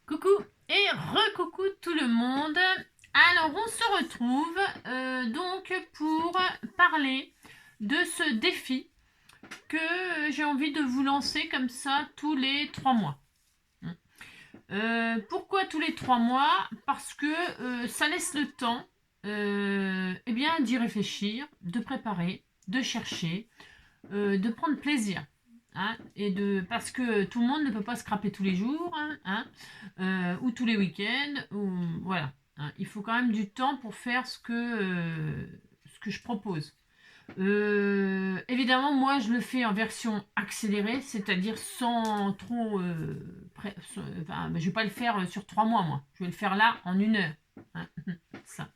Coucou et re-coucou tout le monde. Alors on se retrouve donc pour parler de ce défi que j'ai envie de vous lancer comme ça tous les 3 mois. Pourquoi tous les 3 mois? Parce que ça laisse le temps eh bien, d'y réfléchir, de préparer, de chercher, de prendre plaisir. Hein, parce que tout le monde ne peut pas scraper tous les jours, ou tous les week-ends, ou voilà. Hein. Il faut quand même du temps pour faire ce que je propose. Évidemment, moi, je le fais en version accélérée, c'est-à-dire sans trop... enfin, je vais pas le faire sur 3 mois, moi. Je vais le faire là en 1 heure. Hein, ça.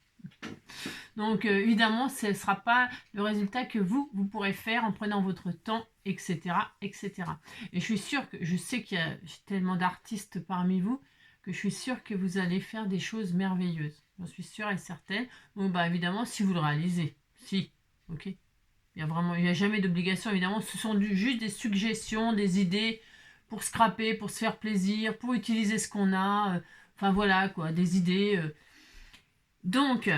Donc, évidemment, ce ne sera pas le résultat que vous pourrez faire en prenant votre temps, etc., etc. Et je suis sûre je sais qu'il y a tellement d'artistes parmi vous, que je suis sûre que vous allez faire des choses merveilleuses. J'en suis sûre et certaine. Donc, bah, évidemment, si vous le réalisez. Si, ok. Il n'y a jamais d'obligation, évidemment. Ce sont juste des suggestions, des idées pour scraper, pour se faire plaisir, pour utiliser ce qu'on a. Enfin, voilà, quoi, des idées. Donc,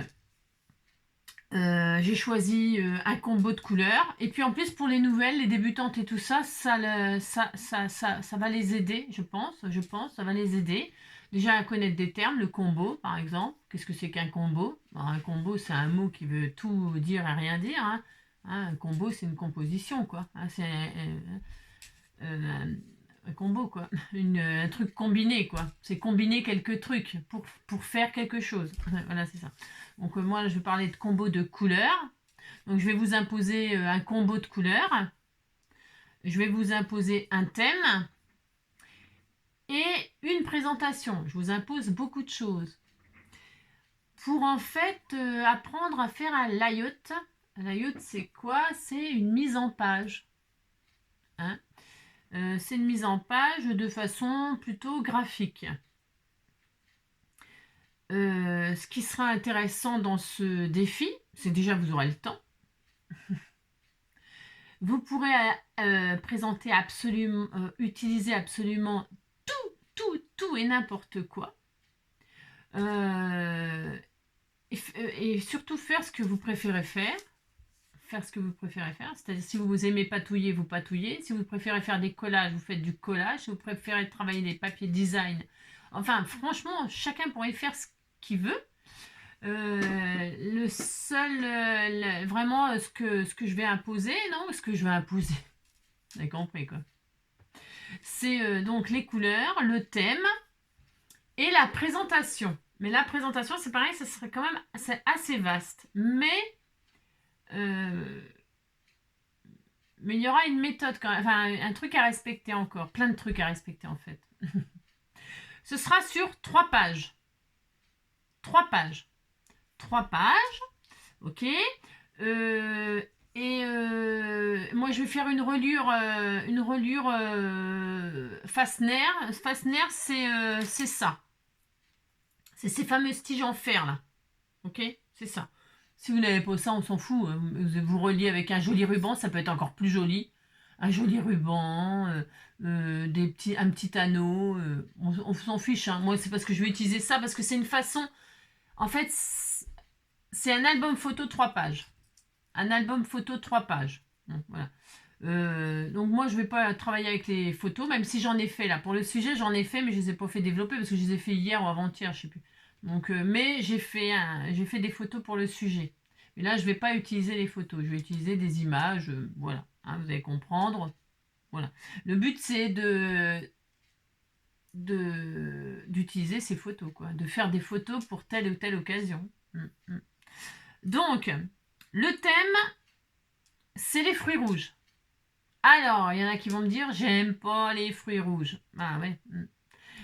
j'ai choisi un combo de couleurs. Et puis en plus, pour les nouvelles, les débutantes et tout ça, ça va les aider, je pense. Ça va les aider. Déjà à connaître des termes, le combo par exemple. Qu'est-ce que c'est qu'un combo? Ben, un combo, c'est un mot qui veut tout dire et rien dire. Hein. Hein, un combo, c'est une composition, quoi. Hein, c'est un combo, quoi. Un truc combiné, quoi. C'est combiner quelques trucs pour faire quelque chose. Voilà, c'est ça. Donc moi, je vais parler de combo de couleurs. Donc je vais vous imposer un combo de couleurs. Je vais vous imposer un thème et une présentation. Je vous impose beaucoup de choses. Pour en fait apprendre à faire un layout. Un layout, c'est quoi? C'est une mise en page. Hein, c'est une mise en page de façon plutôt graphique. Ce qui sera intéressant dans ce défi, c'est déjà vous aurez le temps. Vous pourrez présenter absolument, utiliser absolument tout et n'importe quoi. Et surtout faire ce que vous préférez faire. Faire ce que vous préférez faire. C'est-à-dire si vous aimez patouiller, vous patouillez. Si vous préférez faire des collages, vous faites du collage. Si vous préférez travailler des papiers design. Enfin, franchement, chacun pourrait faire ce qu'il veut. Le seul, vraiment, ce que je vais imposer, non, ce que je vais imposer, vous avez compris quoi. C'est donc les couleurs, le thème et la présentation. Mais la présentation, c'est pareil, ça serait quand même assez vaste. Euh, mais il y aura une méthode quand même, enfin un truc à respecter encore, plein de trucs à respecter en fait. Ce sera sur 3 pages. 3 pages. 3 pages. Ok. Et moi, je vais faire une reliure Fastener. Fastener, c'est ça. C'est ces fameuses tiges en fer là. Ok, c'est ça. Si vous n'avez pas ça, on s'en fout. Vous reliez avec un joli ruban, ça peut être encore plus joli. Un joli ruban, un petit anneau. On s'en fiche. Hein. Moi, c'est parce que je vais utiliser ça parce que c'est une façon. En fait, c'est un album photo 3 pages. Un album photo 3 pages. Donc, voilà. Donc moi je vais pas travailler avec les photos, même si j'en ai fait là. Pour le sujet j'en ai fait, mais je les ai pas fait développer parce que je les ai fait hier ou avant-hier, je sais plus. Donc, mais j'ai fait des photos pour le sujet. Mais là je vais pas utiliser les photos, je vais utiliser des images, voilà. Hein, vous allez comprendre. Voilà. Le but c'est d'utiliser ces photos, quoi, de faire des photos pour telle ou telle occasion. Donc, le thème, c'est les fruits rouges. Alors, il y en a qui vont me dire, j'aime pas les fruits rouges. Ah ouais.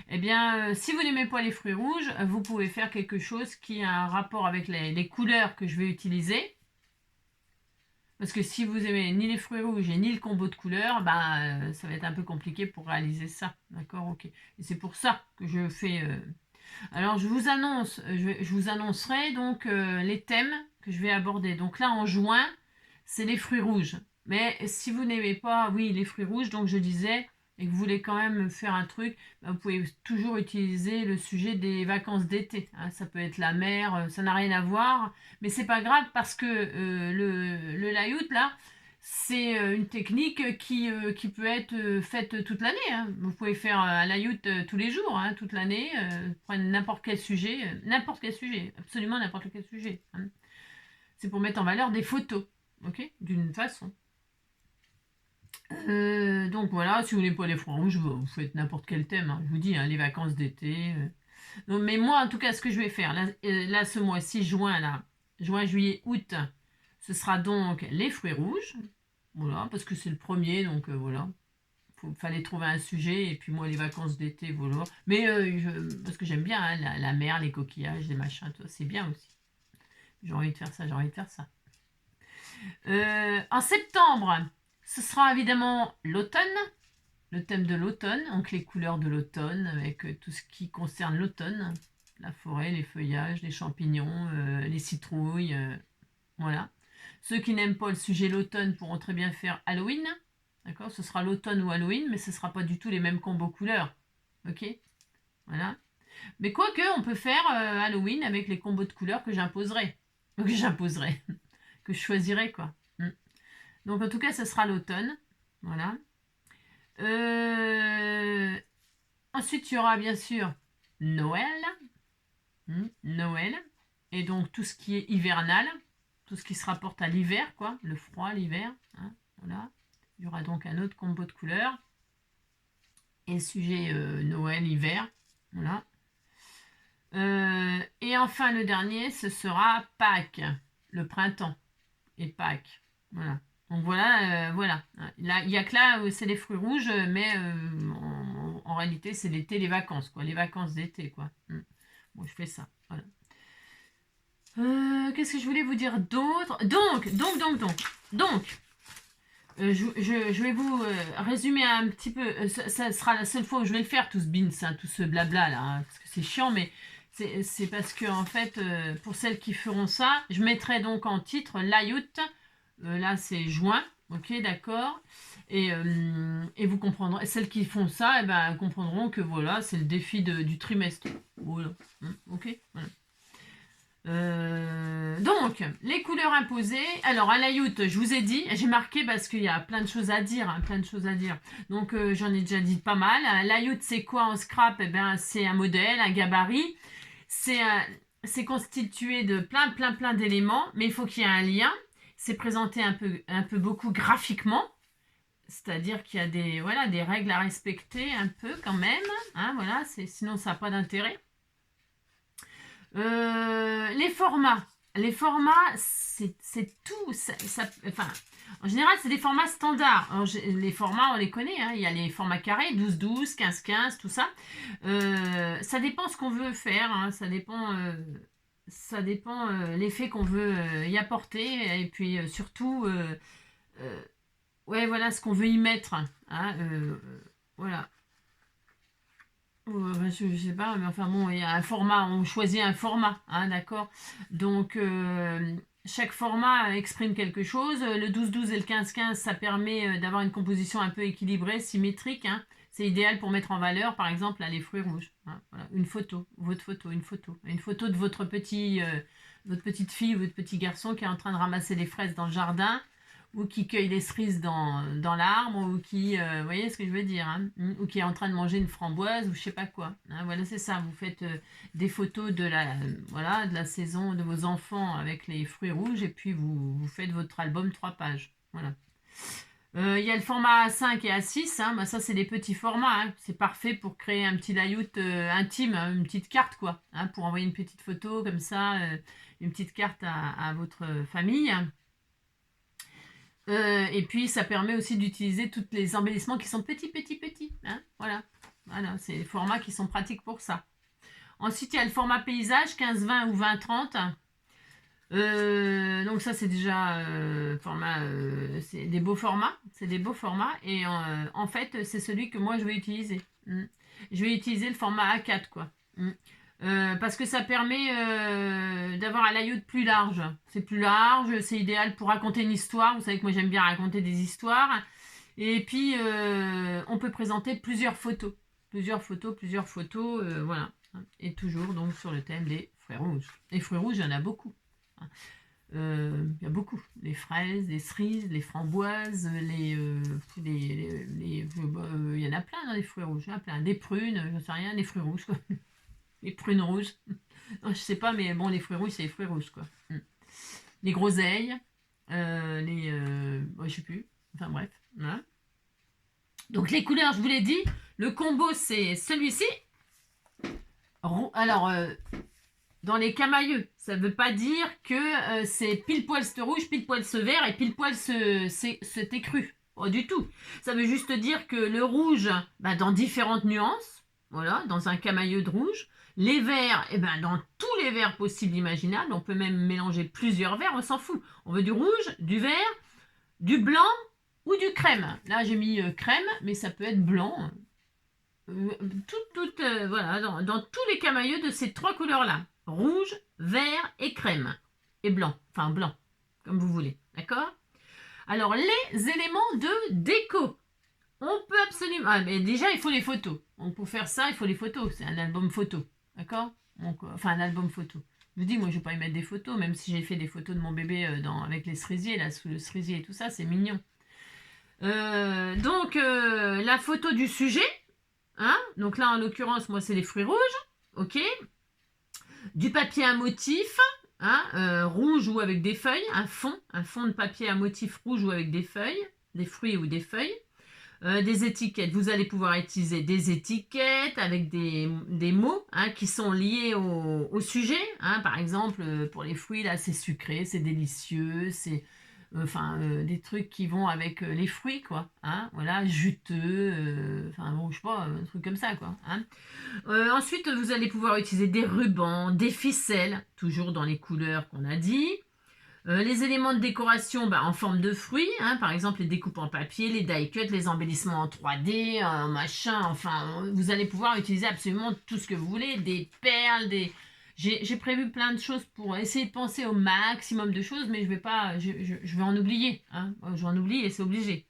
Eh bien, si vous n'aimez pas les fruits rouges, vous pouvez faire quelque chose qui a un rapport avec les couleurs que je vais utiliser. Parce que si vous aimez ni les fruits rouges et ni le combo de couleurs, bah, ça va être un peu compliqué pour réaliser ça. D'accord, ok. Et c'est pour ça que je fais. Alors, je vous annoncerai donc les thèmes que je vais aborder. Donc là, en juin, c'est les fruits rouges. Mais si vous n'aimez pas, oui, les fruits rouges, donc je disais, et que vous voulez quand même faire un truc, vous pouvez toujours utiliser le sujet des vacances d'été. Hein. Ça peut être la mer, ça n'a rien à voir, mais c'est pas grave parce que le layout là, c'est une technique qui peut être faite toute l'année. Hein. Vous pouvez faire un layout tous les jours, hein, toute l'année, prendre n'importe quel sujet, absolument n'importe quel sujet. Hein. C'est pour mettre en valeur des photos, ok, d'une façon. Donc voilà, si vous voulez pas les fronts rouges, vous faites n'importe quel thème. Hein. Je vous dis, hein, les vacances d'été. Donc, mais moi, en tout cas, ce que je vais faire, là ce mois-ci, juin, juillet, août, ce sera donc les fruits rouges. Voilà, parce que c'est le premier, donc voilà. Fallait trouver un sujet, et puis moi, les vacances d'été, voilà. Mais parce que j'aime bien hein, la mer, les coquillages, les machins, c'est bien aussi. J'ai envie de faire ça, j'ai envie de faire ça. En septembre, ce sera évidemment l'automne, le thème de l'automne, donc les couleurs de l'automne, avec tout ce qui concerne l'automne, la forêt, les feuillages, les champignons, les citrouilles, voilà. Ceux qui n'aiment pas le sujet l'automne pourront très bien faire Halloween, d'accord. Ce sera l'automne ou Halloween, mais ce ne sera pas du tout les mêmes combos couleurs, ok. Voilà. Mais quoique, on peut faire Halloween avec les combos de couleurs que j'imposerai, que je choisirai, quoi. Donc en tout cas, ce sera l'automne. Voilà. Ensuite, il y aura bien sûr Noël. Noël. Et donc tout ce qui est hivernal. Tout ce qui se rapporte à l'hiver, quoi. Le froid, l'hiver. Hein, voilà. Il y aura donc un autre combo de couleurs. Et sujet Noël, hiver. Voilà. Et enfin, le dernier, ce sera Pâques. Le printemps. Et Pâques. Voilà. Donc voilà, voilà. Là, il y a que là, c'est les fruits rouges, mais en réalité, c'est l'été, les vacances, quoi. Les vacances d'été, quoi. Bon, je fais ça. Voilà. Qu'est-ce que je voulais vous dire d'autre? Donc, je vais vous résumer un petit peu. Ça sera la seule fois où je vais le faire, tout ce bins, hein, tout ce blabla là, hein, parce que c'est chiant, mais c'est parce que en fait, pour celles qui feront ça, je mettrai donc en titre layout. Là, c'est juin, ok, d'accord. Et vous comprendrez, celles qui font ça, eh ben, comprendront que voilà, c'est le défi du trimestre. Voilà, ok, voilà. Donc, les couleurs imposées. Alors, un layout, je vous ai dit, j'ai marqué parce qu'il y a plein de choses à dire, hein, plein de choses à dire. Donc, j'en ai déjà dit pas mal. Un layout, c'est quoi en scrap? Eh ben, c'est un modèle, un gabarit. C'est constitué de plein d'éléments, mais il faut qu'il y ait un lien. C'est présenté un peu beaucoup graphiquement. C'est-à-dire qu'il y a des règles à respecter un peu quand même. Hein, voilà, sinon ça n'a pas d'intérêt. Les formats. Les formats, c'est tout. Enfin, en général, c'est des formats standards. Alors, les formats, on les connaît. Hein. Il y a les formats carrés, 12-12, 15-15, tout ça. Ça dépend ce qu'on veut faire. Hein. Ça dépend l'effet qu'on veut y apporter. Et puis, surtout, ouais, voilà ce qu'on veut y mettre. Hein. Voilà. Je sais pas, mais enfin bon, il y a un format, on choisit un format, hein, d'accord. Donc, chaque format exprime quelque chose. Le 12-12 et le 15-15, ça permet d'avoir une composition un peu équilibrée, symétrique. Hein. C'est idéal pour mettre en valeur, par exemple, là, les fruits rouges. Hein, voilà. Une photo, votre photo, une photo. Une photo de votre petite fille ou votre petit garçon qui est en train de ramasser les fraises dans le jardin, ou qui cueille les cerises dans l'arbre, ou qui, vous voyez ce que je veux dire, hein, ou qui est en train de manger une framboise, ou je sais pas quoi. Hein, voilà, c'est ça, vous faites des photos de la saison de vos enfants avec les fruits rouges, et puis vous faites votre album 3 pages. Voilà. Il y a le format A5 et A6, hein, bah ça c'est des petits formats, hein, c'est parfait pour créer un petit layout intime, hein, une petite carte quoi, hein, pour envoyer une petite photo comme ça, une petite carte à votre famille. Et puis ça permet aussi d'utiliser tous les embellissements qui sont petits. Hein, voilà, c'est les formats qui sont pratiques pour ça. Ensuite, il y a le format paysage, 15-20 ou 20-30. Donc ça, c'est déjà c'est des beaux formats. C'est des beaux formats. Et en fait, c'est celui que moi, je vais utiliser. Je vais utiliser le format A4, quoi. Parce que ça permet d'avoir un layout plus large. C'est plus large, c'est idéal pour raconter une histoire. Vous savez que moi j'aime bien raconter des histoires. Et puis, on peut présenter plusieurs photos. Plusieurs photos, voilà. Et toujours donc sur le thème des fruits rouges. Les fruits rouges, il y en a beaucoup. Il y a beaucoup. Les fraises, les cerises, les framboises, il y en a plein dans les fruits rouges. Il y en a plein. Des prunes, j'en sais rien, les fruits rouges, quoi. Les prunes rouges. Non, je sais pas, mais bon, les fruits rouges, c'est les fruits rouges, quoi. Les groseilles, je sais plus. Enfin bref. Voilà. Donc les couleurs, je vous l'ai dit, le combo c'est celui-ci. Alors, dans les camailleux, ça ne veut pas dire que c'est pile poil ce rouge, pile poil ce vert et pile poil cet écru. Pas du tout. Ça veut juste dire que le rouge, dans différentes nuances, voilà, dans un camailleux de rouge. Les verts, dans tous les verts possibles imaginables. On peut même mélanger plusieurs verts, on s'en fout. On veut du rouge, du vert, du blanc ou du crème. Là, j'ai mis crème, mais ça peut être blanc. Voilà, dans tous les camailleux de ces trois couleurs-là. Rouge, vert et crème. Et blanc. Enfin, blanc. Comme vous voulez. D'accord? Alors, les éléments de déco. On peut absolument... Ah, mais déjà, il faut les photos. Donc, pour faire ça, il faut les photos. C'est un album photo. D'accord? Enfin, un album photo. Je vous dis, moi, je ne vais pas y mettre des photos, même si j'ai fait des photos de mon bébé avec les cerisiers, là, sous le cerisier et tout ça, c'est mignon. La photo du sujet. Hein, donc là, en l'occurrence, moi, c'est les fruits rouges. Ok? Du papier à motif, hein, rouge ou avec des feuilles, un fond de papier à motif rouge ou avec des feuilles, des fruits ou des feuilles. Des étiquettes, vous allez pouvoir utiliser des étiquettes avec des mots qui sont liés au sujet. Hein, par exemple, pour les fruits, là, c'est sucré, c'est délicieux, c'est des trucs qui vont avec les fruits, quoi. Hein, voilà, juteux, je sais pas, un truc comme ça, quoi. Hein. Ensuite, vous allez pouvoir utiliser des rubans, des ficelles, toujours dans les couleurs qu'on a dit. Les éléments de décoration en forme de fruits, hein, par exemple les découpes en papier, les die cuts, les embellissements en 3D, vous allez pouvoir utiliser absolument tout ce que vous voulez, des perles, J'ai prévu plein de choses pour essayer de penser au maximum de choses, mais je vais en oublier, hein, j'en oublie et c'est obligé.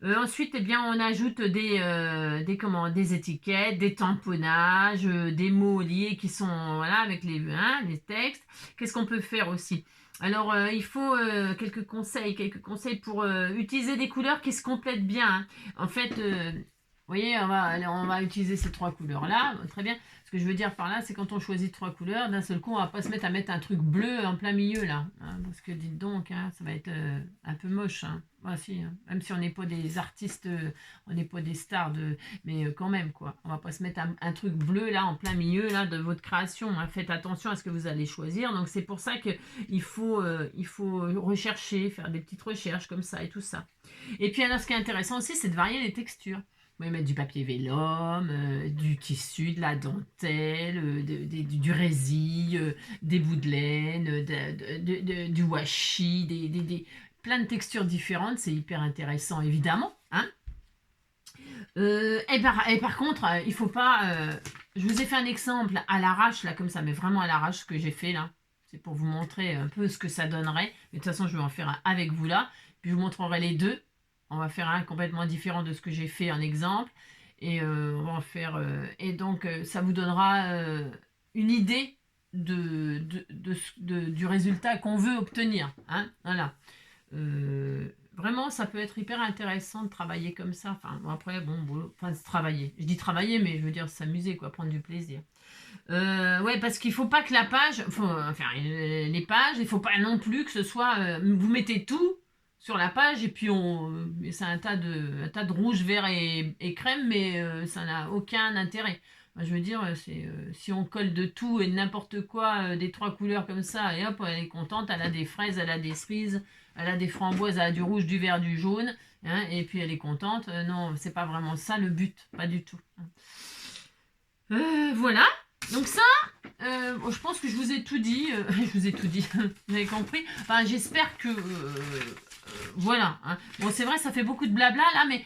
Ensuite, on ajoute des étiquettes, des tamponnages, des mots liés qui sont avec les textes. Qu'est-ce qu'on peut faire aussi? Alors, il faut quelques conseils pour utiliser des couleurs qui se complètent bien. Hein. En fait, vous voyez, on va utiliser ces trois couleurs-là. Très bien. Ce que je veux dire par là, c'est quand on choisit trois couleurs, d'un seul coup, on va pas se mettre à mettre un truc bleu en plein milieu, là. Hein, parce que, dites donc, ça va être un peu moche. Hein. Voici, même si on n'est pas des artistes, on n'est pas des stars, mais quand même, quoi. On va pas se mettre un truc bleu, là, en plein milieu, là, de votre création. Hein. Faites attention à ce que vous allez choisir. Donc, c'est pour ça qu'il faut rechercher, faire des petites recherches comme ça et tout ça. Et puis, alors, ce qui est intéressant aussi, c'est de varier les textures. Vous pouvez mettre du papier vélum, du tissu, de la dentelle, du résil, des bouts de laine, du washi, plein de textures différentes. C'est hyper intéressant, évidemment. Hein. Et par contre, il faut pas... je vous ai fait un exemple à l'arrache, là, comme ça, mais vraiment à l'arrache, ce que j'ai fait, là. C'est pour vous montrer un peu ce que ça donnerait. Mais de toute façon, je vais en faire un avec vous, là. Puis je vous montrerai les deux. On va faire un complètement différent de ce que j'ai fait en exemple. Et on va en faire... et donc, ça vous donnera une idée du résultat qu'on veut obtenir. Hein, voilà. Vraiment, ça peut être hyper intéressant de travailler comme ça. Enfin, après, travailler. Je dis travailler, mais je veux dire s'amuser, quoi, prendre du plaisir. Ouais, parce qu'il faut pas que la page... faut faire les pages, il faut pas non plus que ce soit... vous mettez tout sur la page et puis c'est un tas de rouge, vert et crème, mais ça n'a aucun intérêt. Je veux dire, si on colle de tout et n'importe quoi, des trois couleurs comme ça, et hop, elle est contente, elle a des fraises, elle a des cerises, elle a des framboises, elle a du rouge, du vert, du jaune, hein, et puis elle est contente. Non, c'est pas vraiment ça le but, pas du tout. Voilà, donc ça, je pense que je vous ai tout dit, je vous ai tout dit, vous avez compris. Enfin, j'espère que... voilà. Hein. Bon, c'est vrai, ça fait beaucoup de blabla là, mais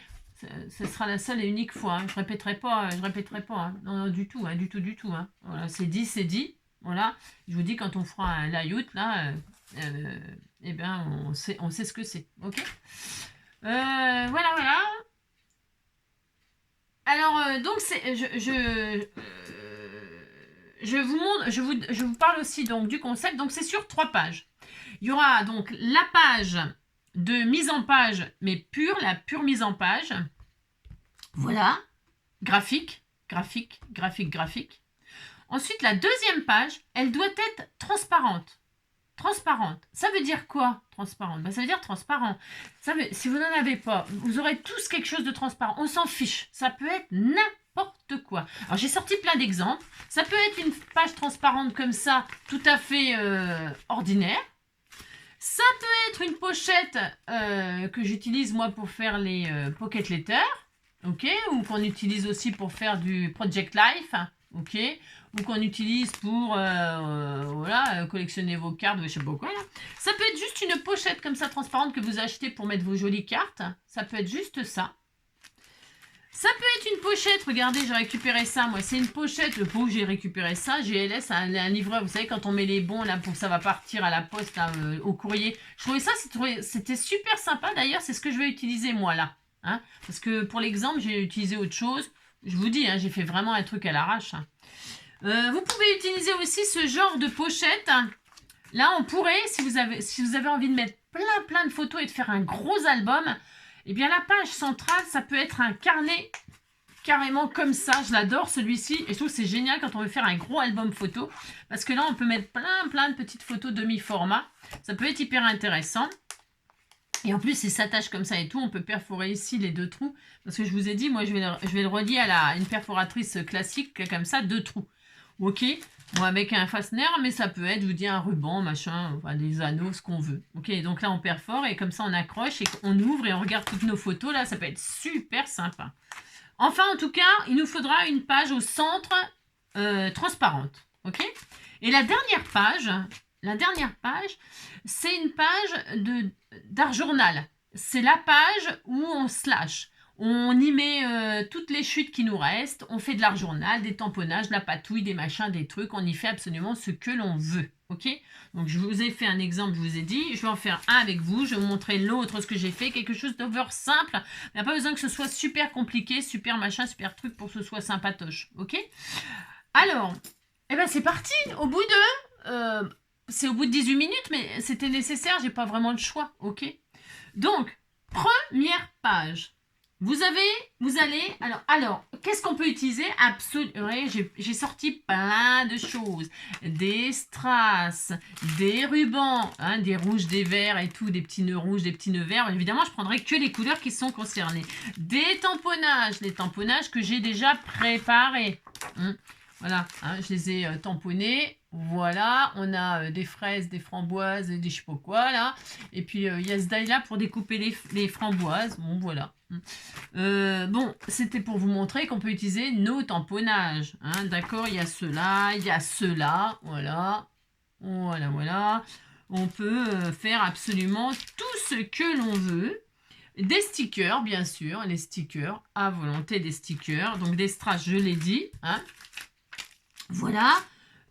ce sera la seule et unique fois. Hein. Je répéterai pas. Hein. Non, du tout, du tout. Hein. Voilà, c'est dit, c'est dit. Voilà. Je vous dis quand on fera un layout là, on sait ce que c'est. Ok. Voilà, voilà. Alors, donc, je vous montre, je vous parle aussi donc du concept. Donc, c'est sur 3 pages. Il y aura donc la page de mise en page, mais pure, la pure mise en page. Voilà. Graphique, graphique, graphique, graphique. Ensuite, la deuxième page, elle doit être transparente. Transparente. Ça veut dire quoi, transparente? Ça veut dire transparent. Si vous n'en avez pas, vous aurez tous quelque chose de transparent. On s'en fiche. Ça peut être n'importe quoi. Alors, j'ai sorti plein d'exemples. Ça peut être une page transparente comme ça, tout à fait ordinaire. Ça peut être une pochette que j'utilise moi pour faire les pocket letters, ok, ou qu'on utilise aussi pour faire du Project Life, ok, ou qu'on utilise pour voilà, collectionner vos cartes, je sais pas quoi. Là. Ça peut être juste une pochette comme ça transparente que vous achetez pour mettre vos jolies cartes. Ça peut être juste ça. Ça peut être une pochette, regardez, j'ai récupéré ça, moi, c'est une pochette, le pot où j'ai récupéré ça, GLS, un livreur, vous savez, quand on met les bons, là, pour que ça va partir à la poste, là, au courrier. Je trouvais ça, c'était super sympa, d'ailleurs, c'est ce que je vais utiliser, moi, là. Hein, parce que, pour l'exemple, j'ai utilisé autre chose. Je vous dis, hein, j'ai fait vraiment un truc à l'arrache. Hein. Vous pouvez utiliser aussi ce genre de pochette. Là, on pourrait, si vous avez envie de mettre plein de photos et de faire un gros album, eh bien, la page centrale, ça peut être un carnet carrément comme ça. Je l'adore, celui-ci. Et je trouve que c'est génial quand on veut faire un gros album photo. Parce que là, on peut mettre plein de petites photos demi-format. Ça peut être hyper intéressant. Et en plus, il s'attache comme ça et tout. On peut perforer ici les 2 trous. Parce que je vous ai dit, moi, je vais le relier à une perforatrice classique, comme ça, 2 trous. Ok, bon, avec un fastener, mais ça peut être, je vous dis, un ruban, machin, enfin, des anneaux, ce qu'on veut. Ok, donc là, on perfore et comme ça, on accroche et on ouvre et on regarde toutes nos photos. Là, ça peut être super sympa. Enfin, en tout cas, il nous faudra une page au centre transparente. Ok. Et la dernière page, c'est une page d'art journal. C'est la page où on slash. On y met toutes les chutes qui nous restent. On fait de l'art journal, des tamponnages, de la patouille, des machins, des trucs. On y fait absolument ce que l'on veut. Ok. Donc, je vous ai fait un exemple, je vous ai dit. Je vais en faire un avec vous. Je vais vous montrer l'autre, ce que j'ai fait. Quelque chose d'over simple. Il n'y a pas besoin que ce soit super compliqué, super machin, super truc pour que ce soit sympatoche. Ok. Alors, eh ben c'est parti. Au bout de... c'est au bout de 18 minutes, mais c'était nécessaire. J'ai pas vraiment le choix. Ok. Donc, première page. Vous allez, alors qu'est-ce qu'on peut utiliser? Absolument, j'ai sorti plein de choses. Des strass, des rubans, hein, des rouges, des verts et tout, des petits nœuds rouges, des petits nœuds verts. Évidemment, je prendrai que les couleurs qui sont concernées. Des tamponnages, les tamponnages que j'ai déjà préparés. Voilà, hein, je les ai tamponnés. Voilà, on a des fraises, des framboises, des je sais pas quoi là. Et puis il y a ce die là pour découper les framboises. Bon, voilà. Bon, c'était pour vous montrer qu'on peut utiliser nos tamponnages. Hein, d'accord, il y a cela, il y a cela. Voilà. Voilà, voilà. On peut faire absolument tout ce que l'on veut. Des stickers, bien sûr. Les stickers, à volonté des stickers. Donc des strass, je l'ai dit. Hein. Voilà.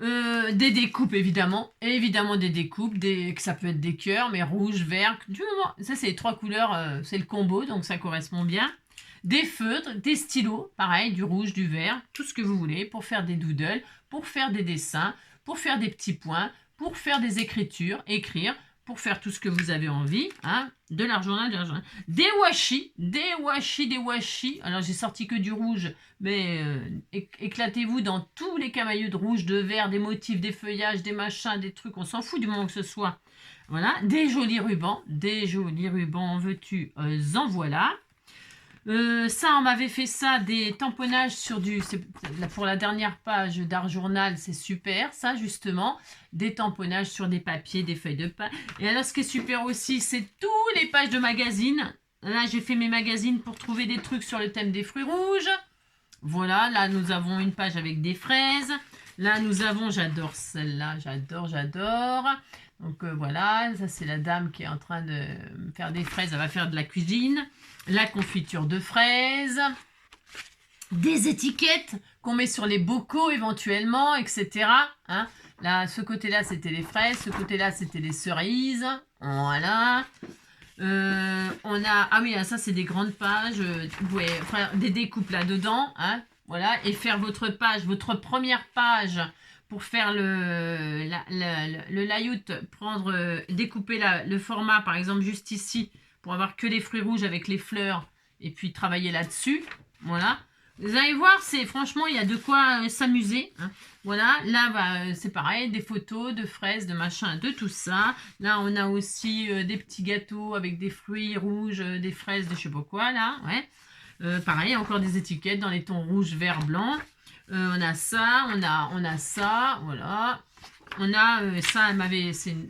Des découpes, évidemment. Évidemment, des découpes. Ça peut être des cœurs, mais rouge, vert. Du moment. Ça, c'est les 3 couleurs. C'est le combo, donc ça correspond bien. Des feutres, des stylos. Pareil, du rouge, du vert. Tout ce que vous voulez pour faire des doodles, pour faire des dessins, pour faire des petits points, pour faire des écritures, écrire, pour faire tout ce que vous avez envie. Hein, de l'argent, des washi, des washi. Alors, j'ai sorti que du rouge, mais éclatez-vous dans tous les camailleux de rouge, de vert, des motifs, des feuillages, des machins, des trucs. On s'en fout du moment que ce soit. Voilà, des jolis rubans, veux-tu, en voilà. Ça, on m'avait fait ça, des tamponnages sur pour la dernière page d'art journal, c'est super, ça justement, des tamponnages sur des papiers, des feuilles de pain. Et alors, ce qui est super aussi, c'est tous les pages de magazines. Là, j'ai fait mes magazines pour trouver des trucs sur le thème des fruits rouges. Voilà, là, nous avons une page avec des fraises. Là, nous avons, j'adore celle-là, j'adore. Donc voilà, ça c'est la dame qui est en train de faire des fraises, elle va faire de la cuisine. La confiture de fraises, des étiquettes qu'on met sur les bocaux éventuellement, etc. Hein, là, ce côté-là, c'était les fraises, ce côté-là, c'était les cerises. Voilà. On a, ah oui, ça c'est des grandes pages, vous pouvez faire des découpes là-dedans, hein, voilà, et faire votre page, votre première page pour faire le layout, prendre, découper le format, par exemple juste ici, pour avoir que les fruits rouges avec les fleurs, et puis travailler là-dessus, voilà. Vous allez voir, c'est franchement, il y a de quoi s'amuser, hein. Voilà, là, bah, c'est pareil, des photos de fraises, de machin, de tout ça. Là, on a aussi des petits gâteaux avec des fruits rouges, des fraises, des je sais pas quoi, là, ouais. Pareil, encore des étiquettes dans les tons rouge, vert, blanc. On a ça, on a ça, voilà. On a ça,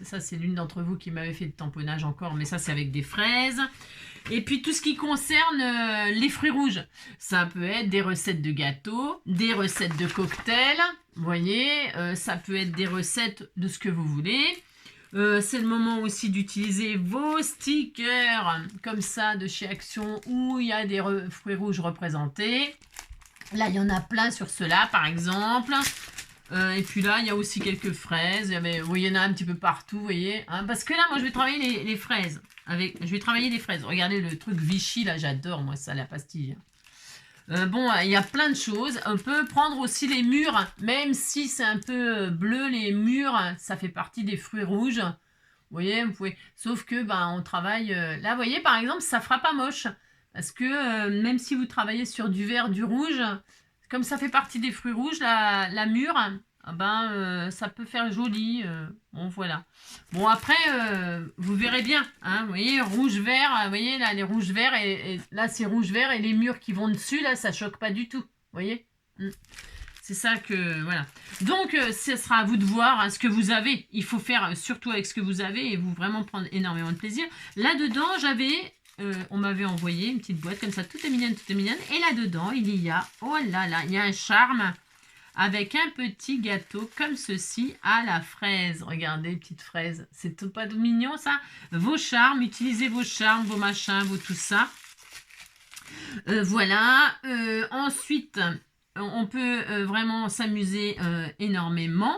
ça c'est l'une d'entre vous qui m'avait fait le tamponnage encore, mais ça c'est avec des fraises. Et puis tout ce qui concerne les fruits rouges, ça peut être des recettes de gâteaux, des recettes de cocktails, vous voyez, ça peut être des recettes de ce que vous voulez. C'est le moment aussi d'utiliser vos stickers comme ça de chez Action où il y a des fruits rouges représentés. Là, il y en a plein sur ceux-là, par exemple. Et puis là, il y a aussi quelques fraises. Il y en a un petit peu partout, vous voyez. Hein, parce que là, moi, je vais travailler les fraises. Je vais travailler les fraises. Regardez le truc Vichy, là, j'adore, moi, ça, la pastille. Bon, il y a plein de choses. On peut prendre aussi les mûres, même si c'est un peu bleu, les mûres, ça fait partie des fruits rouges. Vous voyez, vous pouvez. Sauf que, ben, on travaille. Là, vous voyez, par exemple, ça fera pas moche. Parce que même si vous travaillez sur du vert, du rouge, comme ça fait partie des fruits rouges, la mûre, ben, ça peut faire joli. Bon, voilà. Bon, après, vous verrez bien. Hein, vous voyez, rouge-vert, vous voyez, là, les rouges-verts, et là, c'est rouge-vert, et les mûres qui vont dessus, là, ça choque pas du tout. Vous voyez. C'est ça que, voilà. Donc, ce sera à vous de voir hein, ce que vous avez. Il faut faire surtout avec ce que vous avez, et vous vraiment prendre énormément de plaisir. Là-dedans, on m'avait envoyé une petite boîte comme ça, toute est mignonne, toute est mignonne. Et là-dedans, il y a, oh là là, il y a un charme avec un petit gâteau comme ceci à la fraise. Regardez, petite fraise. C'est tout pas mignon, ça. Vos charmes, utilisez vos charmes, vos machins, vos tout ça. Voilà. Ensuite, on peut vraiment s'amuser énormément.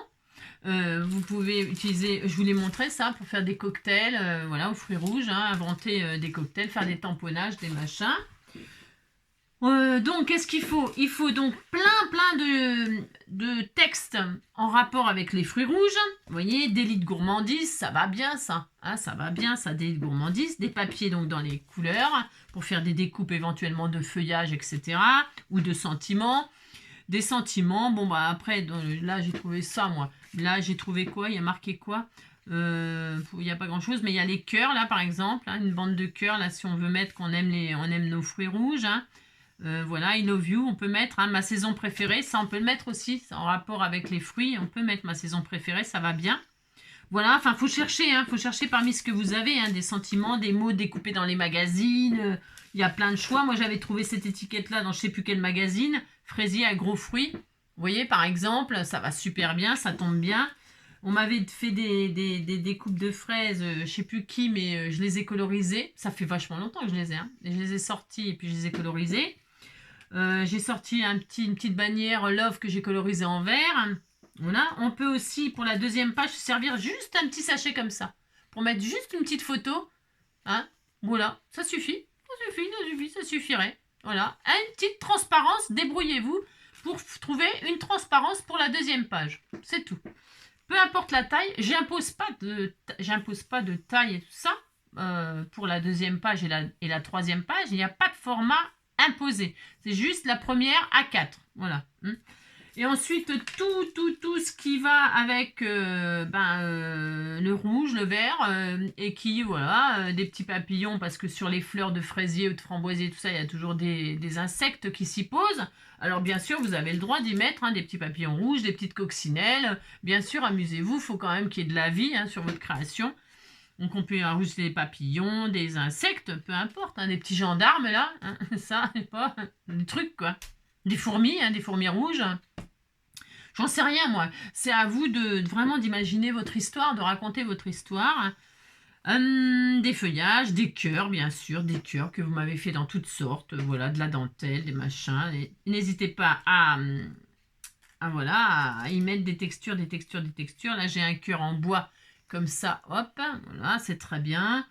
Vous pouvez utiliser, je vous l'ai montré ça, pour faire des cocktails, voilà, aux fruits rouges, hein, inventer des cocktails, faire des tamponnages, des machins. Donc, qu'est-ce qu'il faut? Il faut donc plein de textes en rapport avec les fruits rouges. Vous voyez, délit de gourmandise, ça va bien ça. Hein, ça va bien ça, délit de gourmandise. Des papiers donc dans les couleurs pour faire des découpes éventuellement de feuillage, etc. Ou de sentiments. Des sentiments, bon bah après, là j'ai trouvé ça moi. Là j'ai trouvé quoi? Il y a marqué quoi? Il n'y a pas grand chose, mais il y a les cœurs là par exemple. Hein, une bande de cœurs là si on veut mettre qu'on aime, on aime nos fruits rouges. Hein. Voilà, I love you, on peut mettre hein, ma saison préférée, ça on peut le mettre aussi, en rapport avec les fruits, on peut mettre ma saison préférée, ça va bien. Voilà, enfin, faut chercher parmi ce que vous avez, hein, des sentiments, des mots découpés dans les magazines, il y a plein de choix. Moi, j'avais trouvé cette étiquette-là dans je sais plus quel magazine, fraisier à gros fruits. Vous voyez, par exemple, ça va super bien, ça tombe bien. On m'avait fait des découpes de fraises, je sais plus qui, mais je les ai colorisées. Ça fait vachement longtemps que je les ai, hein. Je les ai sorties et puis je les ai colorisées. J'ai sorti une petite bannière Love que j'ai colorisée en vert. Voilà. On peut aussi, pour la deuxième page, se servir juste un petit sachet comme ça. Pour mettre juste une petite photo. Hein. Voilà. Ça suffit. Ça suffirait. Voilà. Une petite transparence. Débrouillez-vous pour trouver une transparence pour la deuxième page. C'est tout. Peu importe la taille. J'impose pas de taille et tout ça. Pour la deuxième page et la troisième page. Il n'y a pas de format imposé. C'est juste la première A4. Voilà. Et ensuite, tout ce qui va avec le rouge, le vert, et qui, voilà, des petits papillons, parce que sur les fleurs de fraisier ou de framboisier, tout ça, il y a toujours des insectes qui s'y posent. Alors, bien sûr, vous avez le droit d'y mettre hein, des petits papillons rouges, des petites coccinelles. Bien sûr, amusez-vous, il faut quand même qu'il y ait de la vie hein, sur votre création. Donc on peut rajouter des papillons, des insectes, peu importe, hein, des petits gendarmes là, hein, ça, c'est pas des trucs quoi. Des fourmis rouges. J'en sais rien moi. C'est à vous de vraiment d'imaginer votre histoire, de raconter votre histoire. Des feuillages, des cœurs bien sûr, des cœurs que vous m'avez fait dans toutes sortes, voilà, de la dentelle, des machins. N'hésitez pas à y mettre des textures. Là j'ai un cœur en bois. Comme ça, hop, voilà, c'est très bien.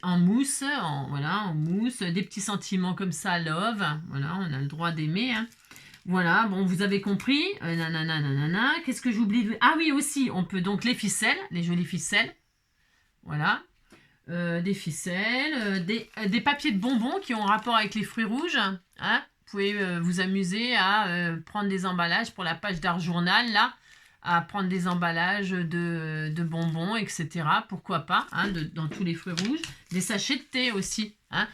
en mousse, voilà, en mousse, des petits sentiments comme ça, love, voilà, on a le droit d'aimer, hein. Voilà, bon, vous avez compris, nanana, nanana, qu'est-ce que j'oublie Ah oui, aussi, on peut donc les ficelles, les jolies ficelles, voilà, des ficelles, des papiers de bonbons qui ont rapport avec les fruits rouges, hein. Vous pouvez vous amuser à prendre des emballages pour la page d'art journal, là, à prendre des emballages de bonbons, etc. Pourquoi pas, hein, dans tous les fruits rouges. Des sachets de thé aussi, hein,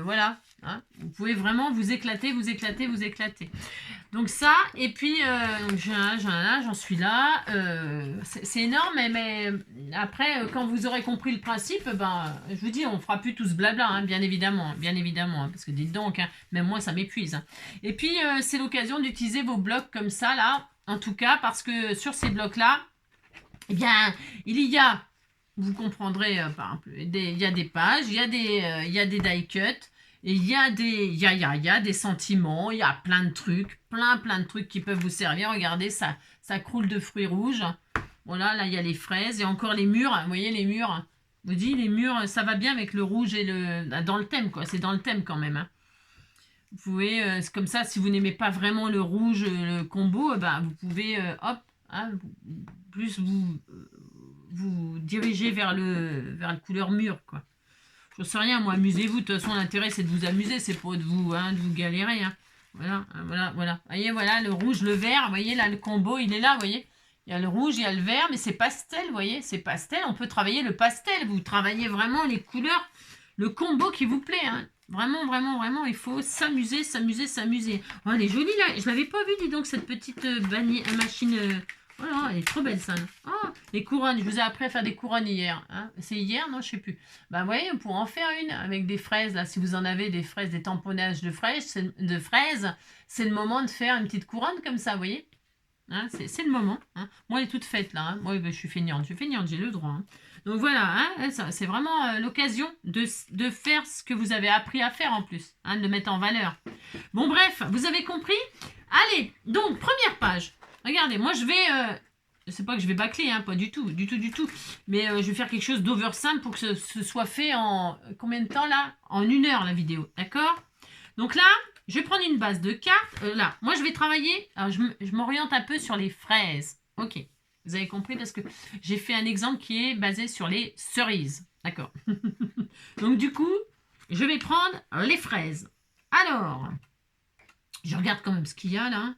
voilà. Hein, vous pouvez vraiment vous éclater, vous éclater, vous éclater. Donc ça, et puis j'en suis là. C'est énorme, mais après, quand vous aurez compris le principe, ben, je vous dis, on fera plus tout ce blabla, hein, bien évidemment, hein, parce que dites donc, hein, même moi, ça m'épuise. Hein. Et puis, c'est l'occasion d'utiliser vos blocs comme ça, là, en tout cas, parce que sur ces blocs-là, eh bien, il y a, vous comprendrez, par exemple, il y a des pages, il y a des die cuts, et il y a des sentiments, il y a plein de trucs, plein de trucs qui peuvent vous servir. Regardez, ça croule de fruits rouges. Voilà, là, il y a les fraises et encore les murs. Vous voyez, les murs. Je vous dis, les murs, ça va bien avec le rouge et dans le thème, quoi. C'est dans le thème quand même. Hein. Vous pouvez, c'est comme ça, si vous n'aimez pas vraiment le rouge, le combo, ben, vous pouvez, hop, hein, plus vous diriger vers la couleur mûre, quoi. Je sais rien, moi, amusez-vous. De toute façon, l'intérêt, c'est de vous amuser. C'est pas de vous galérer. Hein. Voilà. Vous voyez, voilà, le rouge, le vert. Vous voyez, là, le combo, il est là, vous voyez. Il y a le rouge, il y a le vert, mais c'est pastel, vous voyez. C'est pastel. On peut travailler le pastel. Vous travaillez vraiment les couleurs, le combo qui vous plaît. Hein. Vraiment, il faut s'amuser. Oh, elle est jolie, là. Je l'avais pas vue, dis donc, cette petite machine... Voilà, elle est trop belle, ça. Oh, les couronnes, je vous ai appris à faire des couronnes hier. Hein. C'est hier, non, je sais plus. Bah, vous voyez, on pourrait en faire une avec des fraises, là. Si vous en avez des fraises, des tamponnages de fraises, c'est le moment de faire une petite couronne comme ça, vous voyez. Hein, c'est le moment. Hein. Moi, elle est toute faite, là. Hein. Moi, je suis feignante, j'ai le droit. Hein. Donc, voilà, hein, c'est vraiment l'occasion de faire ce que vous avez appris à faire, en plus. Hein, de le mettre en valeur. Bon, bref, vous avez compris? Allez, donc, première page. Regardez, moi je vais, c'est pas que je vais bâcler, hein, pas du tout, mais je vais faire quelque chose d'over simple pour que ce soit fait en combien de temps là? En 1 heure la vidéo, d'accord? Donc là, je vais prendre une base de cartes, là, moi je vais travailler, alors je m'oriente un peu sur les fraises, ok, vous avez compris parce que j'ai fait un exemple qui est basé sur les cerises, d'accord? Donc du coup, je vais prendre les fraises. Alors, je regarde quand même ce qu'il y a là.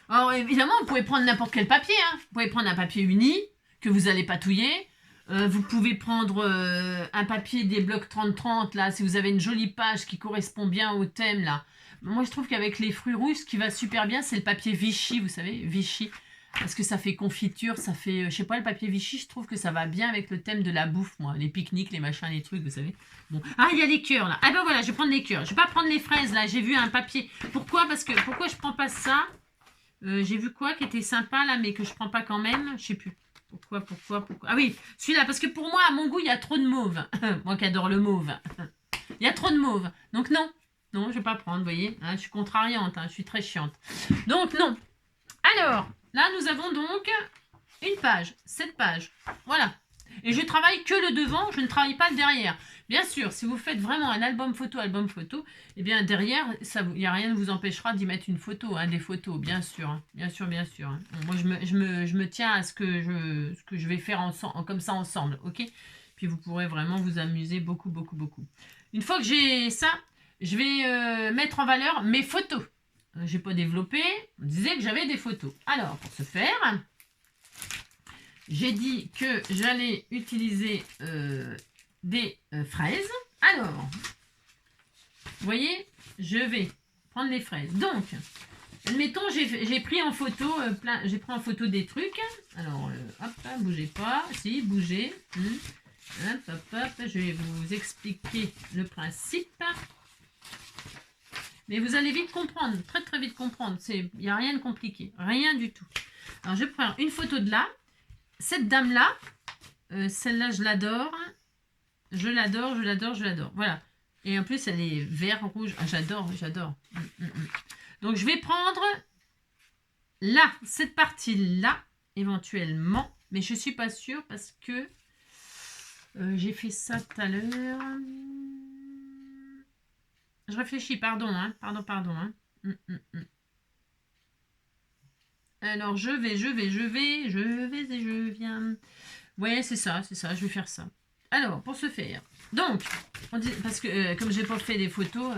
Alors évidemment, vous pouvez prendre n'importe quel papier. Hein. Vous pouvez prendre un papier uni que vous allez patouiller. Vous pouvez prendre un papier des blocs 30-30 là, si vous avez une jolie page qui correspond bien au thème là. Moi, je trouve qu'avec les fruits rouges, ce qui va super bien, c'est le papier Vichy, vous savez, Vichy. Parce que ça fait confiture, ça fait... je sais pas, le papier Vichy, je trouve que ça va bien avec le thème de la bouffe, moi. Les pique-niques, les machins, les trucs, vous savez. Bon. Ah, il y a les cœurs, là. Ah ben voilà, je vais prendre les cœurs. Je vais pas prendre les fraises, là. J'ai vu un papier. Pourquoi je prends pas ça? J'ai vu quoi qui était sympa, là, mais que je prends pas quand même? Je sais plus. Pourquoi? Ah oui, celui-là, parce que pour moi, à mon goût, il y a trop de mauve. Moi qui adore le mauve. Il y a trop de mauve. Donc non, je vais pas prendre, vous voyez. Hein, je suis contrariante, hein, je suis très chiante. Donc non. Alors... Là, nous avons donc une page, cette page. Voilà. Et je travaille que le devant, je ne travaille pas le derrière. Bien sûr, si vous faites vraiment un album photo, eh bien derrière, il n'y a rien ne vous empêchera d'y mettre une photo, hein, des photos, bien sûr. Hein, bien sûr. Hein. Moi, je me tiens à ce que je vais faire comme ça ensemble, ok? Puis vous pourrez vraiment vous amuser beaucoup. Une fois que j'ai ça, je vais mettre en valeur mes photos. J'ai pas développé, on disait que j'avais des photos. Alors, pour ce faire, j'ai dit que j'allais utiliser des fraises. Alors, vous voyez, je vais prendre les fraises. Donc, admettons, j'ai pris en photo j'ai pris en photo des trucs. Alors, hop, bougez pas. Si, bougez. Hop, je vais vous expliquer le principe. Mais vous allez vite comprendre, très vite comprendre. Il n'y a rien de compliqué, rien du tout. Alors, je prends une photo de là. Cette dame-là, celle-là, je l'adore. Je l'adore. Voilà. Et en plus, elle est vert, rouge. Ah, j'adore. Donc, je vais prendre là, cette partie-là, éventuellement, mais je suis pas sûre parce que j'ai fait ça tout à l'heure. Je réfléchis, pardon, hein, pardon, hein. Alors, je vais et je viens. Ouais, c'est ça, je vais faire ça. Alors, pour ce faire, donc, parce que comme j'ai pas fait des photos,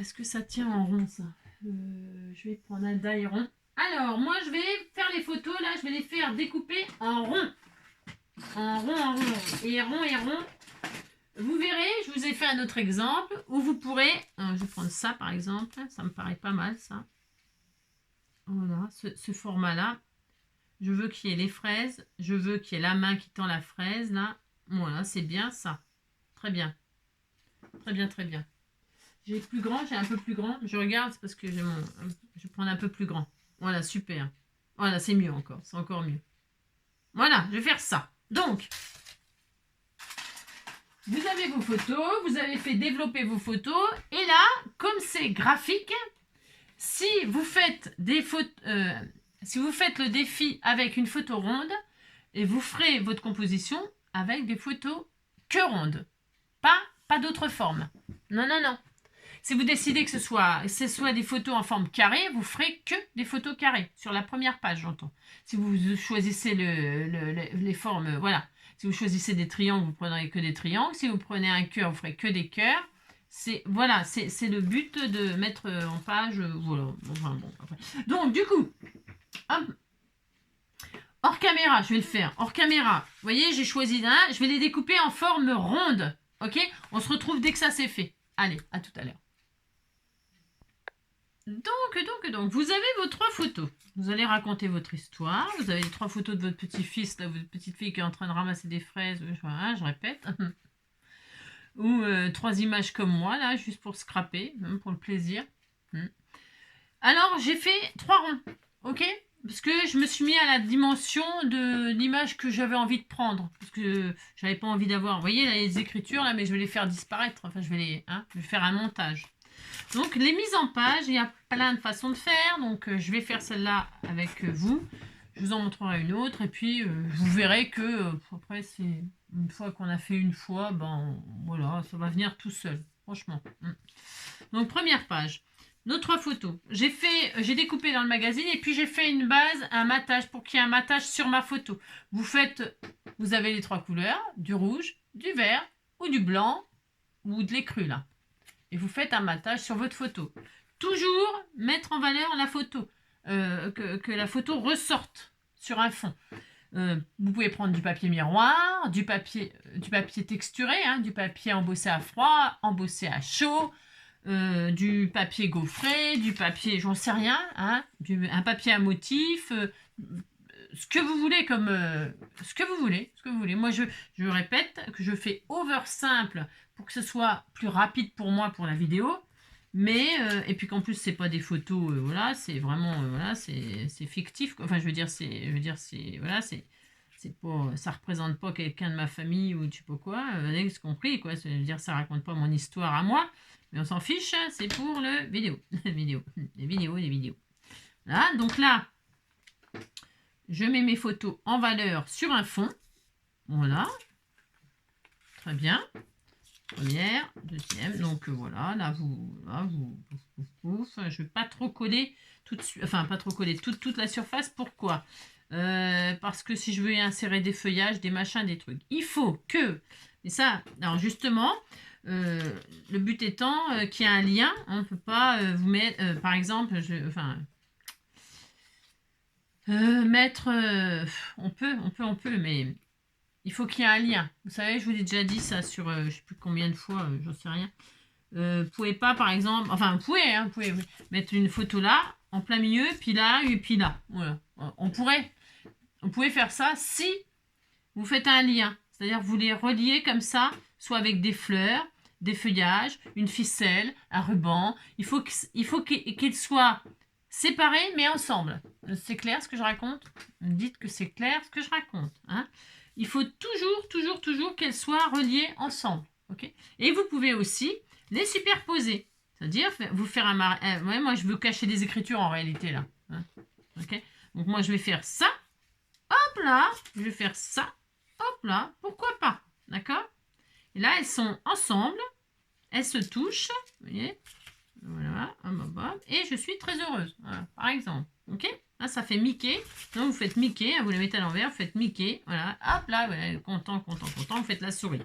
est-ce que ça tient en rond, ça? Je vais prendre un die rond. Alors, moi, je vais faire les photos, là, je vais les faire découper en rond. En rond. Et rond. Vous verrez, je vous ai fait un autre exemple où vous pourrez... je vais prendre ça, par exemple. Ça me paraît pas mal, ça. Voilà, ce format-là. Je veux qu'il y ait les fraises. Je veux qu'il y ait la main qui tend la fraise, là. Voilà, c'est bien, ça. Très bien. Très bien. J'ai plus grand, j'ai un peu plus grand. Je regarde, c'est parce que je vais prendre un peu plus grand. Voilà, super. Voilà, c'est mieux encore. C'est encore mieux. Voilà, je vais faire ça. Donc, vous avez vos photos, vous avez fait développer vos photos. Et là, comme c'est graphique, si vous faites des photos, si vous faites le défi avec une photo ronde, et vous ferez votre composition avec des photos que rondes. Pas d'autres formes. Non. Si vous décidez que ce soit des photos en forme carrée, vous ferez que des photos carrées, sur la première page, j'entends. Si vous choisissez les formes, voilà. Si vous choisissez des triangles, vous prendrez que des triangles. Si vous prenez un cœur, vous ferez que des cœurs. C'est le but de mettre en page, voilà. Enfin, bon, après. Donc, du coup, hop. Hors caméra, je vais le faire. Hors caméra, vous voyez, j'ai choisi d'un. Je vais les découper en forme ronde. Ok? On se retrouve dès que ça c'est fait. Allez, à tout à l'heure. Donc, vous avez vos 3 photos. Vous allez raconter votre histoire. Vous avez les 3 photos de votre petit-fils, votre petite fille qui est en train de ramasser des fraises. Voilà, je répète. Ou 3 images comme moi, là, juste pour scraper, même pour le plaisir. Alors, j'ai fait 3 ronds. Ok? Parce que je me suis mis à la dimension de l'image que j'avais envie de prendre. Parce que j'avais pas envie d'avoir... Vous voyez, là, les écritures, là, mais je vais les faire disparaître. Enfin, je vais faire un montage. Donc, les mises en page, il y a plein de façons de faire. Donc, je vais faire celle-là avec vous. Je vous en montrerai une autre. Et puis, vous verrez que, après, c'est une fois qu'on a fait une fois, ben, voilà, ça va venir tout seul. Franchement. Donc, première page. Nos 3 photos. J'ai découpé dans le magazine et puis j'ai fait une base, un matage pour qu'il y ait un matage sur ma photo. Vous avez les 3 couleurs, du rouge, du vert ou du blanc ou de l'écru là. Et vous faites un matage sur votre photo. Toujours mettre en valeur la photo, que la photo ressorte sur un fond. Vous pouvez prendre du papier miroir, du papier texturé, du papier embossé à froid, embossé à chaud, du papier gaufré, du papier, j'en sais rien, un papier à motif, ce que vous voulez comme ce que vous voulez. Moi, je répète que je fais over simple pour que ce soit plus rapide pour moi pour la vidéo, mais et puis qu'en plus c'est pas des photos, voilà, c'est vraiment voilà, c'est fictif. Enfin, je veux dire, voilà, c'est pas, ça représente pas quelqu'un de ma famille ou je sais pas quoi, vous avez compris quoi. Je veux dire, ça raconte pas mon histoire à moi. Mais on s'en fiche, c'est pour le vidéo. Les vidéos. Là, donc là, je mets mes photos en valeur sur un fond. Voilà. Très bien. Première, deuxième. Donc voilà, là, je ne vais pas trop coller tout de suite. Enfin, pas trop coller toute la surface. Pourquoi? Parce que si je veux y insérer des feuillages, des machins, des trucs, il faut que... Et ça, alors justement... le but étant qu'il y a un lien, on ne peut pas vous mettre, par exemple, mettre, on peut, mais il faut qu'il y ait un lien. Vous savez, je vous ai déjà dit ça sur, je ne sais plus combien de fois, j'en sais rien. Vous pouvez pas, par exemple, enfin, vous pouvez mettre une photo là, en plein milieu, puis là, et puis là. Voilà. On pouvait faire ça si vous faites un lien. C'est-à-dire vous les reliez comme ça, soit avec des fleurs, des feuillages, une ficelle, un ruban. Il faut qu'ils soient séparés mais ensemble. C'est clair ce que je raconte? Dites que c'est clair ce que je raconte. Il faut toujours qu'elles soient reliées ensemble. Okay? Et vous pouvez aussi les superposer. C'est-à-dire, vous faire un ouais, moi, je veux cacher des écritures en réalité, là. Hein, ok. Donc, moi, je vais faire ça. Hop là. Je vais faire ça. Hop là. Pourquoi pas? D'accord? Et là, elles sont ensemble. Elles se touchent. Vous voyez? Voilà. Et je suis très heureuse. Voilà, par exemple. Ok? Là, ça fait Mickey. Donc, vous faites Mickey. Vous la mettez à l'envers. Vous faites Mickey. Voilà. Hop là. Ouais, content, content, content. Vous faites la souris.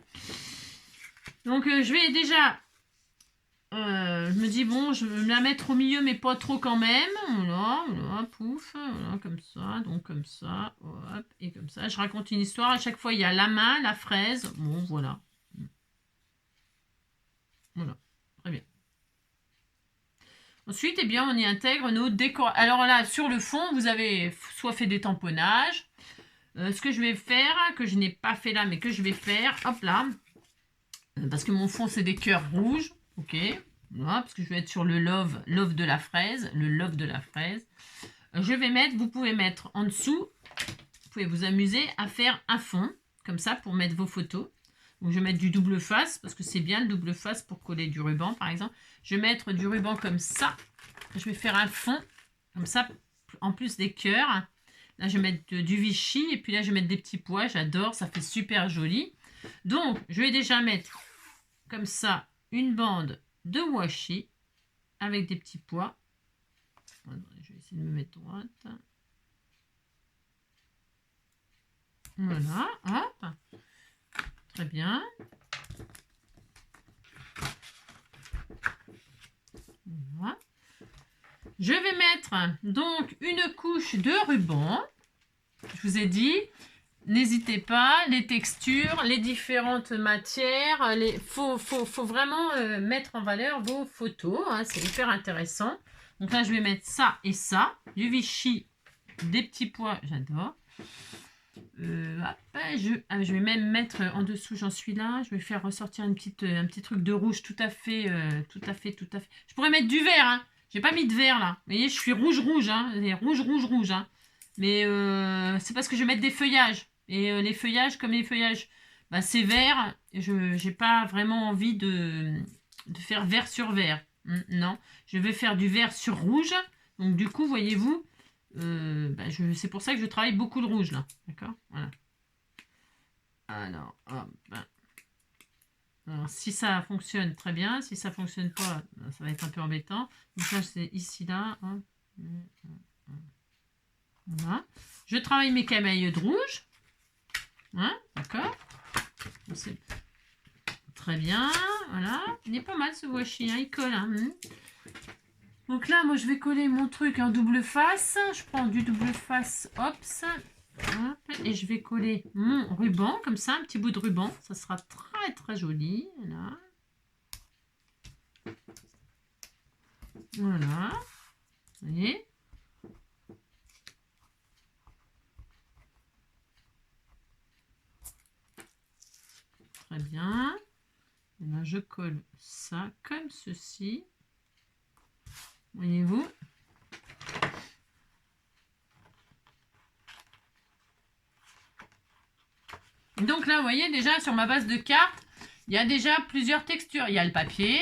Donc, je vais déjà... je me dis, bon, je vais me la mettre au milieu, mais pas trop quand même. Voilà, voilà, pouf, voilà, comme ça, donc comme ça, hop, et comme ça. Je raconte une histoire. À chaque fois, il y a la main, la fraise. Bon, voilà. Voilà, très bien. Ensuite, eh bien, on y intègre nos décors. Alors là, sur le fond, vous avez soit fait des tamponnages. Ce que je vais faire, que je n'ai pas fait là, mais que je vais faire, hop là. Parce que mon fond, c'est des cœurs rouges. Ok. Voilà, parce que je vais être sur le love de la fraise. Le love de la fraise. Je vais mettre, vous pouvez mettre en dessous, vous pouvez vous amuser à faire un fond, comme ça, pour mettre vos photos. Donc, je vais mettre du double face, parce que c'est bien le double face pour coller du ruban, par exemple. Je vais mettre du ruban comme ça. Je vais faire un fond, comme ça, en plus des cœurs. Là, je vais mettre du Vichy, et puis là, je vais mettre des petits pois. J'adore, ça fait super joli. Donc, je vais déjà mettre, comme ça, une bande de washi, avec des petits pois. Je vais essayer de me mettre droite. Voilà, hop. Très bien. Voilà. Je vais mettre donc une couche de ruban. Je vous ai dit, n'hésitez pas, les textures, les différentes matières. Faut vraiment mettre en valeur vos photos. Hein, c'est hyper intéressant. Donc là, je vais mettre ça et ça. Du Vichy, des petits pois, j'adore. Je vais même mettre en dessous, j'en suis là. Je vais faire ressortir un petit truc de rouge tout à fait. Je pourrais mettre du vert, hein. J'ai pas mis de vert là. Vous voyez, je suis rouge, hein. Rouge, hein. Mais c'est parce que je vais mettre des feuillages. Et les feuillages, comme les feuillages, bah, c'est vert. J'ai pas vraiment envie de faire vert sur vert. Non, je vais faire du vert sur rouge. Donc du coup, voyez-vous, c'est pour ça que je travaille beaucoup le rouge là, d'accord, voilà. Alors, si ça fonctionne, très bien. Si ça fonctionne pas, ça va être un peu embêtant. Donc là, c'est ici là. Hein. Voilà. Je travaille mes camaïeux de rouge. Hein, d'accord. C'est très bien. Voilà. Il est pas mal ce washi, hein, il colle. Hein. Donc là, moi, je vais coller mon truc en double face. Je prends du double face, hop, et je vais coller mon ruban, comme ça, un petit bout de ruban. Ça sera très, très joli. Là. Voilà. Vous voyez ? Très bien. Et là, je colle ça comme ceci. Voyez-vous ? Donc là, vous voyez, déjà, sur ma base de carte, il y a déjà plusieurs textures. Il y a le papier,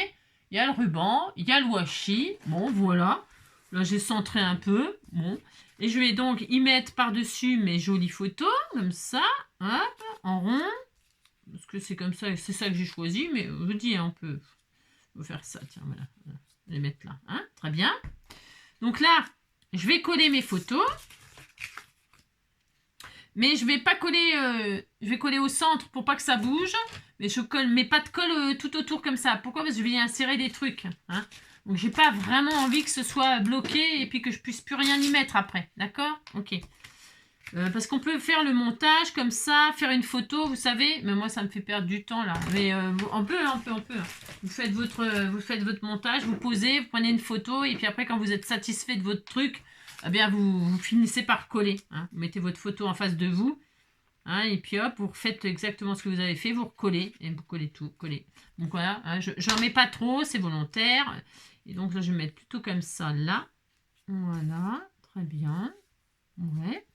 il y a le ruban, il y a le washi. Bon, voilà. Là, j'ai centré un peu. Bon. Et je vais donc y mettre par-dessus mes jolies photos, comme ça. Hop, en rond. Parce que c'est comme ça, c'est ça que j'ai choisi. Mais je vous dis, on peut faire ça. Tiens, voilà. Les mettre là. Hein, très bien. Donc là, je vais coller mes photos. Mais je vais pas coller, je vais coller au centre pour pas que ça bouge. Mais je colle, mais pas de colle tout autour comme ça. Pourquoi ? Parce que je vais y insérer des trucs. Hein. Donc j'ai pas vraiment envie que ce soit bloqué et puis que je puisse plus rien y mettre après. D'accord ? Ok. Parce qu'on peut faire le montage comme ça, faire une photo, vous savez. Mais moi ça me fait perdre du temps là. Mais on peut. Vous faites votre montage, vous posez, vous prenez une photo et puis après quand vous êtes satisfait de votre truc, eh bien vous finissez par coller. Hein. Vous mettez votre photo en face de vous. Hein, et puis hop, vous faites exactement ce que vous avez fait, vous recollez. Et vous collez tout, collez. Donc voilà, hein, j'en mets pas trop, c'est volontaire. Et donc là, je vais mettre plutôt comme ça, là. Voilà, très bien. Ouais.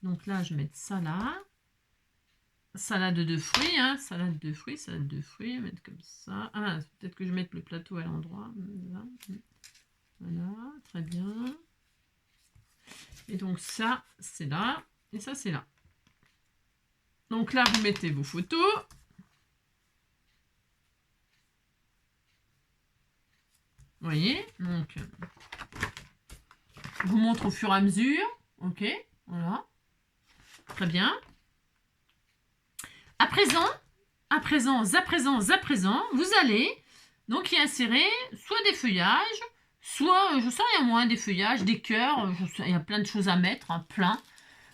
Donc là, je vais mettre ça là. salade de fruits, hein, salade de fruits, mettre comme ça. Ah, peut-être que je mette le plateau à l'endroit. Voilà, très bien. Et donc ça, c'est là, et ça, c'est là. Donc là, vous mettez vos photos. Vous voyez, donc, je vous montre au fur et à mesure. Ok, voilà. Très bien. À présent, vous allez donc y insérer soit des feuillages, soit, je sais rien moi, des feuillages, des cœurs, il y a plein de choses à mettre, hein, plein.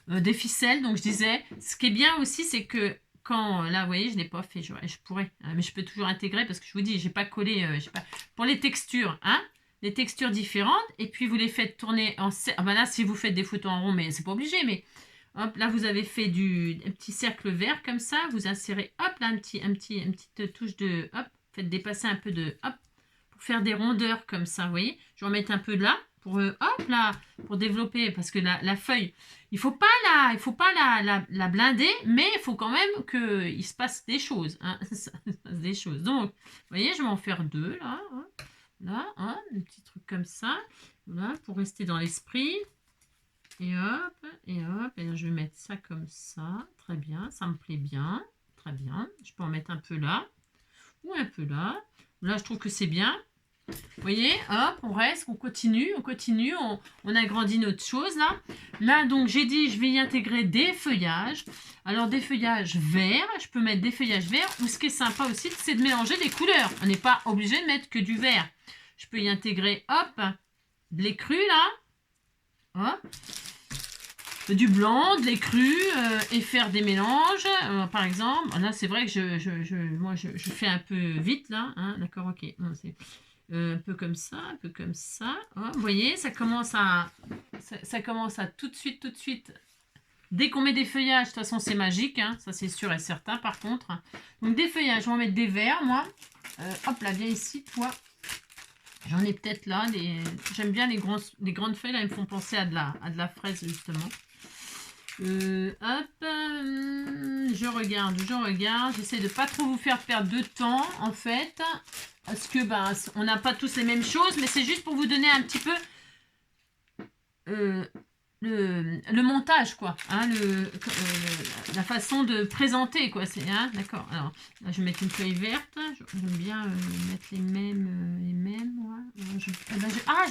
Des ficelles, donc je disais, ce qui est bien aussi, c'est que quand, là, vous voyez, je ne l'ai pas fait, je pourrais, hein, mais je peux toujours intégrer, parce que je vous dis, j'ai pas collé, pour les textures, hein, des textures différentes, et puis vous les faites tourner en cercle. Ah ben là, si vous faites des photos en rond, mais c'est pas obligé, mais hop, là, vous avez fait un petit cercle vert comme ça, vous insérez, hop, là, une petite touche de, hop, faites dépasser un peu de, hop, pour faire des rondeurs comme ça, vous voyez, je vais en mettre un peu de là, pour, hop, là, pour développer, parce que la feuille, il faut pas la blinder, mais il faut quand même qu'il se passe des choses, hein, ça se passe des choses. Donc, vous voyez, je vais en faire deux, là, hein, là, hein, un petit truc comme ça, voilà, pour rester dans l'esprit. Et hop, et là, je vais mettre ça comme ça. Très bien, ça me plaît bien. Très bien. Je peux en mettre un peu là. Ou un peu là. Là, je trouve que c'est bien. Vous voyez, hop, on reste, on continue, on agrandit notre chose là. Là, donc, j'ai dit, je vais y intégrer des feuillages. Alors, des feuillages verts, je peux mettre des feuillages verts. Ou ce qui est sympa aussi, c'est de mélanger des couleurs. On n'est pas obligé de mettre que du vert. Je peux y intégrer, hop, de l'écru là. Hop. Du blanc, de l'écru et faire des mélanges, par exemple. Là, c'est vrai que moi, je fais un peu vite, là. Hein, d'accord, ok. Non, c'est un peu comme ça, un peu comme ça. Oh, vous voyez, ça commence à tout de suite. Dès qu'on met des feuillages, de toute façon, c'est magique. Hein, ça, c'est sûr et certain, par contre. Donc, des feuillages, je vais en mettre des verts, moi. Hop là, viens ici, toi. J'en ai peut-être là. J'aime bien les grandes feuilles, là, elles me font penser à de la fraise, justement. Hop, je regarde, j'essaie de pas trop vous faire perdre de temps en fait, parce que on n'a pas tous les mêmes choses, mais c'est juste pour vous donner un petit peu le montage quoi, hein, la façon de présenter quoi, c'est hein, d'accord. Alors là, je vais mettre une feuille verte, j'aime bien mettre les mêmes. Ouais.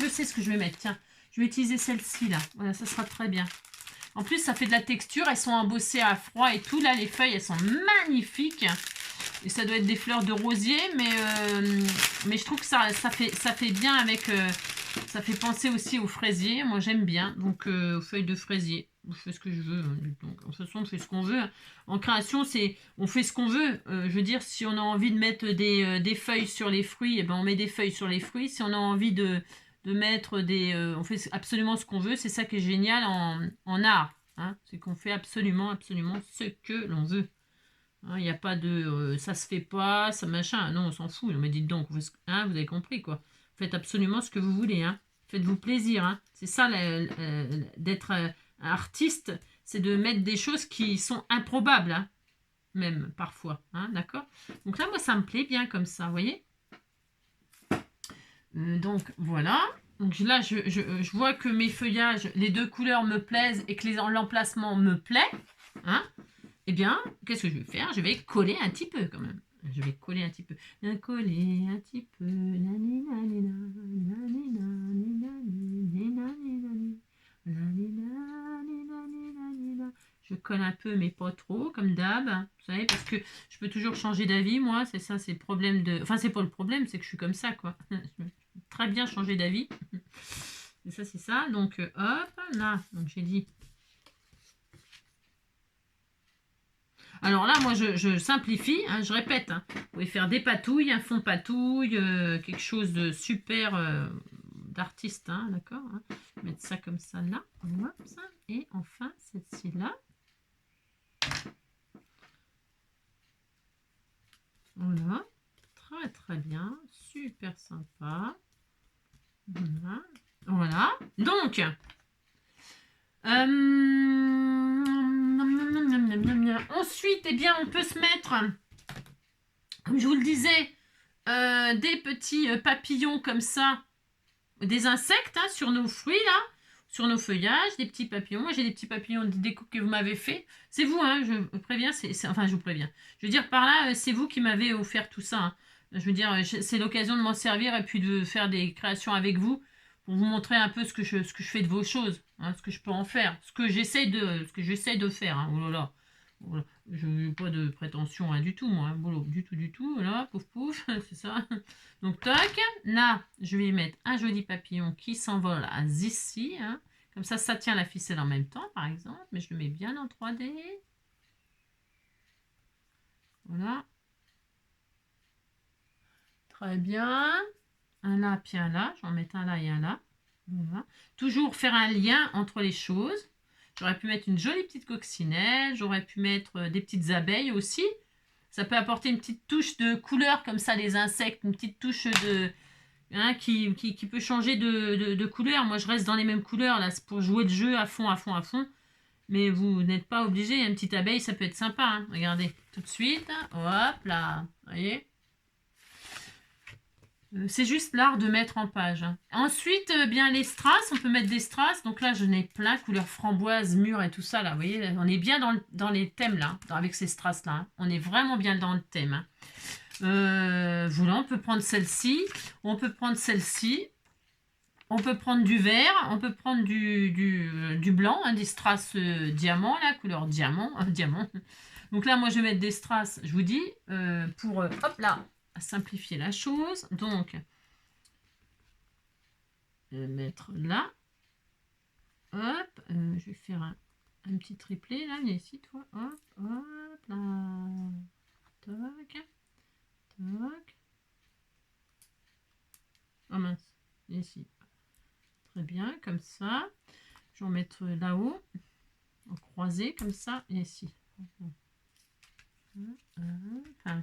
Je sais ce que je vais mettre, tiens, je vais utiliser celle-ci là, voilà, ça sera très bien. En plus, ça fait de la texture. Elles sont embossées à froid et tout. Là, les feuilles, elles sont magnifiques. Et ça doit être des fleurs de rosier. Mais je trouve que ça fait bien avec... ça fait penser aussi aux fraisiers. Moi, j'aime bien. Donc, aux feuilles de fraisier. Je fais ce que je veux. Donc, de toute façon, on fait ce qu'on veut. En création, on fait ce qu'on veut. Je veux dire, si on a envie de mettre des feuilles sur les fruits, eh ben, on met des feuilles sur les fruits. Si on a envie de mettre on fait absolument ce qu'on veut, c'est ça qui est génial en art, hein, c'est qu'on fait absolument ce que l'on veut. Il n'y a pas de ça se fait pas, ça machin, non, on s'en fout, mais dites donc, hein, vous avez compris quoi. Faites absolument ce que vous voulez, hein. Faites-vous plaisir, hein. C'est ça d'être artiste, c'est de mettre des choses qui sont improbables, hein, même parfois, hein, d'accord. Donc là, moi, ça me plaît bien comme ça, vous voyez. Donc voilà, donc là je vois que mes feuillages, les deux couleurs me plaisent et que l'emplacement me plaît, hein. Eh bien, qu'est-ce que je vais faire? Je vais coller un petit peu quand même. Je vais coller un petit peu. Coller un petit peu. Je colle un peu, mais pas trop, comme d'hab. Vous savez, parce que je peux toujours changer d'avis, moi. C'est ça, c'est le problème de... Enfin, c'est pas le problème, c'est que je suis comme ça, quoi. Je peux très bien changer d'avis. C'est ça. Donc, hop, là. Donc, j'ai dit... Alors là, moi, je simplifie, hein, je répète. Hein. Vous pouvez faire des patouilles, un fond patouille, quelque chose de super d'artiste, hein, d'accord, hein. Mettre ça comme ça, là. Hop, ça. Et enfin, celle-ci, là. Voilà. Très, très bien. Super sympa. Voilà. Donc... Ensuite, eh bien, on peut se mettre, comme je vous le disais, des petits papillons comme ça, des insectes hein, sur nos fruits là, sur nos feuillages, des petits papillons. Moi j'ai des petits papillons de déco que vous m'avez fait. C'est vous, hein, je vous préviens, enfin je vous préviens. Je veux dire par là, c'est vous qui m'avez offert tout ça. Hein. Je veux dire, c'est l'occasion de m'en servir et puis de faire des créations avec vous pour vous montrer un peu ce que je fais de vos choses, hein, ce que je peux en faire, ce que j'essaie de faire. Hein. Oh là là. Voilà. Je n'ai pas de prétention hein, du tout, moi. Hein. Bon, du tout. Voilà, pouf, pouf, c'est ça. Donc, tac. Là, je vais mettre un joli papillon qui s'envole à ici. Hein. Comme ça tient la ficelle en même temps, par exemple. Mais je le mets bien en 3D. Voilà. Très bien. Un là, puis un là. J'en mets un là et un là. Voilà. Toujours faire un lien entre les choses. J'aurais pu mettre une jolie petite coccinelle, j'aurais pu mettre des petites abeilles aussi. Ça peut apporter une petite touche de couleur comme ça, les insectes, une petite touche de hein, qui peut changer de couleur. Moi, je reste dans les mêmes couleurs là, c'est pour jouer le jeu à fond. Mais vous n'êtes pas obligé. Une petite abeille, ça peut être sympa. Hein. Regardez, tout de suite. Hop là, vous voyez. C'est juste l'art de mettre en page. Hein. Ensuite, bien les strass, on peut mettre des strass. Donc là, je n'ai plein, couleur framboise, mûre et tout ça. Là, vous voyez, on est bien dans les thèmes là, avec ces strass là. Hein. On est vraiment bien dans le thème. Hein. Voilà, on peut prendre celle-ci. On peut prendre celle-ci. On peut prendre du vert. On peut prendre du blanc, hein, des strass diamant, là, couleur diamant. Diamant. Donc là, moi, je vais mettre des strass, je vous dis, pour, hop là, simplifier la chose. Donc, mettre là. Hop, je vais faire un petit triplé là, viens ici toi. Hop, hop, là. Toc. Toc. Oh mince, viens ici. Très bien, comme ça. Je vais en mettre là-haut. En croisé, comme ça, et ici. Enfin.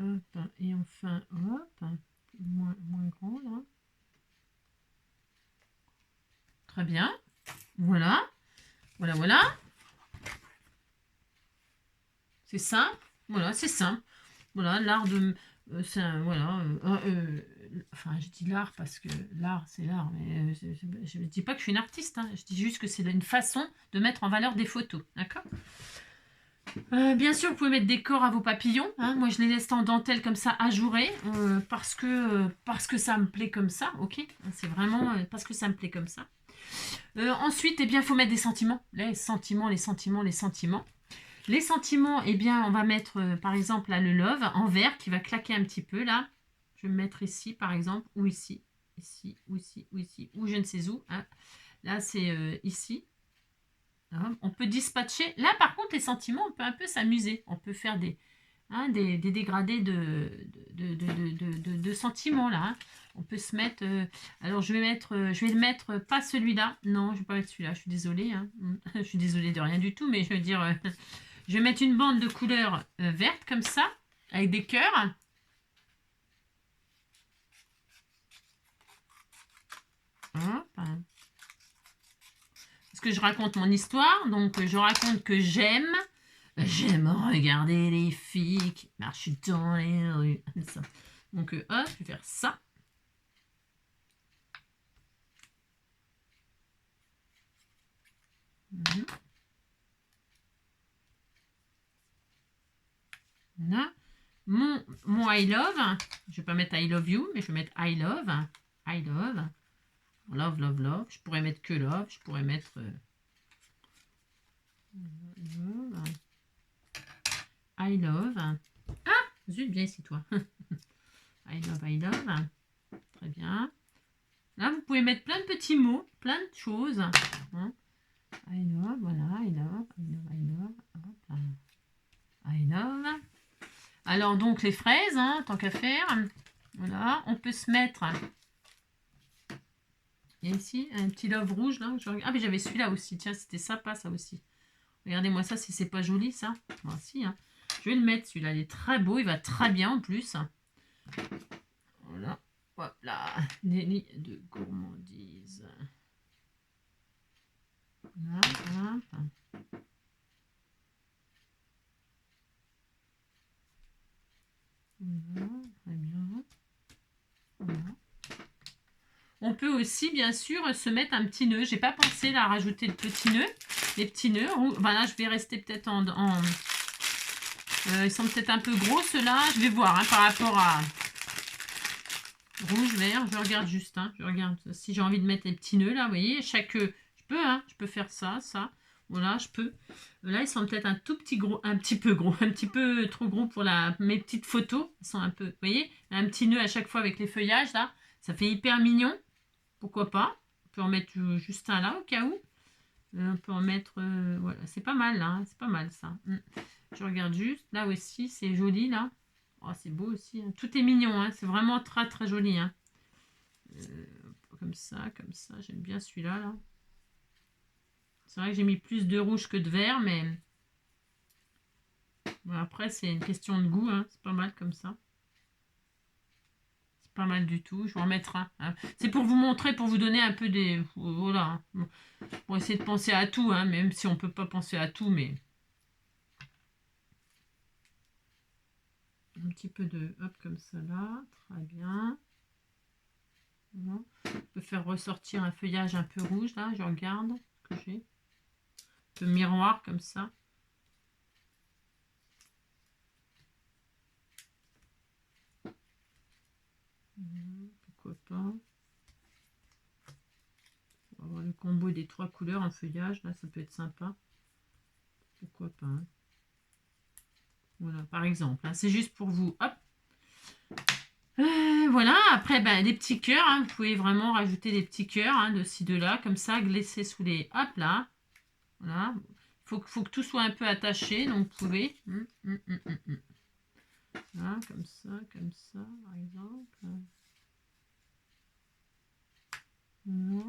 Hop, et enfin, hop, moins grand là. Très bien. Voilà. Voilà. C'est simple. Voilà, c'est simple. Voilà, l'art de... c'est un, voilà. Enfin, je dis l'art parce que l'art, c'est l'art. Mais je ne dis pas que je suis une artiste. Hein, je dis juste que c'est une façon de mettre en valeur des photos. D'accord ? Bien sûr, vous pouvez mettre des corps à vos papillons. Hein. Moi, je les laisse en dentelle comme ça, ajourés, parce que ça me plaît comme ça. Ok, c'est vraiment parce que ça me plaît comme ça. Ensuite, eh bien, il faut mettre des sentiments. Les sentiments. Les sentiments, eh bien, on va mettre, par exemple, là, le love en vert qui va claquer un petit peu, là. Je vais me mettre ici, par exemple, ou ici. Ici, ou ici, ou ici, ou je ne sais où. Hein. Là, c'est ici. On peut dispatcher. Là, par contre, les sentiments, on peut un peu s'amuser. On peut faire des dégradés de sentiments, là. Hein. On peut se mettre... alors, je vais le mettre, pas celui-là. Non, je ne vais pas mettre celui-là. Je suis désolée. Hein. Je suis désolée de rien du tout, mais je veux dire... je vais mettre une bande de couleur verte, comme ça, avec des cœurs. Hop. Parce que je raconte mon histoire, donc je raconte que j'aime regarder les filles qui marchent dans les rues. Ça. Donc hop, je vais faire ça. Voilà. Mon I love, je ne vais pas mettre I love you, mais je vais mettre I love. I love. Love, love, love. Je pourrais mettre que love. Je pourrais mettre... I love. Ah, zut, viens ici, toi. I love, I love. Très bien. Là, vous pouvez mettre plein de petits mots, plein de choses. Hein. I love, voilà. I love, I love, I love. Hop. I love. Alors, donc, les fraises, hein, tant qu'à faire. Voilà, on peut se mettre... Il y a ici un petit love rouge là. Ah mais j'avais celui-là aussi. Tiens, c'était sympa ça aussi. Regardez-moi ça si c'est pas joli ça. Bon, si, hein. Je vais le mettre celui-là. Il est très beau. Il va très bien en plus. Voilà. Hop là, délit de gourmandise. Voilà, voilà. Voilà, très bien. Voilà. On peut aussi, bien sûr, se mettre un petit nœud. J'ai pas pensé là, à rajouter le petit nœud. Les petits nœuds. Voilà, je vais rester peut-être ils sont peut-être un peu gros, ceux-là. Je vais voir par rapport à rouge, vert. Je regarde juste. Je regarde si j'ai envie de mettre les petits nœuds là. Vous voyez, je peux faire ça, ça. Voilà, je peux. Là, ils sont peut-être un tout petit gros, un petit peu gros, un petit peu trop gros pour mes petites photos. Ils sont un peu, vous voyez, un petit nœud à chaque fois avec les feuillages là. Ça fait hyper mignon. Pourquoi pas? On peut en mettre juste un là au cas où. On peut en mettre... voilà, c'est pas mal là. C'est pas mal ça. Je regarde juste. Là aussi, c'est joli là. Oh, c'est beau aussi. Tout est mignon. C'est vraiment très très joli. Comme ça. J'aime bien celui-là. Là. C'est vrai que j'ai mis plus de rouge que de vert, mais... Bon, après, c'est une question de goût. C'est pas mal comme ça. Pas mal du tout, je vais en mettre un. C'est pour vous montrer, pour vous donner un peu des... Voilà. Pour essayer de penser à tout, même si on peut pas penser à tout, mais... Un petit peu de... Hop, comme ça là. Très bien. Voilà. On peut faire ressortir un feuillage un peu rouge, là. Je regarde ce que j'ai. Un peu miroir, comme ça. Pourquoi pas. On va avoir le combo des 3 couleurs en feuillage, là, ça peut être sympa. Pourquoi pas. Voilà, par exemple. C'est juste pour vous. Hop. Voilà, après, des petits cœurs. Vous pouvez vraiment rajouter des petits cœurs de ci, de là, comme ça, glisser sous les... Hop là. Voilà. Faut que tout soit un peu attaché, donc vous pouvez... Voilà, comme ça, par exemple. Voilà.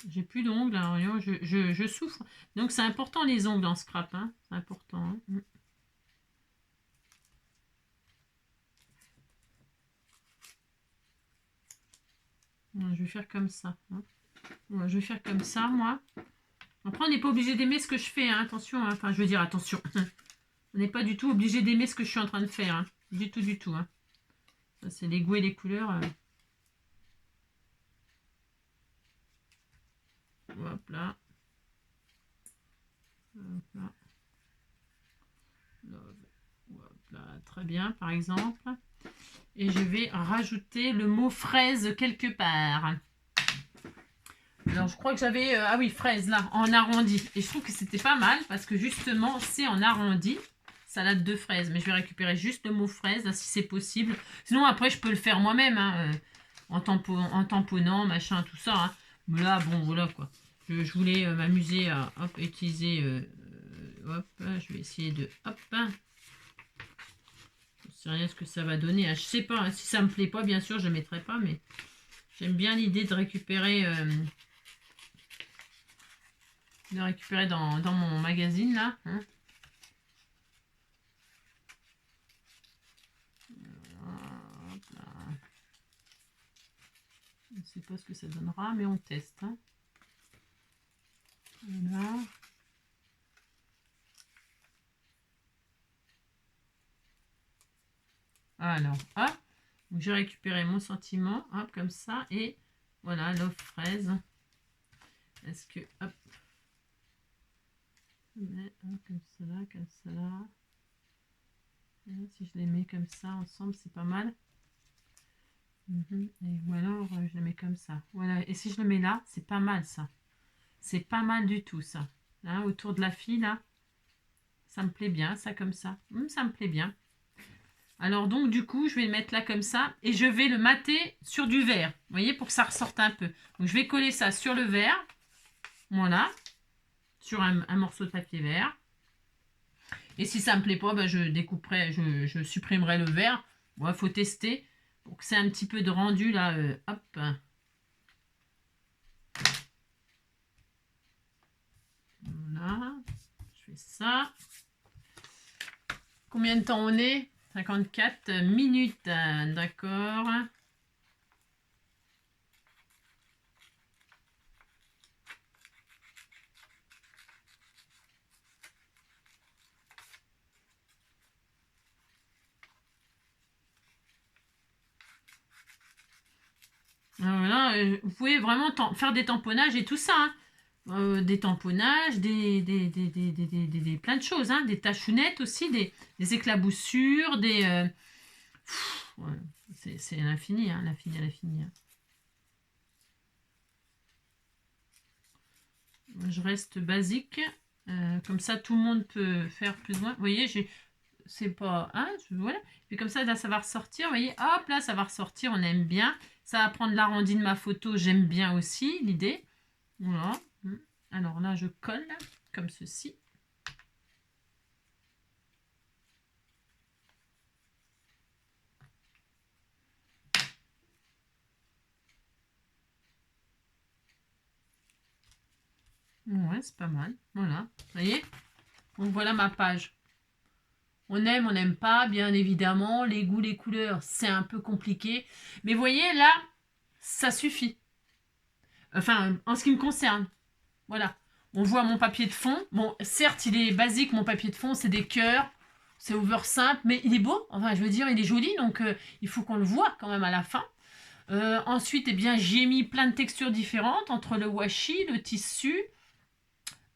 J'ai plus d'ongles, alors je souffre. Donc c'est important les ongles en scrap, c'est important. Je vais faire comme ça. Je vais faire comme ça, moi. Après, on n'est pas obligé d'aimer ce que je fais, attention. Enfin, je veux dire, attention. On n'est pas du tout obligé d'aimer ce que je suis en train de faire. Du tout, du tout. Ça, c'est les goûts et les couleurs. Hop là. Hop là. Hop là. Très bien, par exemple. Et je vais rajouter le mot fraise quelque part. Alors, je crois que j'avais... ah oui, fraise, là, en arrondi. Et je trouve que c'était pas mal, parce que justement, c'est en arrondi. Salade de fraises. Mais je vais récupérer juste le mot fraise, là, si c'est possible. Sinon, après, je peux le faire moi-même, en tamponnant, machin, tout ça. Mais là, bon, voilà, quoi. Je voulais m'amuser à utiliser... hop, je vais essayer de... Hop, je ne sais rien ce que ça va donner. Je sais pas, si ça me plaît pas, bien sûr, je ne mettrai pas, mais j'aime bien l'idée de récupérer... dans mon magazine, là. Je ne sais pas ce que ça donnera, mais on teste. Voilà. Alors, hop. J'ai récupéré mon sentiment, hop, comme ça. Et voilà, l'offre fraise. Est-ce que, hop. Comme ça là, comme ça là. Et si je les mets comme ça ensemble, c'est pas mal. Et voilà, je le mets comme ça. Voilà, et si je le mets là, c'est pas mal ça. C'est pas mal du tout ça. Là, autour de la fille, là, ça me plaît bien, ça comme ça. Ça me plaît bien. Alors donc, du coup, je vais le mettre là comme ça et je vais le mater sur du verre. Vous voyez, pour que ça ressorte un peu. Donc, je vais coller ça sur le verre. Voilà. Sur un morceau de papier vert. Et si ça me plaît pas, je découperai, je supprimerai le verre. Bon, faut tester pour que c'est un petit peu de rendu là. Hop. Voilà. Je fais ça. Combien de temps on est? 54 minutes, d'accord. Voilà, vous pouvez vraiment faire des tamponnages et tout ça, hein. Des tamponnages, plein de choses, hein. Des tachounettes aussi, des éclaboussures, ouais, c'est l'infini, hein, l'infini, l'infini. Hein. Je reste basique, comme ça tout le monde peut faire plus ou moins. Vous voyez, c'est pas... Hein, voilà. Puis comme ça, là, ça va ressortir, vous voyez, hop, là, ça va ressortir, on aime bien. Ça va prendre l'arrondi de ma photo, j'aime bien aussi l'idée. Voilà. Alors là, je colle comme ceci. Ouais, c'est pas mal. Voilà. Vous voyez? Donc voilà ma page. On aime, on n'aime pas, bien évidemment. Les goûts, les couleurs, c'est un peu compliqué. Mais vous voyez, là, ça suffit. Enfin, en ce qui me concerne. Voilà. On voit mon papier de fond. Bon, certes, il est basique, mon papier de fond, c'est des cœurs. C'est over simple, mais il est beau. Enfin, je veux dire, il est joli, donc il faut qu'on le voit quand même à la fin. Ensuite, eh bien, j'y ai mis plein de textures différentes entre le washi, le tissu.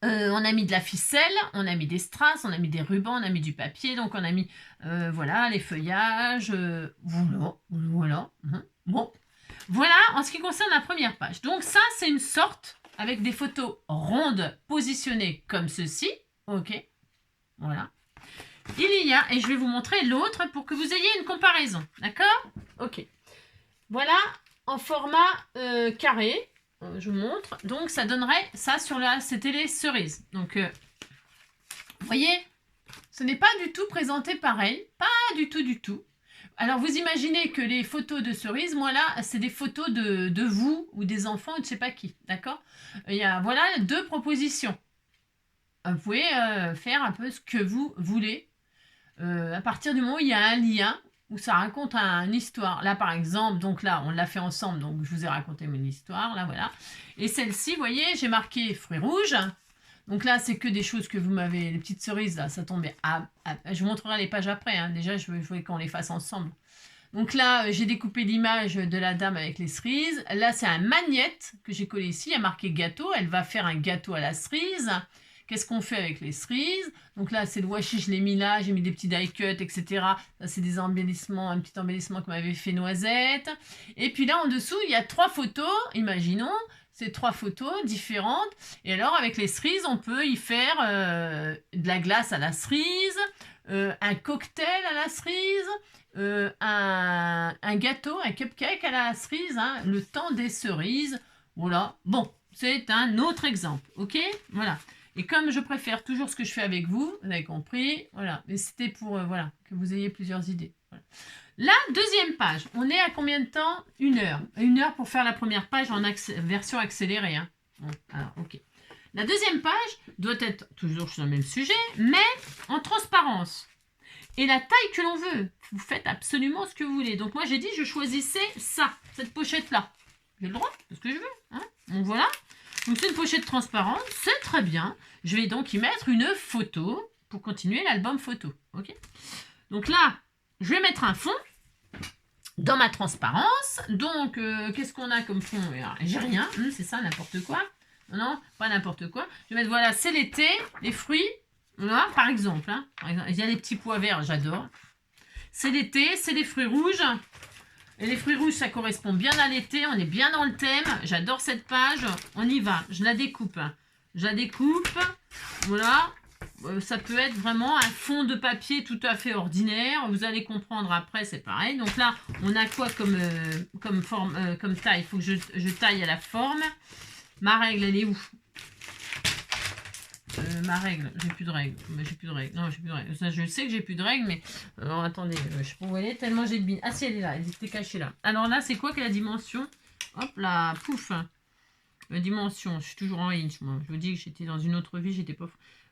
On a mis de la ficelle, on a mis des strass, on a mis des rubans, on a mis du papier, donc on a mis voilà les feuillages, voilà. Bon, voilà en ce qui concerne la première page. Donc ça c'est une sorte avec des photos rondes positionnées comme ceci, ok, voilà. Il y a, et je vais vous montrer l'autre pour que vous ayez une comparaison, d'accord? Ok, voilà en format carré. Je vous montre. Donc, ça donnerait ça sur la... C'était les cerises. Donc, vous voyez, ce n'est pas du tout présenté pareil. Pas du tout, du tout. Alors, vous imaginez que les photos de cerises, moi là, c'est des photos de vous ou des enfants ou de je ne sais pas qui. D'accord? Il y a, voilà, 2 propositions. Vous pouvez faire un peu ce que vous voulez. À partir du moment où il y a un lien, où ça raconte une histoire. Là, par exemple, donc là, on l'a fait ensemble, donc je vous ai raconté mon histoire, là, voilà. Et celle-ci, vous voyez, j'ai marqué fruits rouges. Donc là, c'est que des choses que vous m'avez... Les petites cerises, là, ça tombait je vous montrerai les pages après, hein. Déjà, je veux qu'on les fasse ensemble. Donc là, j'ai découpé l'image de la dame avec les cerises. Là, c'est un magnète que j'ai collé ici. Il y a marqué gâteau. Elle va faire un gâteau à la cerise. Qu'est-ce qu'on fait avec les cerises? Donc là, c'est le washi, je l'ai mis là, j'ai mis des petits die cuts, etc. Ça, c'est des embellissements, un petit embellissement que m'avait fait Noisette. Et puis là, en dessous, il y a 3 photos, imaginons, ces 3 photos différentes. Et alors, avec les cerises, on peut y faire de la glace à la cerise, un cocktail à la cerise, un gâteau, un cupcake à la cerise, hein, le temps des cerises. Voilà, bon, c'est un autre exemple, ok? Voilà. Et comme je préfère toujours ce que je fais avec vous, vous avez compris, voilà. Mais c'était pour voilà, que vous ayez plusieurs idées. Voilà. La deuxième page, on est à combien de temps? 1 heure. 1 heure pour faire la première page en version accélérée. Hein. Bon, alors, ok. La deuxième page doit être toujours sur le même sujet, mais en transparence. Et la taille que l'on veut. Vous faites absolument ce que vous voulez. Donc moi, j'ai dit, je choisissais ça, cette pochette-là. J'ai le droit, c'est ce que je veux. Hein. Donc voilà. Donc c'est une pochette transparente, c'est très bien. Je vais donc y mettre une photo pour continuer l'album photo. Ok. Donc là, je vais mettre un fond dans ma transparence. Donc, qu'est-ce qu'on a comme fond? J'ai rien, c'est ça, n'importe quoi. Non, pas n'importe quoi. Je vais mettre, voilà, c'est l'été, les fruits. Voilà, par exemple. Hein. Par exemple, il y a les petits pois verts, j'adore. C'est l'été, c'est les fruits rouges. Et les fruits rouges, ça correspond bien à l'été. On est bien dans le thème. J'adore cette page. On y va. Je la découpe. Je la découpe. Voilà. Ça peut être vraiment un fond de papier tout à fait ordinaire. Vous allez comprendre après, c'est pareil. Donc là, on a quoi comme forme, comme taille? Il faut que je taille à la forme. Ma règle, elle est où? Ma règle, j'ai plus de règle. J'ai plus de règle. Non, j'ai plus de règle. Ça, je sais que j'ai plus de règle, mais alors attendez, je sais pas où elle est, tellement j'ai de billes. Ah si, elle est là, elle était cachée là. Alors là, c'est quoi que la dimension? Hop là, pouf. Dimension, je suis toujours en inch, moi. Je vous dis que j'étais dans une autre vie, j'étais pas...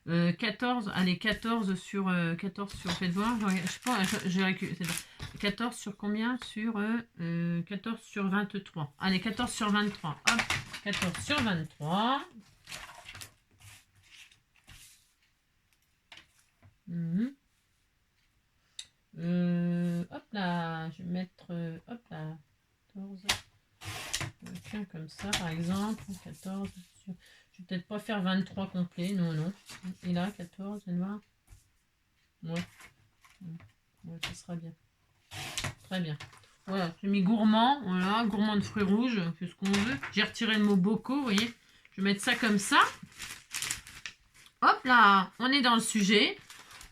14, allez, 14 sur... faites voir, je sais pas, j'ai récupéré... 14 sur combien? Sur 14 sur 23. Allez, 14 sur 23. Hop, 14 sur 23. Hop là, je vais mettre... hop là, 14... Tiens, comme ça, par exemple. 14 sur... Je vais peut-être pas faire 23 complet. Non, non. Et là, 14, je vais voir. Ouais. Ouais, ça sera bien. Très bien. Voilà, j'ai mis gourmand. Voilà, gourmand de fruits rouges. C'est ce qu'on veut. J'ai retiré le mot bocaux, vous voyez. Je vais mettre ça comme ça. Hop là, on est dans le sujet.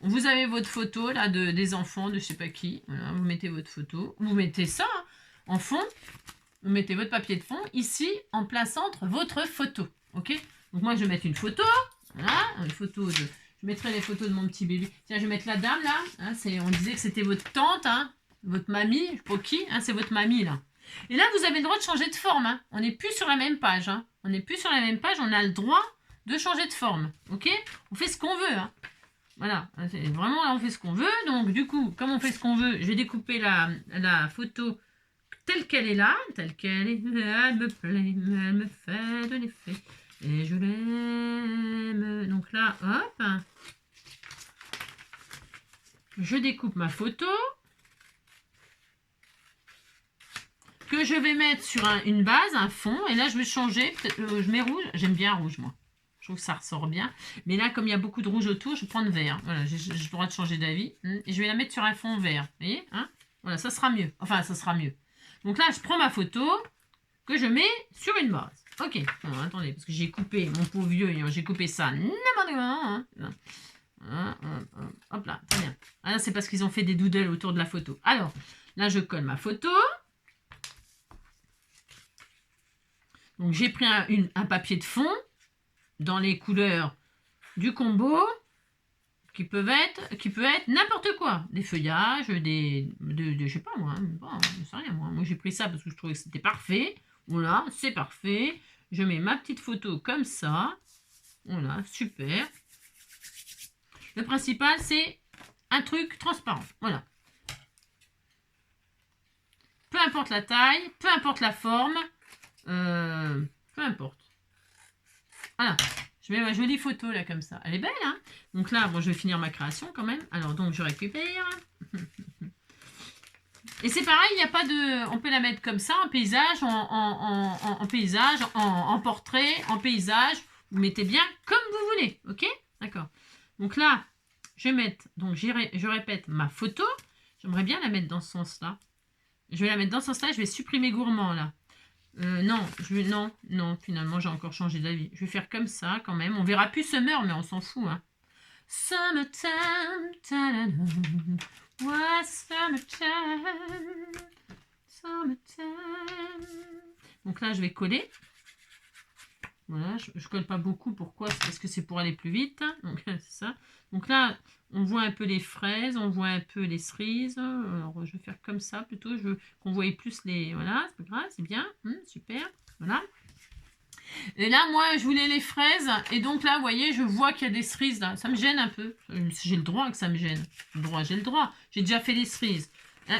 Vous avez votre photo là des enfants, de je sais pas qui. Voilà, vous mettez votre photo. Vous mettez ça hein, en fond. Vous mettez votre papier de fond ici en plein centre votre photo. Ok. Donc moi je vais mettre une photo. Voilà, une photo de. Je mettrai les photos de mon petit bébé. Tiens, je vais mettre la dame là. Hein, on disait que c'était votre tante, hein, votre mamie. Je sais pas qui. Hein, c'est votre mamie là. Et là vous avez le droit de changer de forme. Hein. On n'est plus sur la même page. Hein. On n'est plus sur la même page. On a le droit de changer de forme. Ok. On fait ce qu'on veut. Hein. Voilà, vraiment là on fait ce qu'on veut. Donc du coup, comme on fait ce qu'on veut, je vais découper la photo telle qu'elle est là, telle qu'elle est. Elle me plaît, elle me fait de l'effet. Et je l'aime. Donc là, hop. Je découpe ma photo. Que je vais mettre sur une base, un fond. Et là, je vais changer. Je mets rouge. J'aime bien rouge, moi. Je trouve que ça ressort bien. Mais là, comme il y a beaucoup de rouge autour, je prends le vert. Voilà, j'ai le droit de changer d'avis. Et je vais la mettre sur un fond vert. Vous voyez hein. Voilà, ça sera mieux. Enfin, ça sera mieux. Donc là, je prends ma photo que je mets sur une base. Ok. Bon, attendez, parce que j'ai coupé, mon pauvre vieux, j'ai coupé ça n'importe comment. Hein. Hop là, très bien. Ah, c'est parce qu'ils ont fait des doodles autour de la photo. Alors, là, je colle ma photo. Donc, j'ai pris un papier de fond dans les couleurs du combo qui peut être n'importe quoi. Des feuillages, je sais pas moi, je sais rien moi. Moi j'ai pris ça parce que je trouvais que c'était parfait. Voilà, c'est parfait. Je mets ma petite photo comme ça. Voilà, super. Le principal c'est un truc transparent. Voilà. Peu importe la taille, peu importe la forme, peu importe. Voilà. Je mets ma jolie photo là comme ça. Elle est belle, hein? Donc là, bon, je vais finir ma création quand même. Alors donc je récupère. Et c'est pareil, il n'y a pas de. On peut la mettre comme ça, en paysage, en paysage, en portrait, en paysage. Vous mettez bien comme vous voulez, ok? D'accord. Donc là, je vais mettre. Donc je répète ma photo. J'aimerais bien la mettre dans ce sens-là. Je vais la mettre dans ce sens-là. Je vais supprimer gourmand là. Non, finalement, j'ai encore changé d'avis. Je vais faire comme ça, quand même. On verra plus Summer, mais on s'en fout, hein. Summertime, ta-da-da. Ouais, summertime, summertime. Donc là, je vais coller. Voilà, je colle pas beaucoup. Pourquoi? C'est parce que c'est pour aller plus vite. Donc, c'est ça. Donc là, on voit un peu les fraises, on voit un peu les cerises. Alors, je vais faire comme ça plutôt. Qu'on voyait plus les... Voilà, c'est pas grave, c'est bien. Super. Voilà. Et là, moi, je voulais les fraises. Et donc là, vous voyez, je vois qu'il y a des cerises là. Ça me gêne un peu. J'ai le droit que ça me gêne. J'ai le droit. J'ai déjà fait les cerises.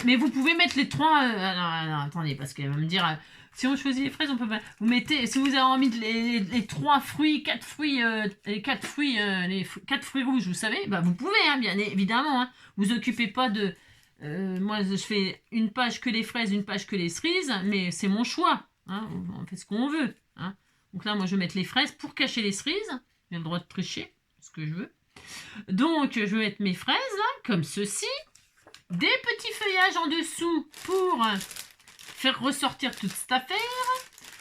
Mais vous pouvez mettre les trois... alors, attendez, parce qu'elle va me dire... si on choisit les fraises, on peut pas... Vous mettez... Si vous avez envie de les 3 fruits, 4 fruits... les 4 fruits rouges, vous savez, bah, vous pouvez, hein, bien évidemment. Hein. Vous occupez pas de... moi, je fais une page que les fraises, une page que les cerises. Mais c'est mon choix. Hein. On fait ce qu'on veut. Hein. Donc là, moi, je vais mettre les fraises pour cacher les cerises. J'ai le droit de tricher, ce que je veux. Donc, je vais mettre mes fraises, là, comme ceci. Des petits feuillages en dessous pour faire ressortir toute cette affaire.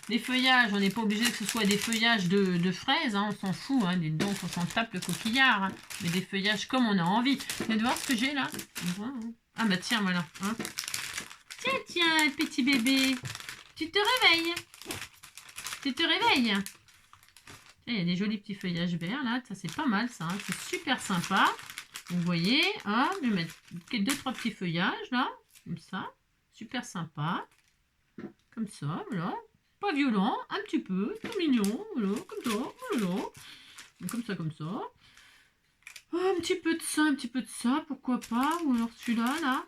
Les feuillages, on n'est pas obligé que ce soit des feuillages de fraises, hein, on s'en fout. Hein, donc, on s'en tape le coquillard. Hein, mais des feuillages comme on a envie. Vous allez voir ce que j'ai là. Ah bah tiens, voilà. Hein. Tiens, petit bébé. Tu te réveilles. Tu te réveilles. Il y a des jolis petits feuillages verts là, ça c'est pas mal ça, hein. C'est super sympa. Vous voyez, hein, je vais mettre 2-3 petits feuillages là, comme ça, super sympa. Comme ça, voilà, pas violent, un petit peu, tout mignon, voilà, comme ça, voilà, comme ça. Un petit peu de ça, pourquoi pas, ou alors celui-là, là.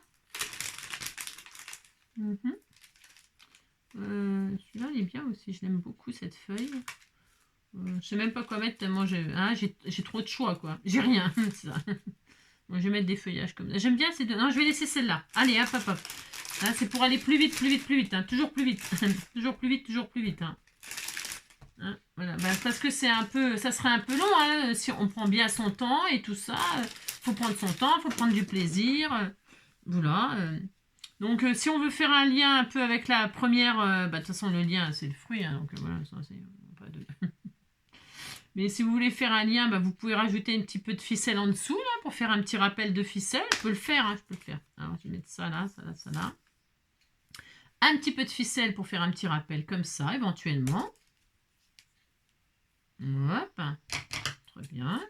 Celui-là, il est bien aussi, je l'aime beaucoup, cette feuille. Je sais même pas quoi mettre tellement j'ai trop de choix, quoi. J'ai rien, ça. Bon, je vais mettre des feuillages comme ça. J'aime bien ces deux. Non, je vais laisser celle-là. Allez, hop, hop, hop. Hein, c'est pour aller plus vite, plus vite, plus vite. Hein. Toujours plus vite. Toujours plus vite, toujours plus vite. Hein. Hein, voilà. Bah, parce que c'est un peu, ça serait un peu long, hein, si on prend bien son temps et tout ça. Faut prendre son temps, faut prendre du plaisir. Voilà. Donc, si on veut faire un lien un peu avec la première, bah, de toute façon, le lien, c'est le fruit. Hein, donc, voilà, ça, c'est pas de... Mais si vous voulez faire un lien, bah, vous pouvez rajouter un petit peu de ficelle en dessous, là, pour faire un petit rappel de ficelle. Je peux le faire, hein, je peux le faire. Alors, je vais mettre ça là, ça là, ça là. Un petit peu de ficelle pour faire un petit rappel comme ça, éventuellement. Hop. Très bien.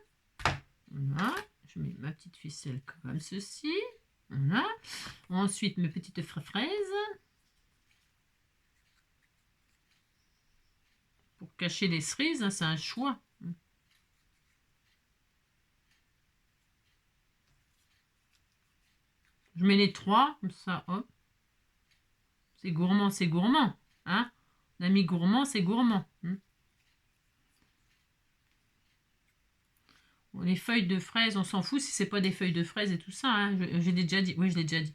Voilà. Je mets ma petite ficelle comme ceci. Voilà. Ensuite, mes petites fraises. Pour cacher les cerises, hein, c'est un choix. Je mets les trois, comme ça, hop. C'est gourmand, c'est gourmand. Hein, l'ami gourmand, c'est gourmand. Bon, les feuilles de fraises, on s'en fout si c'est pas des feuilles de fraises et tout ça. Hein. J'ai déjà dit. Oui, je l'ai déjà dit.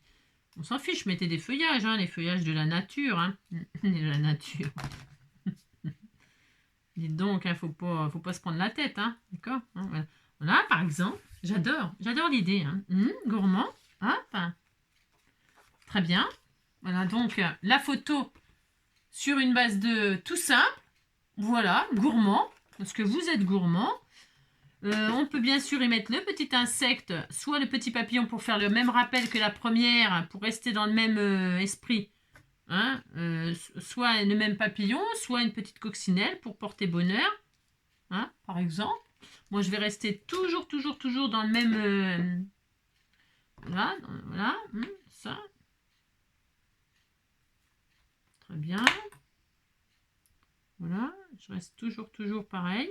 On s'en fiche, mettez des feuillages, hein, les feuillages de la nature. Hein. De la nature. Dites donc, hein, faut pas se prendre la tête. Hein. D'accord, hein, voilà. Voilà, par exemple, j'adore l'idée. Hein. Gourmand. Hop. Très bien. Voilà, donc la photo sur une base de tout simple. Voilà, gourmand, parce que vous êtes gourmand. On peut bien sûr y mettre le petit insecte, soit le petit papillon pour faire le même rappel que la première, pour rester dans le même esprit. Hein, soit le même papillon, soit une petite coccinelle pour porter bonheur. Hein, par exemple. Moi, je vais rester toujours dans le même... voilà, ça. Très bien. Voilà, je reste toujours pareil.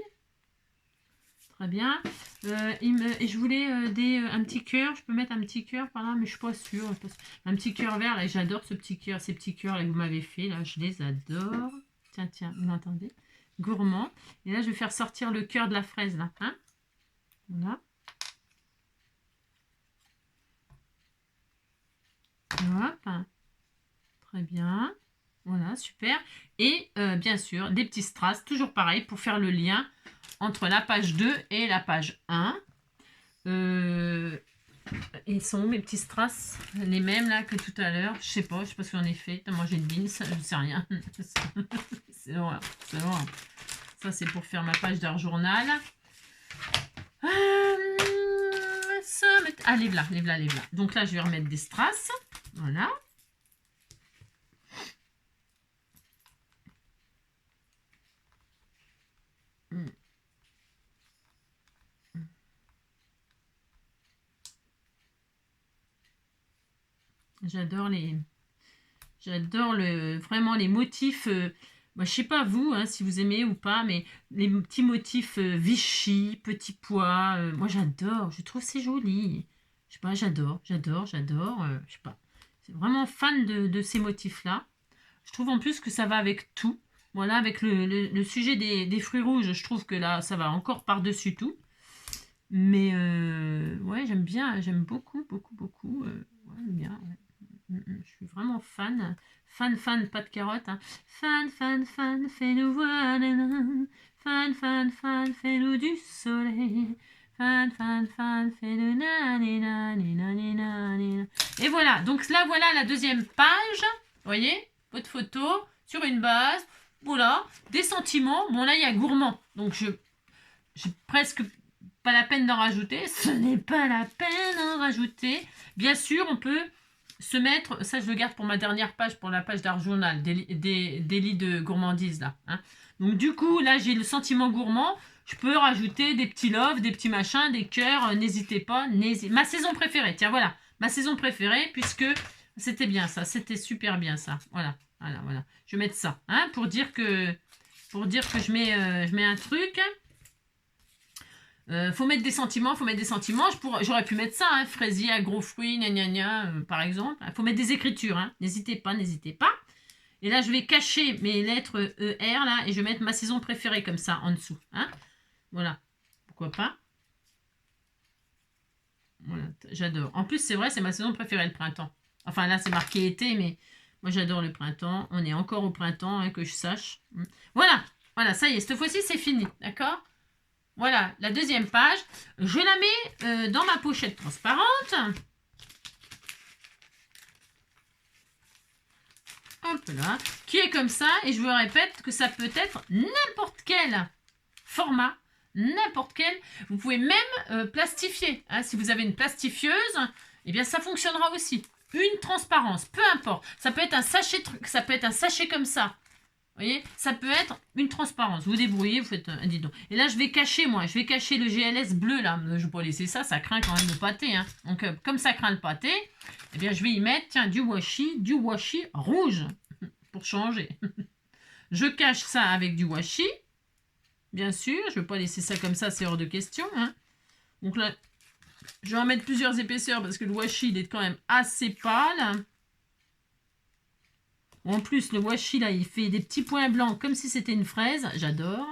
Très bien. Et je voulais un petit cœur. Je peux mettre un petit cœur par là, mais je suis pas sûre. Un petit cœur vert, là, j'adore ce petit cœur, ces petits cœurs là, que vous m'avez fait. Là, je les adore. Tiens, vous m'entendez? Gourmand. Et là, je vais faire sortir le cœur de la fraise, là. Hein, voilà. Hop. Très bien. Voilà, super. Et bien sûr, des petits strass, toujours pareil, pour faire le lien entre la page 2 et la page 1. Ils sont où mes petits strass? Les mêmes là que tout à l'heure. Je sais pas si j'en ai fait. T'as mangé de beans, je sais rien. C'est horreur, c'est horreur. Ça, c'est pour faire ma page d'art journal. Ah, les là. Donc là, je vais remettre des strass. Voilà. J'adore vraiment les motifs. Moi, je sais pas vous, hein, si vous aimez ou pas, mais les petits motifs Vichy, petits pois. Moi, j'adore. Je trouve c'est joli. Je sais pas, j'adore. Je sais pas. C'est vraiment fan de ces motifs-là. Je trouve en plus que ça va avec tout. Voilà, avec le sujet des fruits rouges, je trouve que là, ça va encore par-dessus tout. Mais ouais, j'aime beaucoup. Ouais, bien, ouais. Je suis vraiment fan, pas de carottes. Hein. Fan, fais-nous voir. Fan, fais-nous du soleil. Fan, fais-nous nanana. Et voilà, donc là, voilà la deuxième page. Vous voyez, votre photo sur une base. Voilà, des sentiments. Bon, là, il y a gourmand. Donc, j'ai presque pas la peine d'en rajouter. Ce n'est pas la peine d'en rajouter. Bien sûr, on peut se mettre, ça je le garde pour ma dernière page, pour la page d'art journal, des lits de gourmandise là. Hein. Donc du coup, là j'ai le sentiment gourmand, je peux rajouter des petits loves, des petits machins, des cœurs, n'hésitez pas. Ma saison préférée, tiens voilà, ma saison préférée, puisque c'était bien ça, c'était super bien ça, voilà. Voilà, voilà. Je vais mettre ça, hein, pour dire que je mets un truc. Faut mettre des sentiments, faut mettre des sentiments. J'aurais pu mettre ça, hein, fraisier, agro-fruits, gna gna gna, par exemple. Faut mettre des écritures, hein. N'hésitez pas, n'hésitez pas. Et là, je vais cacher mes lettres ER, là, et je vais mettre ma saison préférée, comme ça, en dessous, hein. Voilà. Pourquoi pas? Voilà, j'adore. En plus, c'est vrai, c'est ma saison préférée, le printemps. Enfin, là, c'est marqué été, mais moi, j'adore le printemps. On est encore au printemps, hein, que je sache. Voilà, voilà, ça y est, cette fois-ci, c'est fini, d'accord? Voilà, la deuxième page. Je la mets dans ma pochette transparente. Hop là, qui est comme ça. Et je vous répète que ça peut être n'importe quel format, n'importe quel. Vous pouvez même plastifier. Hein, si vous avez une plastifieuse, eh bien ça fonctionnera aussi. Une transparence, peu importe. Ça peut être un sachet, ça peut être un sachet comme ça. Vous voyez, ça peut être une transparence. Vous débrouillez, vous faites un dis donc. Et là, je vais cacher, moi. Je vais cacher le GLS bleu, là. Je ne vais pas laisser ça, ça craint quand même le pâté. Hein. Donc, comme ça craint le pâté, eh bien, je vais y mettre, tiens, du washi rouge. Pour changer. Je cache ça avec du washi. Bien sûr, je ne vais pas laisser ça comme ça, c'est hors de question. Hein. Donc là, je vais en mettre plusieurs épaisseurs parce que le washi, il est quand même assez pâle. En plus, le washi, là, il fait des petits points blancs comme si c'était une fraise. J'adore.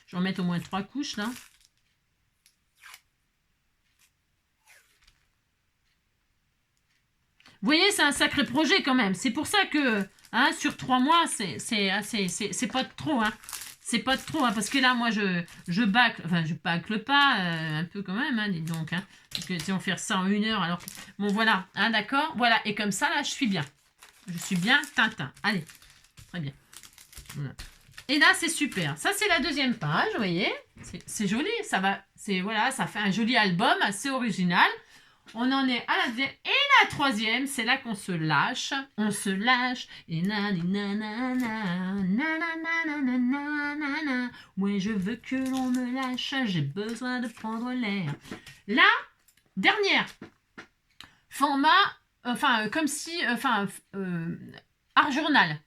Je vais en mettre au moins 3 couches, là. Vous voyez, c'est un sacré projet quand même. C'est pour ça que, hein, sur 3 mois, c'est pas trop, hein. C'est pas trop, hein, parce que là, moi, je bâcle, enfin, je bâcle pas, un peu quand même, hein, dites donc, hein. Parce que si on fait ça en 1 heure, alors... Bon, voilà, hein, d'accord. Voilà, et comme ça, là, je suis bien. Je suis bien Tintin. Allez, très bien. Voilà. Et là, c'est super. Ça, c'est la deuxième page, vous voyez. C'est joli, ça va. Voilà, ça fait un joli album, assez original. On en est à la deuxième. Et la troisième, c'est là qu'on se lâche. On se lâche. Et ouais, je veux que l'on me lâche. J'ai besoin de prendre l'air. La dernière. Format... Enfin, comme si... art journal.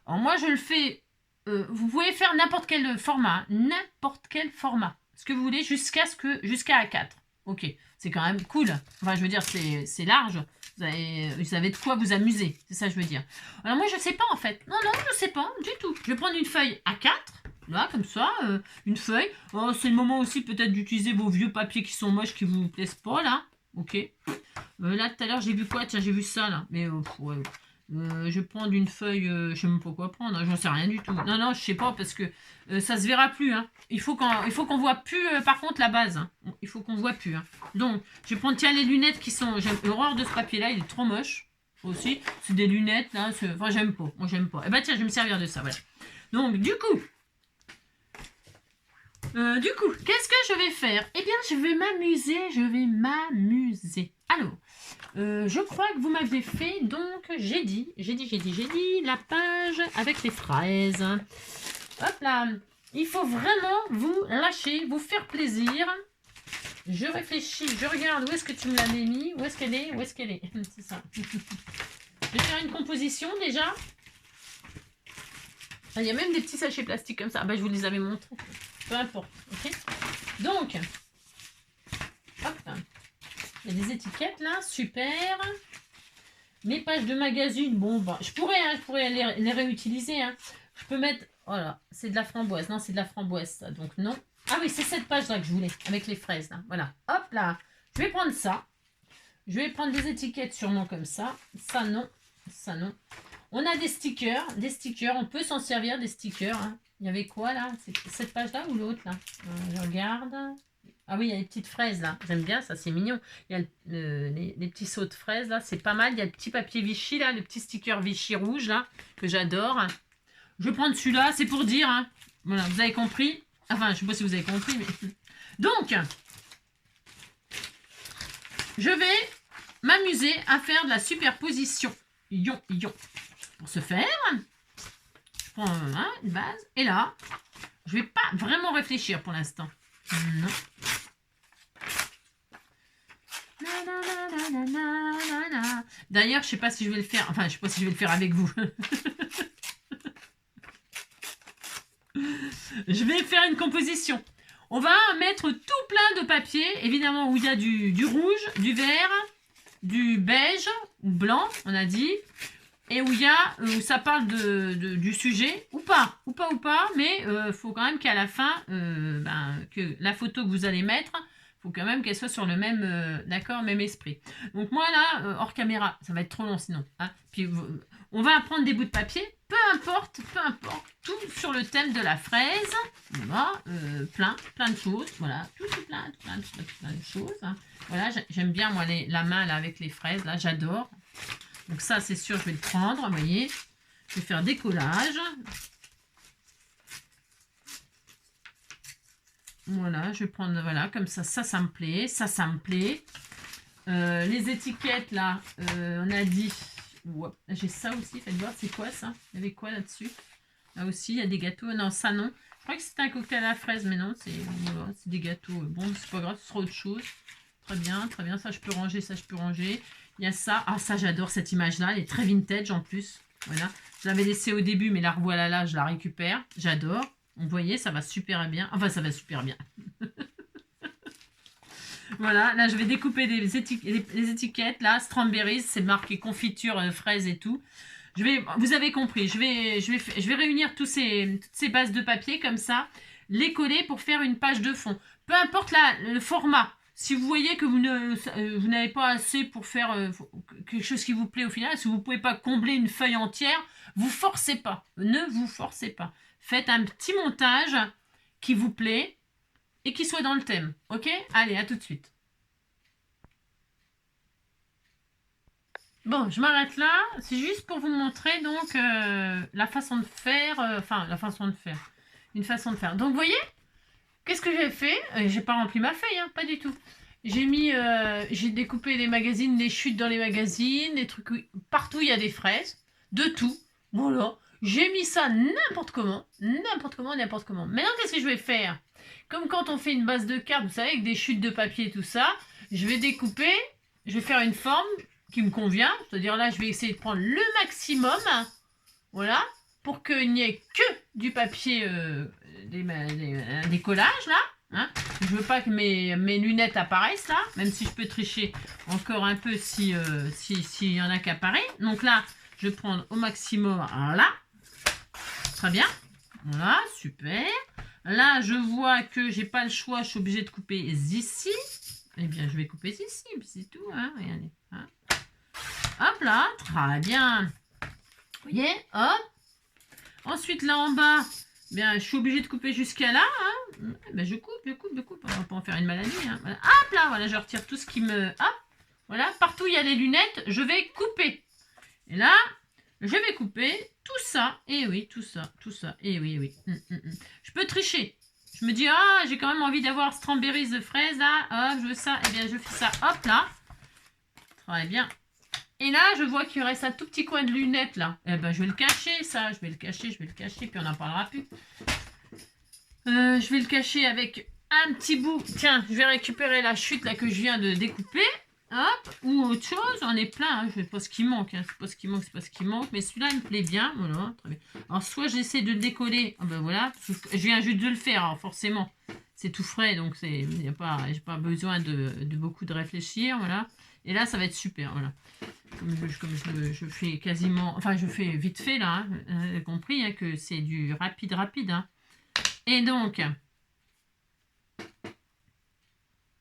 Alors moi, je le fais... vous pouvez faire n'importe quel format. N'importe quel format. Ce que vous voulez jusqu'à A4. Ok. C'est quand même cool. Enfin, je veux dire, c'est large. Vous avez de quoi vous amuser. C'est ça que je veux dire. Alors moi, je sais pas en fait. Non, je sais pas du tout. Je vais prendre une feuille A4. Là, comme ça. Une feuille. Oh, c'est le moment aussi peut-être d'utiliser vos vieux papiers qui sont moches, qui vous plaisent pas, là. Ok. Là, tout à l'heure, j'ai vu quoi? Tiens, j'ai vu ça, là. Mais, ouais. Je vais prendre une feuille, je sais même pas quoi prendre, hein, j'en sais rien du tout. Non, je sais pas, parce que ça se verra plus. Hein. Il faut qu'on voit plus, par contre, la base. Hein. Il faut qu'on voit plus. Hein. Donc, je vais prendre, tiens, les lunettes qui sont... J'ai horreur de ce papier-là, il est trop moche. Aussi, c'est des lunettes, là. Enfin, j'aime pas. Moi, j'aime pas. Eh ben, tiens, je vais me servir de ça, voilà. Donc, du coup, qu'est-ce que je vais faire? Eh bien, je vais m'amuser. Alors, je crois que vous m'avez fait, donc, j'ai dit, la page avec les fraises. Hop là, il faut vraiment vous lâcher, vous faire plaisir. Je réfléchis, je regarde où est-ce que tu me l'avais mis, où est-ce qu'elle est, c'est ça. Je vais faire une composition déjà. Il y a même des petits sachets plastiques comme ça. Ah bah, je vous les avais montrés. Peu importe, ok. Donc, hop, il y a des étiquettes là, super. Mes pages de magazine, bon, bah, je pourrais les réutiliser. Hein. Je peux mettre, voilà, c'est de la framboise. Non, c'est de la framboise, ça, donc non. Ah oui, c'est cette page là que je voulais, avec les fraises là. Voilà, hop là. Je vais prendre ça. Je vais prendre des étiquettes sûrement comme ça. Ça non, ça non. On a des stickers, on peut s'en servir des stickers. Hein. Il y avait quoi là? C'est cette page là ou l'autre là? Je regarde. Ah oui, il y a les petites fraises là. J'aime bien ça, c'est mignon. Il y a les petits sauts de fraises là, c'est pas mal. Il y a le petit papier Vichy là, le petit sticker Vichy rouge là, que j'adore. Je vais prendre celui-là, c'est pour dire. Hein. Voilà, vous avez compris. Enfin, je sais pas si vous avez compris, mais... Donc, je vais m'amuser à faire de la superposition. Pour ce faire, je prends une base. Et là, je vais pas vraiment réfléchir pour l'instant. Non. D'ailleurs, je sais pas si je vais le faire. Enfin, je sais pas si je vais le faire avec vous. Je vais faire une composition. On va mettre tout plein de papier, évidemment où il y a du rouge, du vert, du beige ou blanc, on a dit, et où ça parle du sujet, ou pas, mais faut quand même qu'à la fin, que la photo que vous allez mettre, faut quand même qu'elle soit sur le même, d'accord, même esprit. Donc moi là, hors caméra, ça va être trop long sinon. Hein. Puis on va prendre des bouts de papier, peu importe, tout sur le thème de la fraise. Voilà, plein de choses, voilà, tout plein de choses. Hein. Voilà, j'aime bien moi la main là avec les fraises, là, j'adore. Donc ça, c'est sûr, je vais le prendre, vous voyez. Je vais faire des collages. Voilà, je vais prendre, voilà, comme ça, ça me plaît, ça me plaît. Les étiquettes, là, on a dit... J'ai ça aussi, faites voir, c'est quoi ça? Il y avait quoi là-dessus? Là aussi, il y a des gâteaux. Non, ça non. Je crois que c'était un cocktail à la fraise, mais non, c'est voilà, des gâteaux. Bon, c'est pas grave, ce sera autre chose. Très bien, ça je peux ranger, ça je peux ranger. Il y a ça. Ah, ça j'adore cette image-là, elle est très vintage en plus. Voilà, je l'avais laissée au début, mais la revoilà là, je la récupère. J'adore. Vous voyez, ça va super bien. Enfin, ça va super bien. Voilà, là je vais découper les étiquettes. Là, Strawberries, c'est marqué confiture, fraises et tout. Vous avez compris, je vais réunir toutes ces bases de papier comme ça, les coller pour faire une page de fond. Peu importe le format. Si vous voyez que vous n'avez pas assez pour faire quelque chose qui vous plaît au final, si vous ne pouvez pas combler une feuille entière, vous forcez pas. Ne vous forcez pas. Faites un petit montage qui vous plaît et qui soit dans le thème. Ok? Allez, à tout de suite. Bon, je m'arrête là. C'est juste pour vous montrer donc la façon de faire. Une façon de faire. Donc, vous voyez, qu'est-ce que j'ai fait? J'ai pas rempli ma feuille, hein, pas du tout. J'ai découpé les magazines, les chutes dans les magazines, les trucs. Partout, il y a des fraises. De tout. Voilà. J'ai mis ça n'importe comment. Maintenant, qu'est-ce que je vais faire? Comme quand on fait une base de cartes, vous savez, avec des chutes de papier et tout ça, je vais découper, je vais faire une forme qui me convient. C'est-à-dire là, je vais essayer de prendre le maximum, voilà, pour qu'il n'y ait que du papier, des collages, là. Hein. Je veux pas que mes lunettes apparaissent, là, même si je peux tricher encore un peu s'il y en a qui apparaissent. Donc là, je vais prendre au maximum, là. Très bien. Voilà, super. Là, je vois que j'ai pas le choix, je suis obligée de couper ici. Eh bien, je vais couper ici, puis c'est tout. Hein, regardez. Hein. Hop là, très bien. Vous voyez, hop. Ensuite, là en bas, bien, je suis obligée de couper jusqu'à là. Hein. Ben, je coupe. On va pas en faire une maladie. Hein. Voilà. Hop là, voilà, je retire tout ce qui me... Hop, voilà, partout il y a les lunettes, je vais couper. Et là, je vais couper tout ça. Et oui, tout ça. Et oui. Je peux tricher. Je me dis, ah, j'ai quand même envie d'avoir Strawberries de fraises, là. Hop, je veux ça. Eh bien, je fais ça, hop, là. Très bien. Et là, je vois qu'il reste un tout petit coin de lunettes, là. Eh ben, je vais le cacher, ça. Je vais le cacher, puis on n'en parlera plus. Je vais le cacher avec un petit bout. Tiens, je vais récupérer la chute, là, que je viens de découper. Hop, ou autre chose, on est plein, hein. Je sais pas ce qui manque, hein. C'est pas ce qui manque, mais celui-là il me plaît bien, voilà, très bien. Alors soit j'essaie de le décoller, ah ben voilà, je viens juste de le faire, alors forcément, c'est tout frais, donc j'ai pas besoin de beaucoup de réfléchir, voilà. Et là ça va être super, voilà. Comme je fais quasiment, enfin je fais vite fait là, hein. Vous avez compris hein, que c'est du rapide, hein. Et donc...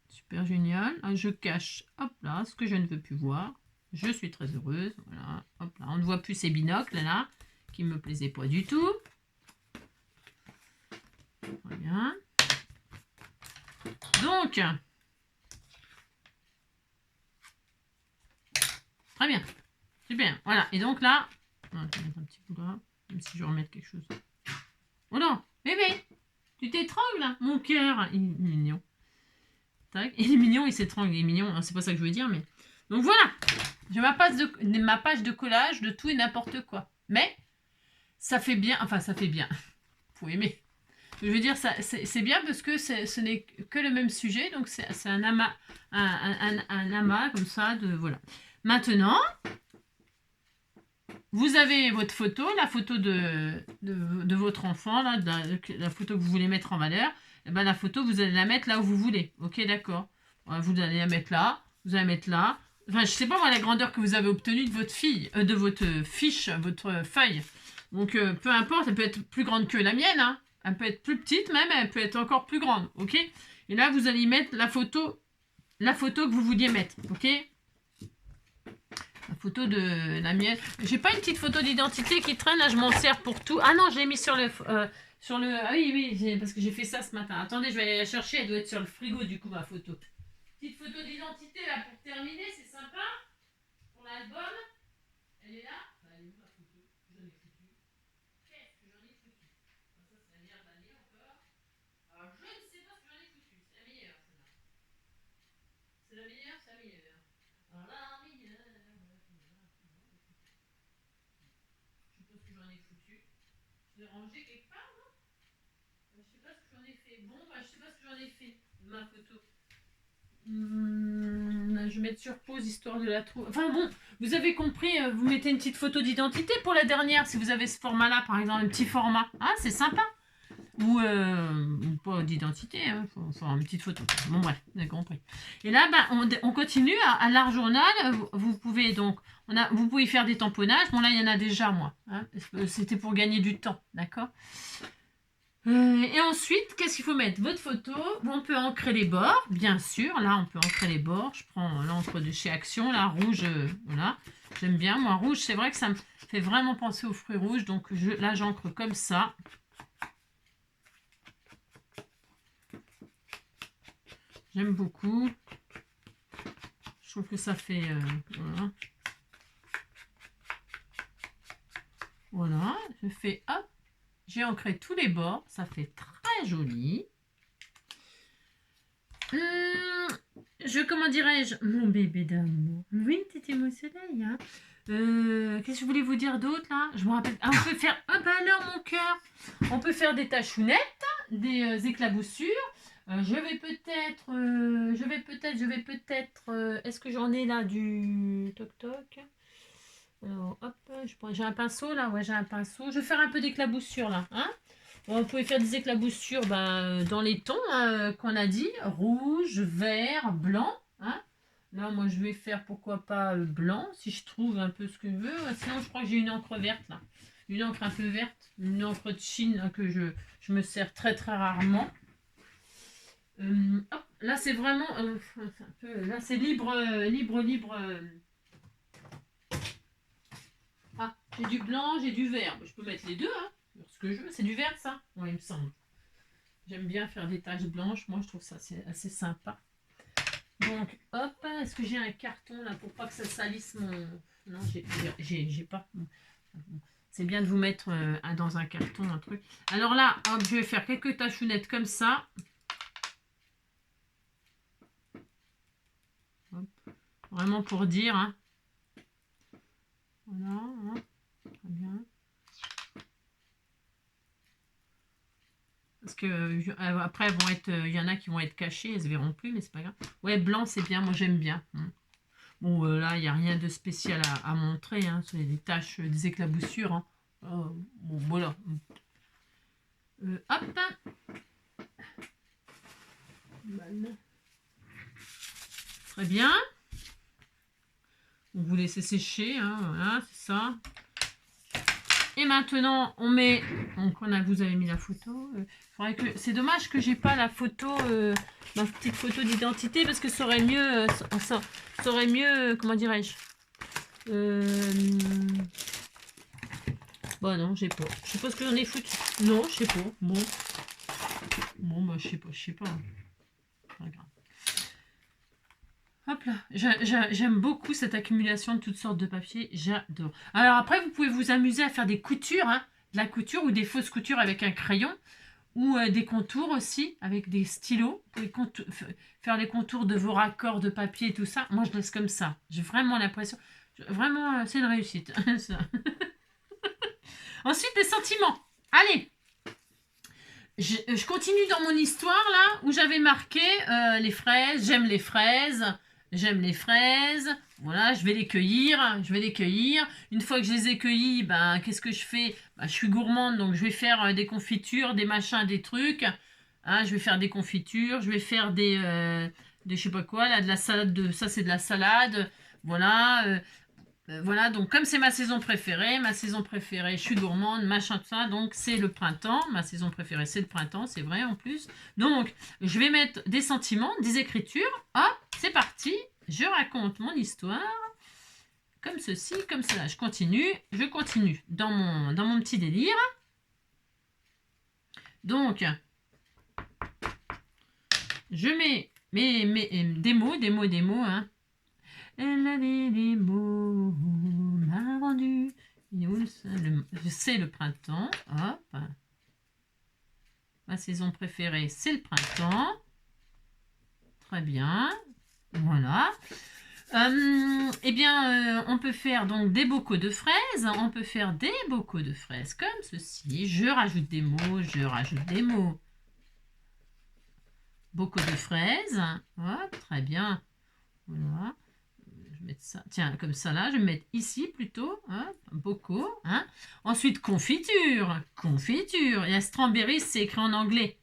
Super génial. Je cache, hop là, ce que je ne veux plus voir. Je suis très heureuse. Voilà, hop là. On ne voit plus ces binocles là, qui ne me plaisaient pas du tout. Très bien. Donc, très bien. Super. Voilà. Et donc là, je vais mettre un petit coup là, même si je vais remettre quelque chose. Oh non, bébé, tu t'étrangles, hein. Mon cœur, il est mignon. Tac. Il est mignon, il s'étrangle, il est mignon, c'est pas ça que je veux dire, mais... Donc voilà, j'ai ma page de collage de tout et n'importe quoi. Mais, ça fait bien, enfin ça fait bien, faut aimer. Je veux dire, c'est bien parce que ce n'est que le même sujet, donc c'est un amas, un amas comme ça, de voilà. Maintenant, vous avez votre photo, la photo de votre enfant, là, la photo que vous voulez mettre en valeur. Et ben, la photo, vous allez la mettre là où vous voulez. Ok, d'accord. Vous allez la mettre là, vous allez la mettre là. Enfin, je sais pas moi la grandeur que vous avez obtenue de votre de votre fiche, votre feuille. Donc, peu importe, elle peut être plus grande que la mienne. Hein. Elle peut être plus petite même, elle peut être encore plus grande. Ok. Et là, vous allez y mettre la photo que vous vouliez mettre. Ok. La photo de la mienne. J'ai pas une petite photo d'identité qui traîne, là je m'en sers pour tout. Ah non, je l'ai mis sur le... Ah oui, oui, parce que j'ai fait ça ce matin. Attendez, je vais aller la chercher, elle doit être sur le frigo du coup, ma photo. Petite photo d'identité là pour terminer, c'est sympa. Pour l'album. Elle est là. Bah, elle est où ma photo? J'en ai foutu. Qu'est-ce que j'en ai foutu? Ça, c'est la dernière d'année encore. Alors, je ne sais pas ce que j'en ai foutu. C'est la meilleure, celle-là. C'est la meilleure, c'est la meilleure. Alors là, la meilleure. Je sais pas ce que j'en ai foutu. Je l'ai rangé quelque part, non? Je sais pas ce que j'en ai fait. Bon, bah, je sais pas ce que j'en ai fait de ma photo. Je vais mettre sur pause histoire de la trouver. Enfin bon, vous avez compris, vous mettez une petite photo d'identité pour la dernière, si vous avez ce format-là, par exemple, un petit format. Ah, c'est sympa. Ou pas d'identité, hein, faut une petite photo. Bon bref, vous avez compris. Et là, bah, on continue à l'art journal. Vous pouvez donc, vous pouvez faire des tamponnages. Bon là, il y en a déjà moi. Hein. C'était pour gagner du temps, d'accord. Et ensuite, qu'est-ce qu'il faut mettre? Votre photo. On peut ancrer les bords, bien sûr. Là, on peut ancrer les bords. Je prends l'encre de chez Action, la rouge. Voilà, j'aime bien. Moi, rouge, c'est vrai que ça me fait vraiment penser aux fruits rouges. Donc là, j'ancre comme ça. J'aime beaucoup. Je trouve que ça fait... voilà. Voilà, je fais hop. J'ai ancré tous les bords. Ça fait très joli. Comment dirais-je? Mon bébé d'amour. Oui, t'étais au soleil. Hein. Qu'est-ce que je voulais vous dire d'autre là? Je me rappelle. Ah, on peut faire... Ah bah alors mon cœur. On peut faire des tachounettes, des éclaboussures. Je vais peut-être... Est-ce que j'en ai là du toc-toc? Alors, hop, j'ai un pinceau là. Ouais, j'ai un pinceau. Je vais faire un peu d'éclaboussure là. Hein? Bon, vous pouvez faire des éclaboussures dans les tons qu'on a dit. Rouge, vert, blanc. Hein? Là, moi, je vais faire, pourquoi pas, blanc, si je trouve un peu ce que je veux. Sinon, je crois que j'ai une encre verte là. Une encre un peu verte. Une encre de Chine là, que je me sers très très rarement. Hop, là c'est vraiment là c'est libre. Ah, j'ai du blanc, j'ai du vert. Je peux mettre les deux, hein, ce que je veux. C'est du vert ça? Oui, il me semble. J'aime bien faire des taches blanches. Moi, je trouve ça assez sympa. Donc, hop, est-ce que j'ai un carton là pour pas que ça salisse mon... Non, j'ai pas. C'est bien de vous mettre dans un carton un truc. Alors là, hop, je vais faire quelques tachounettes comme ça. Hop. Vraiment pour dire. Hein. Voilà, hein. Très bien. Parce que après, il y en a qui vont être cachés, elles se verront plus, mais c'est pas grave. Ouais, blanc, c'est bien, moi j'aime bien. Bon, là, il n'y a rien de spécial à montrer. Hein. C'est des taches, des éclaboussures. Hein. Bon, voilà. Hop. Très bien. Vous laissez sécher. Hein. Voilà, c'est ça. Et maintenant, on met... Donc, vous avez mis la photo. C'est dommage que j'ai pas la photo, ma petite photo d'identité, parce que ça aurait mieux... ça aurait mieux... Comment dirais-je Bon, non, j'ai pas. Je sais pas ce que j'en ai foutu. Non, je sais pas. Bon, bah, je sais pas. Regarde. Hop là, j'aime beaucoup cette accumulation de toutes sortes de papiers, j'adore. Alors après, vous pouvez vous amuser à faire des coutures, hein, de la couture ou des fausses coutures avec un crayon, ou des contours aussi, avec des stylos. Vous pouvez faire les contours de vos raccords de papier et tout ça. Moi, je laisse comme ça. J'ai vraiment l'impression... Vraiment, c'est une réussite. Ensuite, les sentiments. Allez, je continue dans mon histoire là, où j'avais marqué les fraises, j'aime les fraises. J'aime les fraises. Voilà, je vais les cueillir. Je vais les cueillir. Une fois que je les ai cueillies, ben, qu'est-ce que je fais? Ben, je suis gourmande, donc je vais faire des confitures, des machins, des trucs. Hein, je vais faire des confitures. Je vais faire des je sais pas quoi, là, de la salade. Ça, c'est de la salade. Voilà. Voilà, donc comme c'est ma saison préférée, je suis gourmande, machin, tout ça, donc c'est le printemps. Ma saison préférée, c'est le printemps, c'est vrai en plus. Donc, je vais mettre des sentiments, des écritures. Hop, c'est parti. Je raconte mon histoire. Comme ceci, comme cela. Je continue dans mon petit délire. Donc, je mets des mots, hein. Elle avait des mots, m'a rendu. C'est le printemps. Hop. Ma saison préférée, c'est le printemps. Très bien. Voilà. Eh bien, on peut faire donc des bocaux de fraises. On peut faire des bocaux de fraises comme ceci. Je rajoute des mots. Bocaux de fraises. Hop, très bien. Voilà. Je vais mettre ça, tiens, comme ça là, je vais mettre ici plutôt, hein, bocaux. Hein. Ensuite, confiture. Il y a strawberry, c'est écrit en anglais,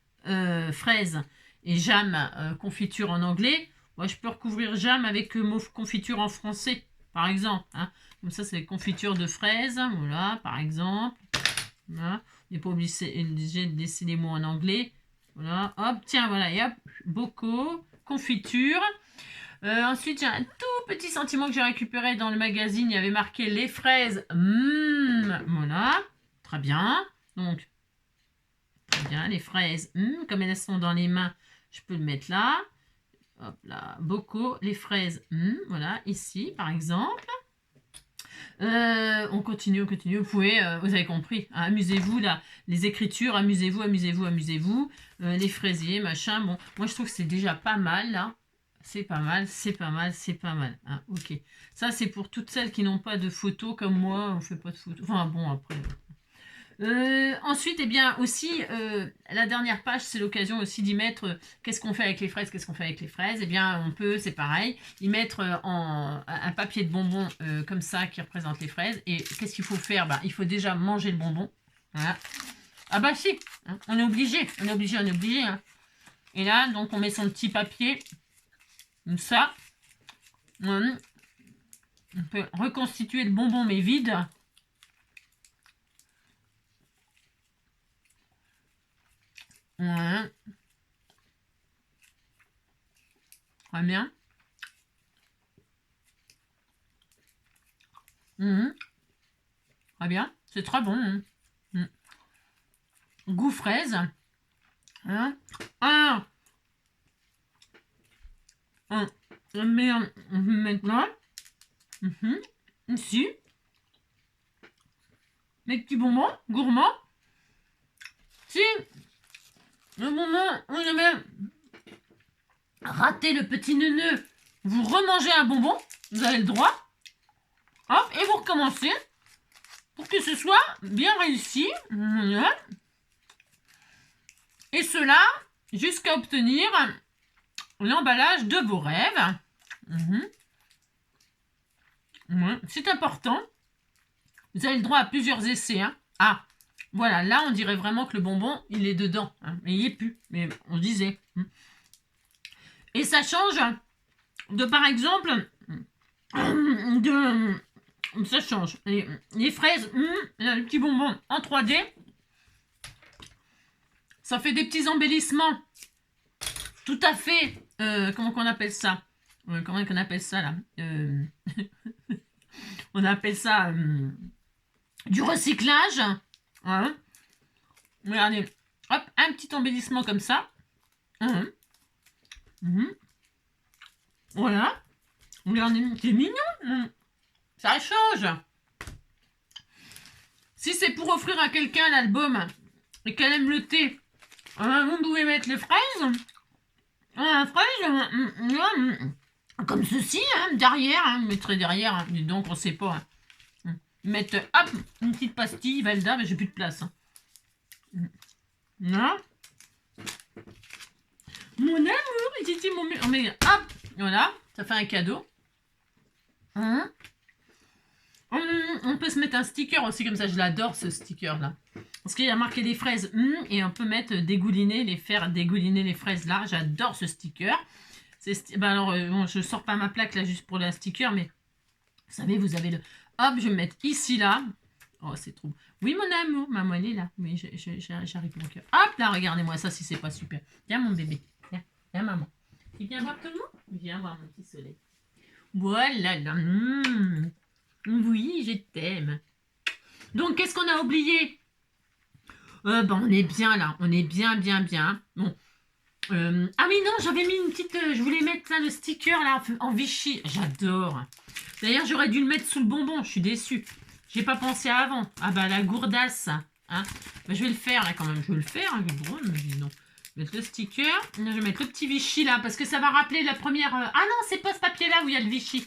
fraise. Et jam, confiture en anglais. Moi, je peux recouvrir jam avec mauve confiture en français, par exemple. Hein. Comme ça, c'est les confitures de fraises, voilà, par exemple. Voilà. On n'est pas obligé de laisser les mots en anglais. Voilà, hop, tiens, voilà, et hop, bocaux, confiture. Ensuite, j'ai un tout petit sentiment que j'ai récupéré dans le magazine. Il y avait marqué les fraises. Voilà. Très bien. Donc, très bien. Les fraises. Comme elles sont dans les mains, je peux le mettre là. Hop là. Bocaux. Les fraises. Voilà. Ici, par exemple. On continue. Vous pouvez, vous avez compris. Hein, amusez-vous là. Les écritures. Amusez-vous. Les fraisiers, machin. Bon, moi, je trouve que c'est déjà pas mal là. C'est pas mal. Hein, ok. Ça, c'est pour toutes celles qui n'ont pas de photos comme moi. On fait pas de photos. Enfin, bon, après. Ensuite, eh bien, aussi, la dernière page, c'est l'occasion aussi d'y mettre qu'est-ce qu'on fait avec les fraises. Eh bien, on peut, c'est pareil, y mettre un papier de bonbon comme ça qui représente les fraises. Et qu'est-ce qu'il faut faire? Il faut déjà manger le bonbon. Voilà. Ah bah si, hein, on est obligé. Hein. Et là, donc, on met son petit papier. Comme ça, on peut reconstituer le bonbon mais vide. Voilà. Très bien. Très bien. C'est très bon. Goût fraise. Hein. Mais maintenant, ici, mes petits bonbons gourmands. Si le moment où vous avez raté le petit neuneu, vous remangez un bonbon, vous avez le droit. Hop, et vous recommencez pour que ce soit bien réussi. Et cela jusqu'à obtenir l'emballage de vos rêves. C'est important. Vous avez le droit à plusieurs essais. Hein. Ah, voilà, là on dirait vraiment que le bonbon, il est dedans. Hein, mais il n'y est plus. Mais on disait. Et ça change de, par exemple, ça change. Les fraises, le petit bonbon en 3D, ça fait des petits embellissements. Tout à fait. Comment qu'on appelle ça? Comment qu'on appelle ça là? On appelle ça du recyclage. Hein. Regardez. Hop, un petit embellissement comme ça. Voilà. Regardez, c'est mignon. Ça change. Si c'est pour offrir à quelqu'un l'album et qu'elle aime le thé, vous pouvez mettre les fraises. Comme ceci, hein, derrière, vous mettrez derrière, hein, donc on sait pas. Mettre, hop, une petite pastille, Valda, mais j'ai plus de place. Hein. Non. Mon amour, il dit mon... Mais hop, voilà, Ça fait un cadeau. On peut se mettre un sticker aussi comme ça. Je l'adore ce sticker là. Parce qu'il y a marqué les fraises. Et on peut mettre faire dégouliner les fraises là. J'adore ce sticker. Alors, bon, je sors pas ma plaque là juste pour la sticker. Mais vous savez, vous avez le... Hop, je vais me mettre ici là. Oh, c'est trop beau. Oui, mon amour. Maman, elle est là. Oui, j'arrive mon cœur. Hop là, regardez-moi ça si c'est pas super. Viens, mon bébé. Viens, maman. Tu viens voir tout le monde? Viens voir mon petit soleil. Voilà là. Oui, je t'aime. Donc, qu'est-ce qu'on a oublié? On est bien là. On est bien. Bon. Ah oui, non, j'avais mis une petite... je voulais mettre là, le sticker là en Vichy. J'adore. D'ailleurs, j'aurais dû le mettre sous le bonbon. Je suis déçue. J'ai pas pensé avant. Ah bah, la gourdasse. Hein. Bah, je vais le faire là quand même. Je vais le faire. Hein, non. Je vais mettre le sticker. Je vais mettre le petit Vichy là. Parce que ça va rappeler la première... Ah non, c'est pas ce papier là où il y a le Vichy.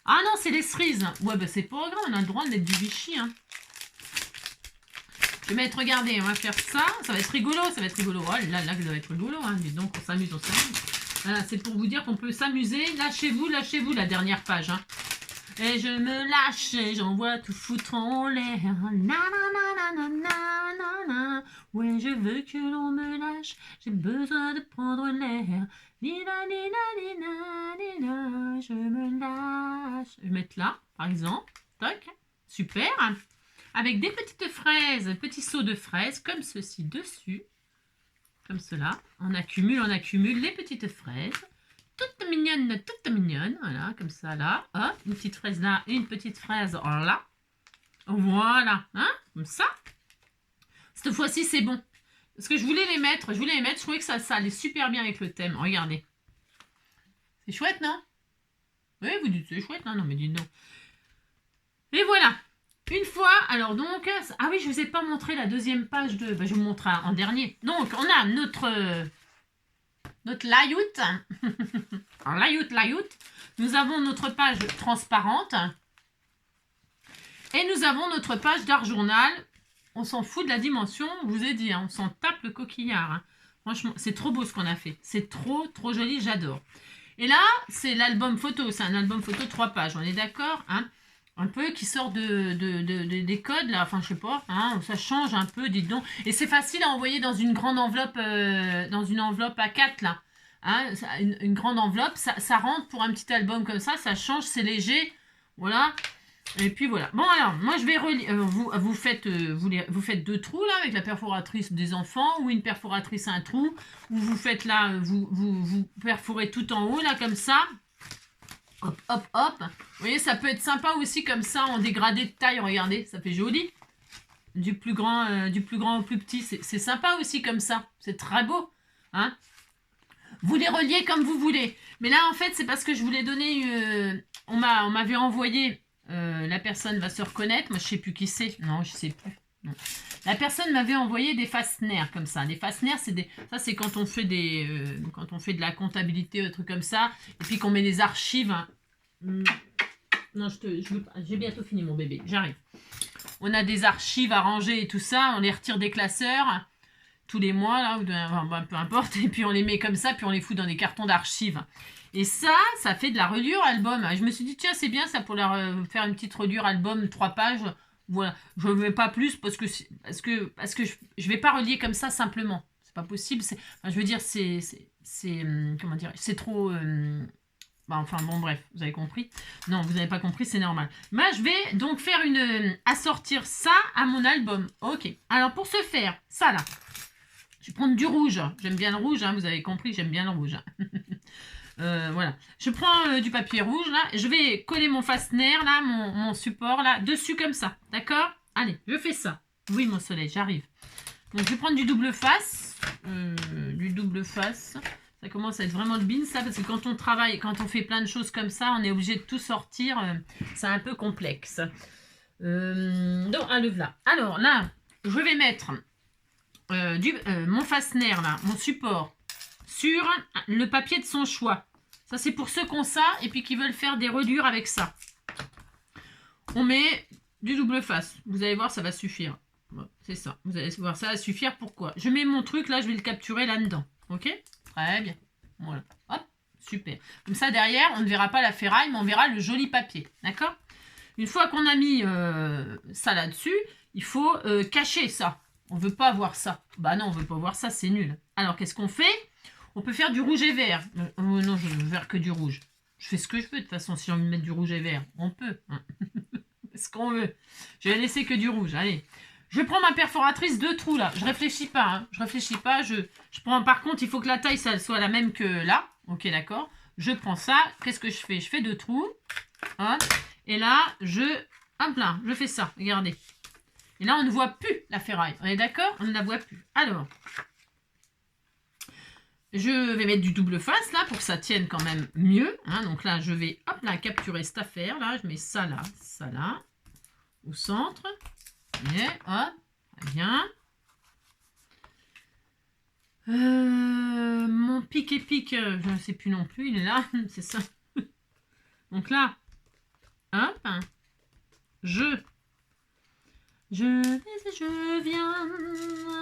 Ah non, c'est les cerises. Ouais, bah c'est pas grave. On a le droit de mettre du Vichy. Hein. Je vais mettre, regardez, on va faire ça. Ça va être rigolo. Oh là, ça va être rigolo. Hein. Dis donc, on s'amuse. Voilà, c'est pour vous dire qu'on peut s'amuser. Lâchez-vous, la dernière page. Hein. Et je me lâche et j'envoie tout foutre en l'air. Ouais, je veux que l'on me lâche. J'ai besoin de prendre l'air. Je me lâche. Je vais mettre là, par exemple. Toc. Super. Avec des petites fraises, petits seaux de fraises, comme ceci dessus. Comme cela. On accumule les petites fraises. Toute mignonne, voilà, comme ça, là, hop, une petite fraise là, une petite fraise là, voilà, hein, comme ça. Cette fois-ci, c'est bon, parce que je voulais les mettre, je trouvais que ça allait super bien avec le thème, regardez. C'est chouette, non? Oui, vous dites c'est chouette, non, mais dites non. Et voilà, une fois, alors donc, ah oui, je vous ai pas montré la deuxième page de, je vous montre en dernier. Donc, on a notre layout. Alors, layout. Nous avons notre page transparente. Et nous avons notre page d'art journal. On s'en fout de la dimension, je vous ai dit. Hein, on s'en tape le coquillard. Hein. Franchement, c'est trop beau ce qu'on a fait. C'est trop joli, j'adore. Et là, c'est l'album photo. C'est un album photo 3 pages. On est d'accord, hein? Un peu qui sort des codes, là. Enfin, je sais pas. Hein, ça change un peu, dites donc. Et c'est facile à envoyer dans une grande enveloppe, dans une enveloppe A4, là. Hein, une grande enveloppe, ça rentre pour un petit album comme ça change, c'est léger, voilà, et puis voilà. Bon alors, moi je vais vous faites 2 trous là avec la perforatrice des enfants ou une perforatrice à un trou, ou vous faites là, vous perforez tout en haut là comme ça, hop. Vous voyez, ça peut être sympa aussi comme ça en dégradé de taille, regardez, ça fait joli. Du plus grand au plus petit, c'est sympa aussi comme ça, c'est très beau, hein. Vous les reliez comme vous voulez. Mais là, en fait, c'est parce que je voulais donner... on m'avait envoyé... la personne va se reconnaître. Moi, je ne sais plus qui c'est. Non, je ne sais plus. Non. La personne m'avait envoyé des fasteners comme ça. Les fasteners, ça, c'est quand on fait quand on fait de la comptabilité, un truc comme ça. Et puis qu'on met les archives. Non, j'ai bientôt fini, mon bébé. J'arrive. On a des archives à ranger et tout ça. On les retire des classeurs tous les mois, là, ou peu importe, et puis on les met comme ça, puis on les fout dans des cartons d'archives. Et ça fait de la reliure album. Je me suis dit, tiens, c'est bien ça pour faire une petite reliure album 3 pages. Voilà, je ne vais pas plus parce que je vais pas relier comme ça simplement. C'est pas possible. Je veux dire, comment dire, c'est trop... enfin bon, bref, vous avez compris. Non, vous n'avez pas compris, c'est normal. Moi, je vais donc faire assortir ça à mon album. Ok. Alors, pour ce faire, ça là, je vais prendre du rouge. J'aime bien le rouge, hein, vous avez compris, j'aime bien le rouge. Voilà. Je prends du papier rouge, là. Je vais coller mon fastener, là, mon support, là, dessus comme ça. D'accord? Allez, je fais ça. Oui, mon soleil, j'arrive. Donc, je vais prendre du double face. Ça commence à être vraiment le bin, ça, parce que quand on travaille, quand on fait plein de choses comme ça, on est obligé de tout sortir. C'est un peu complexe. Donc, allez, là. Alors, là, je vais mettre... mon fastener, là, mon support, sur le papier de son choix. Ça, c'est pour ceux qui ont ça et puis qui veulent faire des reliures avec ça. On met du double face. Vous allez voir, ça va suffire. Bon, c'est ça. Vous allez voir, ça va suffire. Pourquoi? Je mets mon truc, là, je vais le capturer là-dedans. Ok? Très bien. Voilà. Hop. Super. Comme ça, derrière, on ne verra pas la ferraille, mais on verra le joli papier. D'accord? Une fois qu'on a mis ça là-dessus, il faut cacher ça. On ne veut pas voir ça. Bah non, on ne veut pas voir ça, c'est nul. Alors, qu'est-ce qu'on fait? On peut faire du rouge et vert. Non, je veux faire que du rouge. Je fais ce que je veux, de toute façon, si j'ai envie de mettre du rouge et vert. On peut. Hein. Ce qu'on veut. Je vais laisser que du rouge. Allez. Je prends ma perforatrice 2 trous, là. Je réfléchis pas. Hein. Je réfléchis pas. Je prends, par contre, il faut que la taille, ça soit la même que là. Ok, d'accord. Je prends ça. Qu'est-ce que je fais? Je fais 2 trous. Hop. Et là, hop là, je fais ça. Regardez. Et là, on ne voit plus la ferraille. On est d'accord? On ne la voit plus. Alors, je vais mettre du double face, là, pour que ça tienne quand même mieux. Hein. Donc là, je vais, hop là, capturer cette affaire. Là, je mets ça là, au centre. Et hop, très bien. Mon pic et pic, je ne sais plus non plus, il est là, c'est ça. Donc là, hop, je viens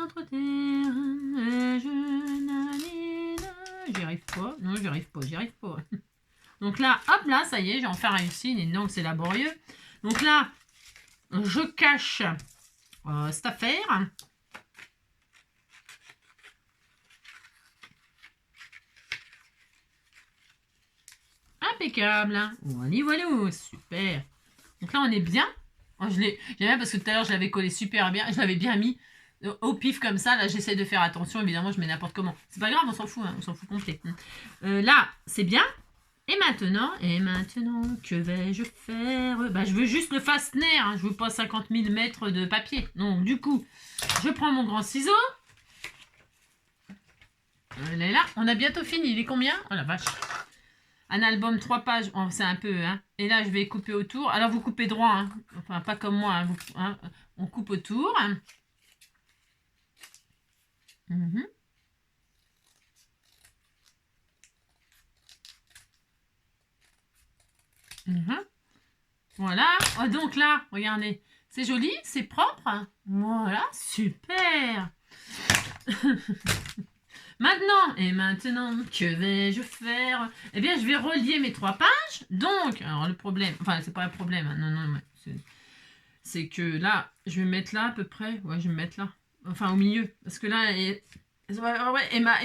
entre terre et j'y arrive pas. Non, j'y arrive pas. Donc là, hop là, ça y est, j'ai enfin réussi. Et donc c'est laborieux. Donc là, je cache cette affaire. Impeccable. Voilà, super. Donc là, on est bien. Oh, j'aime bien parce que tout à l'heure, je l'avais collé super bien. Je l'avais bien mis au pif comme ça. Là, j'essaie de faire attention. Évidemment, je mets n'importe comment. C'est pas grave, on s'en fout. Hein, on s'en fout complet. Là, c'est bien. Et maintenant, que vais-je faire? Bah, je veux juste le fastener. Hein. Je veux pas 50 000 mètres de papier. Donc, du coup, je prends mon grand ciseau. Elle est là. On a bientôt fini. Il est combien? Oh la vache. Un album 3 pages, oh, c'est un peu, hein. Et là, je vais couper autour. Alors, vous coupez droit, hein. Enfin, pas comme moi, hein. On coupe autour. Voilà. Oh, donc là, regardez. C'est joli, c'est propre. Voilà, super. Maintenant, que vais-je faire? Eh bien, je vais relier mes 3 pages. Donc, alors le problème, enfin, c'est pas un problème. Hein, non, c'est que là, je vais mettre là à peu près. Ouais, je vais me mettre là. Enfin, au milieu. Parce que là, et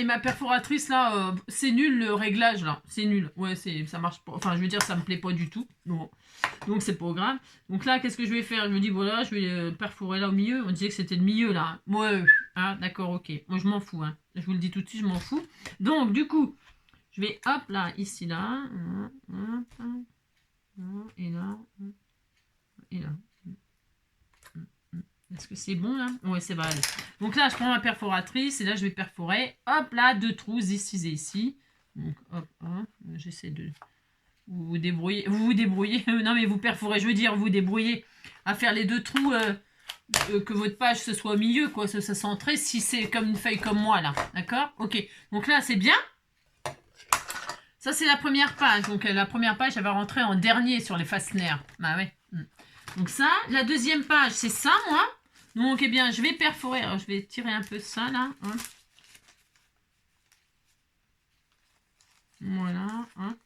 ma perforatrice, là, c'est nul le réglage, là. C'est nul. Ouais, ça marche pas. Enfin, je veux dire, ça me plaît pas du tout. Non. Donc, c'est pas grave. Donc là, qu'est-ce que je vais faire? Je me dis, voilà, je vais perforer là au milieu. On disait que c'était le milieu, là. Ouais, ah, d'accord, ok. Moi, je m'en fous, hein. Je vous le dis tout de suite, je m'en fous. Donc, du coup, je vais, hop, là, ici, là. Et là. Et là. Est-ce que c'est bon, là? Ouais, c'est vrai. Donc là, je prends ma perforatrice et là, je vais perforer. Hop, là, 2 trous, ici et ici. Donc, hop, j'essaie de... Vous vous débrouillez. Non, mais vous perforez, je veux dire, vous débrouillez à faire les 2 trous, que votre page, ce soit au milieu, quoi, ça centré, si c'est comme une feuille comme moi, là. D'accord? Ok. Donc là, c'est bien. Ça, c'est la première page. Donc, la première page, elle va rentrer en dernier sur les fasteners. Bah ouais. Donc ça, la deuxième page, c'est ça, moi. Donc, eh bien, je vais perforer. Alors, je vais tirer un peu ça, là. Hein. Voilà. Hein.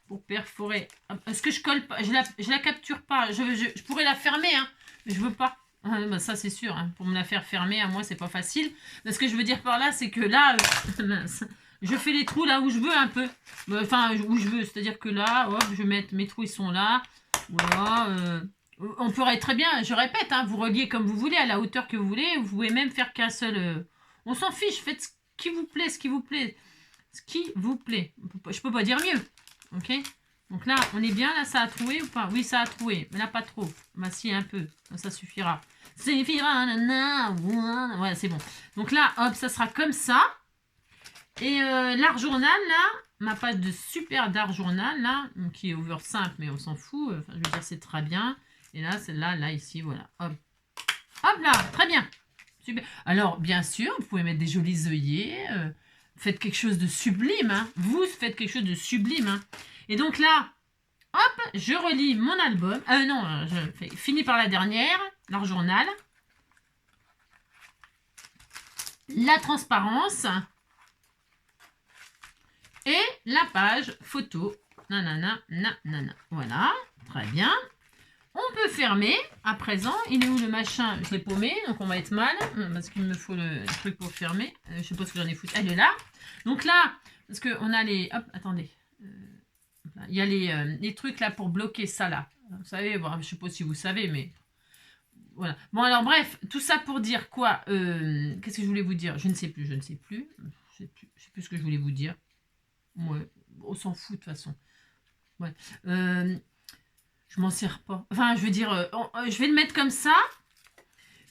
Pour perforer. Est-ce que je colle pas? Je la capture pas. Je pourrais la fermer, hein. Mais je veux pas. Bah, ça, c'est sûr. Hein. Pour me la faire fermer, à moi, c'est pas facile. Mais ce que je veux dire par là, c'est que là, je fais les trous là où je veux un peu. Enfin, où je veux. C'est-à-dire que là, hop, je vais mettre mes trous, ils sont là. Voilà. On pourrait très bien, je répète, hein, vous reliez comme vous voulez, à la hauteur que vous voulez. Vous pouvez même faire qu'un seul... On s'en fiche, faites ce qui vous plaît, ce qui vous plaît. Ce qui vous plaît. Je peux pas dire mieux. Ok? Donc là, on est bien, là, ça a troué ou pas? Oui, ça a troué, mais là, pas trop. Bah si, un peu, ça suffira. Ça suffira, ouais, c'est bon. Donc là, hop, ça sera comme ça. Et l'art journal, là, ma page de super d'art journal, là, qui est over simple, mais on s'en fout. Enfin, je veux dire, c'est très bien. Et là, celle-là, là, ici, voilà. Hop. Hop là, très bien. Super. Alors, bien sûr, vous pouvez mettre des jolis œillets. Faites quelque chose de sublime. Hein. Vous faites quelque chose de sublime. Hein. Et donc là, hop, je relis mon album. Non, je finis par la dernière, l'art journal. La transparence. et la page photo. Nanana, nanana. Voilà, très bien. On peut fermer à présent. Il est où le machin? Je l'ai paumé, donc on va être mal parce qu'il me faut le truc pour fermer. Je sais pas ce que j'en ai foutu. Elle est là. Donc là, parce qu'on a les... Hop, attendez. Il y a les trucs là pour bloquer ça là. Vous savez, bon, je sais pas si vous savez, mais... Voilà. Bon, alors bref, tout ça pour dire quoi? Qu'est-ce que je voulais vous dire? Je ne sais plus, je ne sais plus. Je sais plus ce que je voulais vous dire. Ouais, on s'en fout de toute façon. Ouais. Je m'en sers pas. Enfin, je veux dire, je vais le mettre comme ça.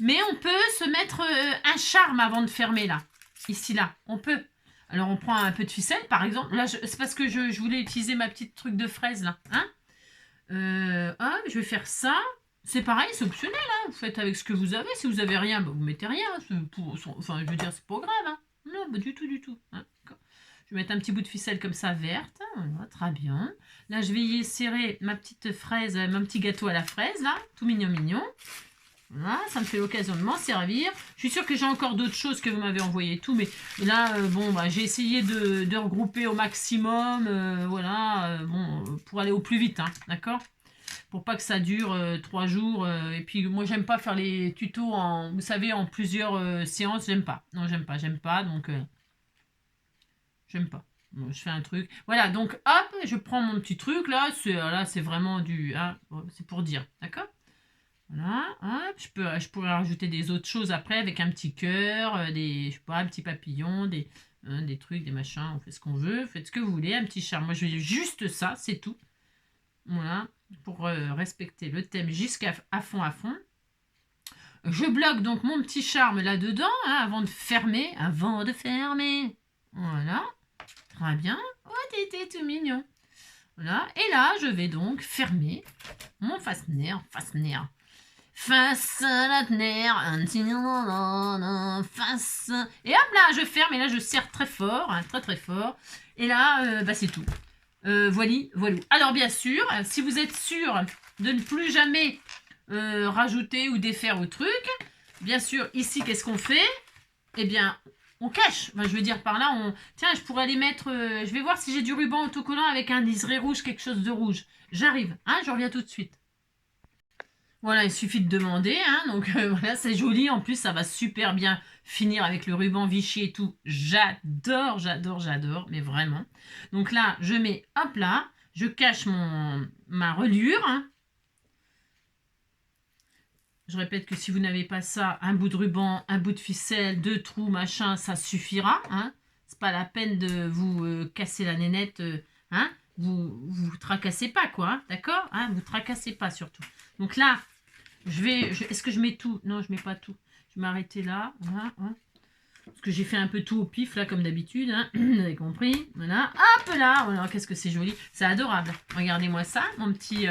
Mais on peut se mettre un charme avant de fermer là. Ici, là. On peut. Alors, on prend un peu de ficelle, par exemple. Là, c'est parce que je voulais utiliser ma petite truc de fraise là. Hein, je vais faire ça. C'est pareil, c'est optionnel. Hein. Vous faites avec ce que vous avez. Si vous avez rien, bah, vous mettez rien. Enfin, je veux dire, c'est pas grave. Hein. Non, bah, du tout, du tout. Hein. Je vais mettre un petit bout de ficelle comme ça, verte. Voilà, très bien. Là, je vais y serrer ma petite fraise, mon petit gâteau à la fraise, là. Tout mignon, mignon. Voilà, ça me fait l'occasion de m'en servir. Je suis sûre que j'ai encore d'autres choses que vous m'avez envoyé tout. Mais là, bon, bah, j'ai essayé de regrouper au maximum. Voilà, bon, pour aller au plus vite, hein, d'accord ? Pour pas que ça dure 3 jours. Et puis, moi, j'aime pas faire les tutos, vous savez, en plusieurs séances. J'aime pas. Non, j'aime pas. Donc... J'aime pas. Bon, je fais un truc. Voilà, donc hop, je prends mon petit truc là. C'est vraiment du... Hein, c'est pour dire, d'accord? Voilà, hop, je pourrais rajouter des autres choses après avec un petit cœur, je sais pas, un petit papillon, des trucs, des machins. On fait ce qu'on veut, faites ce que vous voulez, un petit charme. Moi, je veux juste ça, c'est tout. Voilà, pour respecter le thème jusqu'à fond, à fond. Je bloque donc mon petit charme là-dedans, hein, avant de fermer. Voilà. Très bien. Oh, t'étais tout mignon. Voilà. Et là, je vais donc fermer mon fastener. Fastener. Et hop là, je ferme. Et là, je serre très fort. Hein, très très fort. Et là, c'est tout. Voilà. Alors, bien sûr, si vous êtes sûr de ne plus jamais rajouter ou défaire au truc, bien sûr, ici, qu'est-ce qu'on fait? Eh bien... On cache, enfin, je veux dire par là, tiens, je pourrais les mettre, je vais voir si j'ai du ruban autocollant avec un liseré rouge, quelque chose de rouge. J'arrive, hein, je reviens tout de suite. Voilà, il suffit de demander, hein, donc voilà, c'est joli, en plus ça va super bien finir avec le ruban Vichy et tout. J'adore, mais vraiment. Donc là, je mets, hop là, je cache ma reliure, hein. Je répète que si vous n'avez pas ça, un bout de ruban, un bout de ficelle, 2 trous, machin, ça suffira. Hein. C'est pas la peine de vous casser la nénette. Hein. Vous tracassez pas, quoi. Hein, d'accord, hein, vous tracassez pas, surtout. Donc là, est-ce que je mets tout? Non, je mets pas tout. Je vais m'arrêter là. Voilà, hein. Parce que j'ai fait un peu tout au pif, là, comme d'habitude. Hein. Vous avez compris. Voilà. Hop là. Voilà, qu'est-ce que c'est joli. C'est adorable. Regardez-moi ça, mon petit...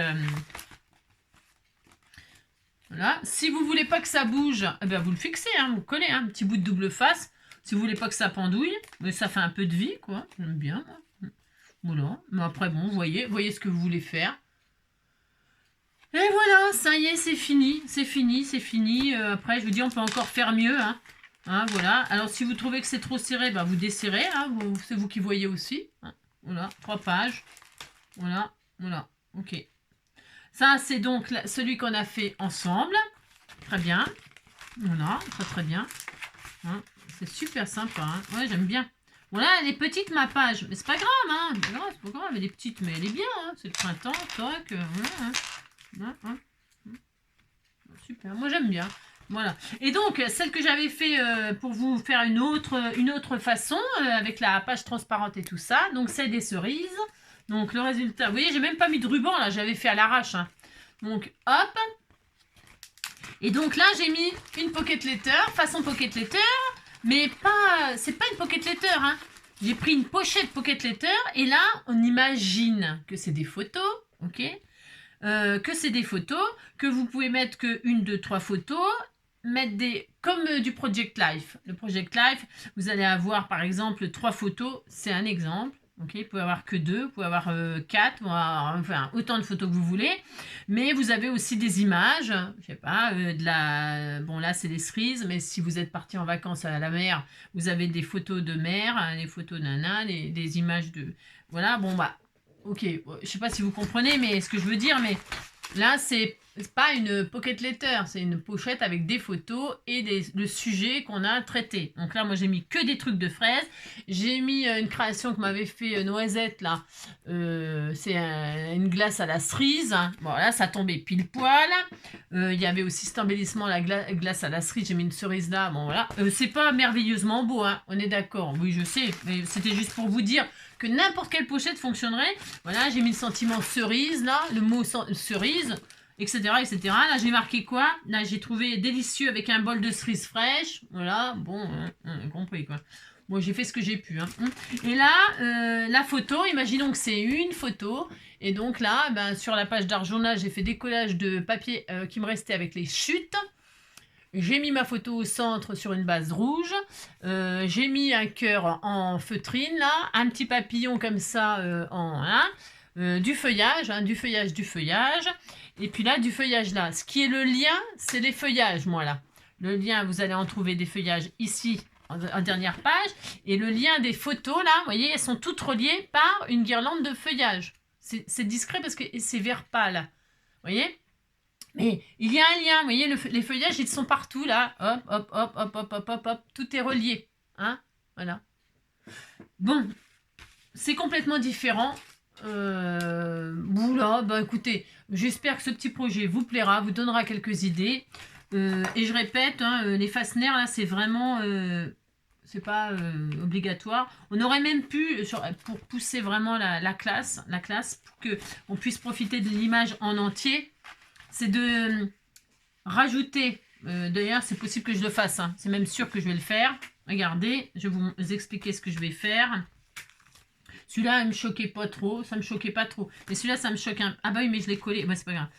Voilà. Si vous voulez pas que ça bouge, eh ben vous le fixez, hein, vous le collez, hein, un petit bout de double face. Si vous voulez pas que ça pendouille, mais ça fait un peu de vie, quoi. J'aime bien, moi. Voilà. Mais après, bon, voyez ce que vous voulez faire. Et voilà, ça y est, c'est fini. Après, je vous dis, on peut encore faire mieux, hein. Hein, voilà. Alors, si vous trouvez que c'est trop serré, bah, vous desserrez, hein. C'est vous qui voyez aussi. Hein. Voilà, 3 pages. Voilà. Ok. Ça, c'est donc celui qu'on a fait ensemble. Très bien. Voilà, très bien. Hein, c'est super sympa. Hein. Ouais, j'aime bien. Voilà, elle est petite, ma page. Mais c'est pas grave, hein. C'est pas grave, elle est petite, mais elle est bien. Hein. C'est le printemps, toc. Voilà, hein. Super, moi j'aime bien. Voilà. Et donc, celle que j'avais fait pour vous faire une autre façon, avec la page transparente et tout ça. Donc, c'est des cerises. Donc le résultat, vous voyez, j'ai même pas mis de ruban là, j'avais fait à l'arrache. Hein. Donc hop. Et donc là, j'ai mis une pocket letter, façon pocket letter, mais c'est pas une pocket letter. Hein. J'ai pris une pochette pocket letter et là, on imagine que c'est des photos, ok, que c'est des photos, que vous pouvez mettre que 1, 2, 3 photos, mettre comme du Project Life. Le Project Life, vous allez avoir par exemple 3 photos, c'est un exemple. Ok, vous pouvez avoir que 2, vous pouvez avoir 4, enfin autant de photos que vous voulez. Mais vous avez aussi des images, je sais pas, bon là c'est des cerises, mais si vous êtes parti en vacances à la mer, vous avez des photos de mer, hein, des photos de nana, des images de... Voilà, bon bah, ok, je sais pas si vous comprenez mais ce que je veux dire, mais là c'est pas une pocket letter, c'est une pochette avec des photos et le sujet qu'on a traité. Donc là, moi j'ai mis que des trucs de fraises. J'ai mis une création que m'avait fait Noisette là. C'est une glace à la cerise. Bon là, ça tombait pile poil. Il y avait aussi cet embellissement, la glace à la cerise. J'ai mis une cerise là. Bon voilà. C'est pas merveilleusement beau, hein. On est d'accord. Oui, je sais. Mais c'était juste pour vous dire que n'importe quelle pochette fonctionnerait. Voilà, j'ai mis le sentiment cerise là. Le mot cerise. Etc, etc. Là, j'ai marqué quoi? Là, j'ai trouvé délicieux avec un bol de cerises fraîches. Voilà, bon, compris quoi. Moi, j'ai fait ce que j'ai pu. Hein. Et là, la photo, imaginons que c'est une photo. Et donc là, ben, sur la page d'Arjona, j'ai fait des collages de papier qui me restaient avec les chutes. J'ai mis ma photo au centre sur une base rouge. J'ai mis un cœur en feutrine, là. Un petit papillon comme ça du feuillage, hein, du feuillage. Et puis là, du feuillage là. Ce qui est le lien, c'est les feuillages, moi là. Le lien, vous allez en trouver des feuillages ici, en dernière page. Et le lien des photos là, vous voyez, elles sont toutes reliées par une guirlande de feuillage. C'est discret parce que c'est vert pâle. Vous voyez? Mais il y a un lien, vous voyez, les feuillages, ils sont partout là. Hop, hop, hop, hop, hop, hop, hop, hop. Tout est relié. Hein? Voilà. Bon, c'est complètement différent. Voilà, bah écoutez, j'espère que ce petit projet vous plaira, vous donnera quelques idées. Et je répète, hein, les fasteners, là, c'est vraiment... c'est pas obligatoire. On aurait même pu, pour pousser vraiment la classe, pour qu'on puisse profiter de l'image en entier, c'est de rajouter... D'ailleurs, c'est possible que je le fasse. Hein. C'est même sûr que je vais le faire. Regardez, je vais vous expliquer ce que je vais faire. Celui-là, il me choquait pas trop. Ça me choquait pas trop. Mais celui-là, ça me choque un... Ah bah oui, mais je l'ai collé. Bah, c'est pas grave.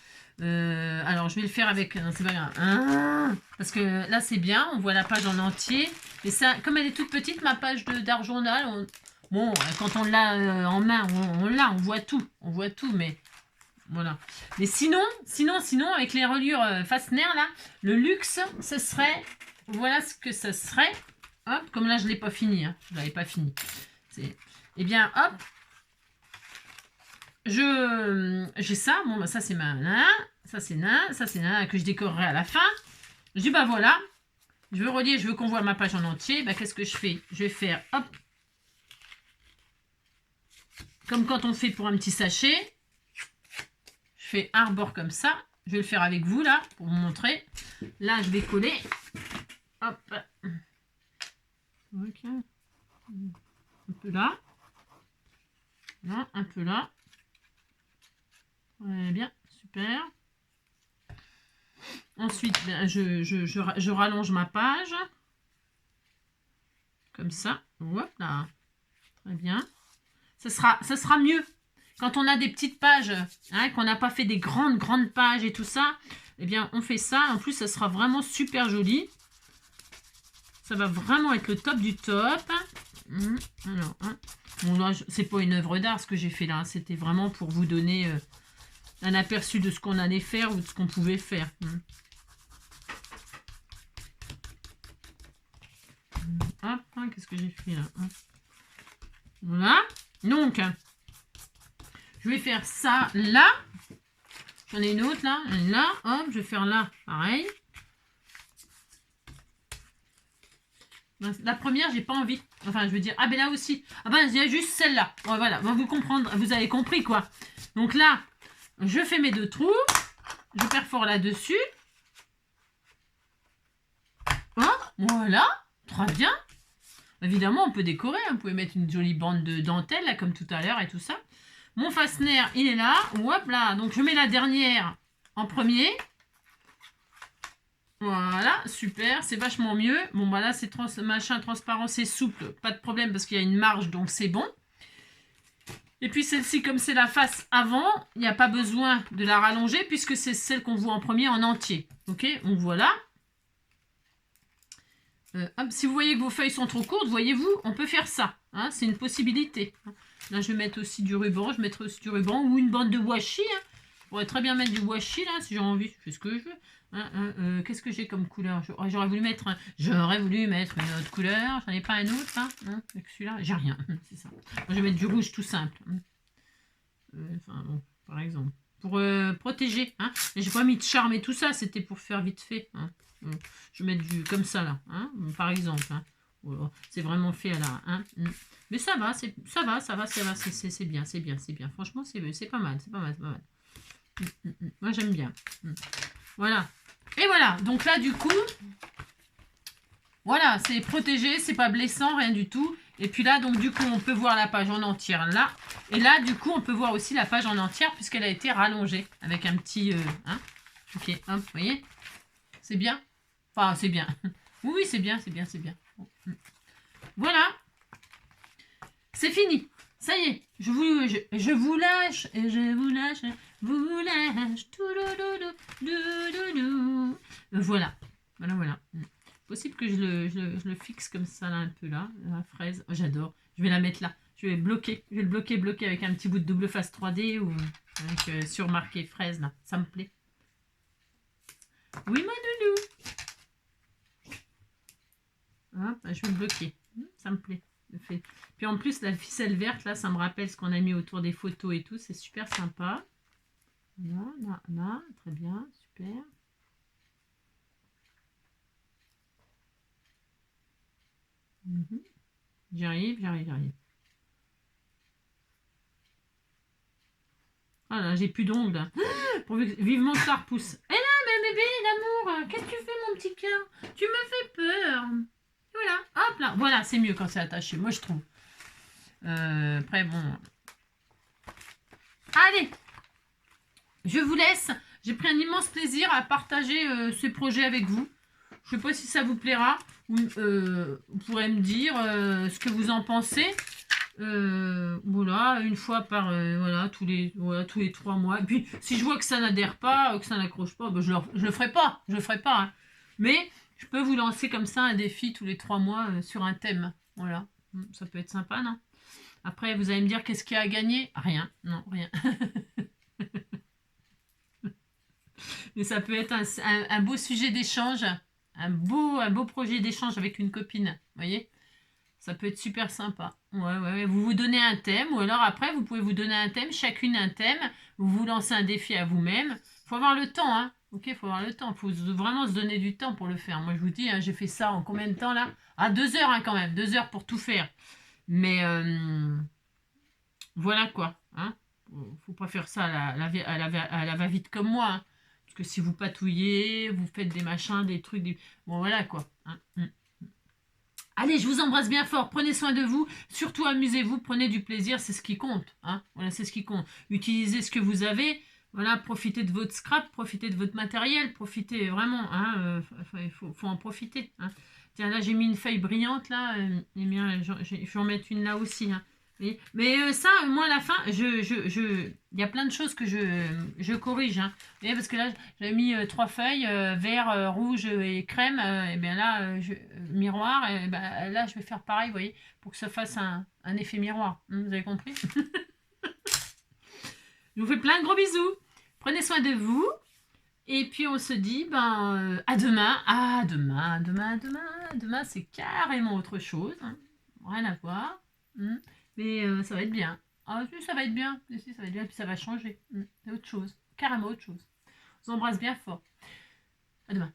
Alors, je vais le faire avec... Non, c'est pas grave. Parce que là, c'est bien. On voit la page en entier. Et ça, comme elle est toute petite, ma page d'Arjournal, bon, quand on l'a en main, on voit tout. On voit tout, mais... Voilà. Mais sinon, avec les reliures fastener, là, le luxe, ce serait... Voilà ce que ça serait. Hop, comme là, je ne l'ai pas fini. Hein. Je ne l'avais pas fini. Eh bien, hop. J'ai ça. Bon, bah, ça, c'est ma... Ça, c'est que je décorerai à la fin. Je dis, bah voilà. Je veux relier, je veux qu'on voit ma page en entier. Bah, qu'est-ce que je fais? Je vais faire, hop. Comme quand on fait pour un petit sachet. Je fais un rebord comme ça. Je vais le faire avec vous, là, pour vous montrer. Là, je vais coller. Hop. Ok. Un peu là. Là, un peu là. Ouais, bien, super. Ensuite, ben, je rallonge ma page. Comme ça. Hop là. Très bien. Ça sera mieux. Quand on a des petites pages, hein, qu'on n'a pas fait des grandes pages et tout ça, eh bien, on fait ça. En plus, ça sera vraiment super joli. Ça va vraiment être le top du top. Alors, hein. Bon, là, c'est pas une œuvre d'art ce que j'ai fait là. C'était vraiment pour vous donner un aperçu de ce qu'on allait faire ou de ce qu'on pouvait faire. Hop, hein, qu'est-ce que j'ai fait là? Voilà. Donc, je vais faire ça là. J'en ai une autre là. Là, hop, je vais faire là, pareil. La première, j'ai pas envie. Enfin, je veux dire, ah ben là aussi. Ah ben, il y a juste celle-là. Bon, voilà, vous avez compris quoi. Donc là, je fais mes 2 trous. Je perfore là-dessus. Hein, voilà, très bien. Évidemment, on peut décorer. Vous pouvez mettre une jolie bande de dentelle, là, comme tout à l'heure et tout ça. Mon fastener, il est là. Hop là. Donc, je mets la dernière en premier. Voilà, super. C'est vachement mieux. Bon, bah là, c'est machin transparent, c'est souple. Pas de problème parce qu'il y a une marge, donc c'est bon. Et puis, celle-ci, comme c'est la face avant, il n'y a pas besoin de la rallonger puisque c'est celle qu'on voit en premier en entier. Ok, donc voilà. Hop, si vous voyez que vos feuilles sont trop courtes, voyez-vous, on peut faire ça. Hein, c'est une possibilité. Là, je vais mettre aussi du ruban. Je mettrai aussi du ruban ou une bande de washi. Hein. Je pourrais très bien mettre du washi, là, si j'ai envie. Je fais ce que je veux. Hein, qu'est-ce que j'ai comme couleur? J'aurais voulu mettre une autre couleur. J'en ai pas un autre, là. Hein, avec celui-là. J'ai rien. C'est ça. Moi, je vais mettre du rouge tout simple. Enfin, bon, par exemple. Pour protéger. Hein. J'ai pas mis de charme et tout ça. C'était pour faire vite fait. Hein. Je vais mettre du comme ça, là. Hein, par exemple. Hein. Voilà. C'est vraiment fait à la... Hein. Mais ça va, c'est bien, c'est bien. Franchement, c'est pas mal, c'est pas mal. Moi, j'aime bien. Voilà. Et voilà, donc là, du coup, voilà, c'est protégé, c'est pas blessant, rien du tout. Et puis là, donc du coup, on peut voir la page en entière là. Et là, du coup, on peut voir aussi la page en entière puisqu'elle a été rallongée avec un petit... hein. Ok, hop, vous voyez? C'est bien. Enfin, c'est bien. Oui, c'est bien. Voilà. C'est fini. Ça y est. Je vous lâche. Et je vous lâche. Voilà. Voilà. Possible que je le fixe comme ça, là, un peu là. La fraise. Oh, j'adore. Je vais la mettre là. Je vais le bloquer avec un petit bout de double face 3D ou avec surmarqué fraise, là. Ça me plaît. Oui, ma doudou. Hop, je vais le bloquer. Ça me plaît. Puis en plus, la ficelle verte, là, ça me rappelle ce qu'on a mis autour des photos et tout. C'est super sympa. Là, très bien, super. J'y arrive. Ah là, j'ai plus d'ongles. Vivement que ça repousse. Eh là, mais bébé, l'amour, qu'est-ce que tu fais, mon petit cœur? Tu me fais peur. Voilà, hop là. Voilà, c'est mieux quand c'est attaché, moi je trouve. Après, bon. Allez, je vous laisse. J'ai pris un immense plaisir à partager ce projet avec vous. Je ne sais pas si ça vous plaira. Vous pourrez me dire ce que vous en pensez. Voilà, une fois par tous les 3 mois. Et puis, si je vois que ça n'adhère pas, que ça n'accroche pas, ben, je le ferai pas. Hein. Mais je peux vous lancer comme ça un défi tous les 3 mois sur un thème. Voilà, ça peut être sympa, non? Après, vous allez me dire qu'est-ce qu'il y a à gagner? Rien, non, rien. Mais ça peut être un beau sujet d'échange, un beau projet d'échange avec une copine, vous voyez? Ça peut être super sympa. Ouais. Vous vous donnez un thème, ou alors après, vous pouvez vous donner un thème, chacune un thème, vous vous lancez un défi à vous-même. Il faut avoir le temps, hein. Ok, il faut avoir le temps. Il faut vraiment se donner du temps pour le faire. Moi, je vous dis, hein, j'ai fait ça en combien de temps, là? Ah, 2 heures, hein, quand même. 2 heures pour tout faire. Mais voilà quoi. Hein. Faut pas faire ça à la va-vite comme moi. Hein. Parce que si vous patouillez, vous faites des machins, des trucs. Bon, voilà quoi. Hein. Allez, je vous embrasse bien fort. Prenez soin de vous. Surtout, amusez-vous. Prenez du plaisir. C'est ce qui compte. Hein. Voilà, c'est ce qui compte. Utilisez ce que vous avez. Voilà, profitez de votre scrap. Profitez de votre matériel. Profitez vraiment. Hein, faut en profiter. Hein. Tiens, là, j'ai mis une feuille brillante. Là, eh bien, je vais en mettre une là aussi. Hein. Mais ça, moi, à la fin, il y a plein de choses que je corrige. Hein. Parce que là, j'avais mis 3 feuilles, vert, rouge et crème. Et bien là, miroir. Et ben, là, je vais faire pareil, vous voyez, pour que ça fasse un effet miroir. Vous avez compris? Je vous fais plein de gros bisous. Prenez soin de vous. Et puis, on se dit, à demain. Ah, demain, c'est carrément autre chose. Hein. Rien à voir. Mais ça va être bien. Ah, si, ça va être bien. Si, ça va être bien. Puis ça va changer. C'est autre chose. Carrément autre chose. Je vous embrasse bien fort. À demain.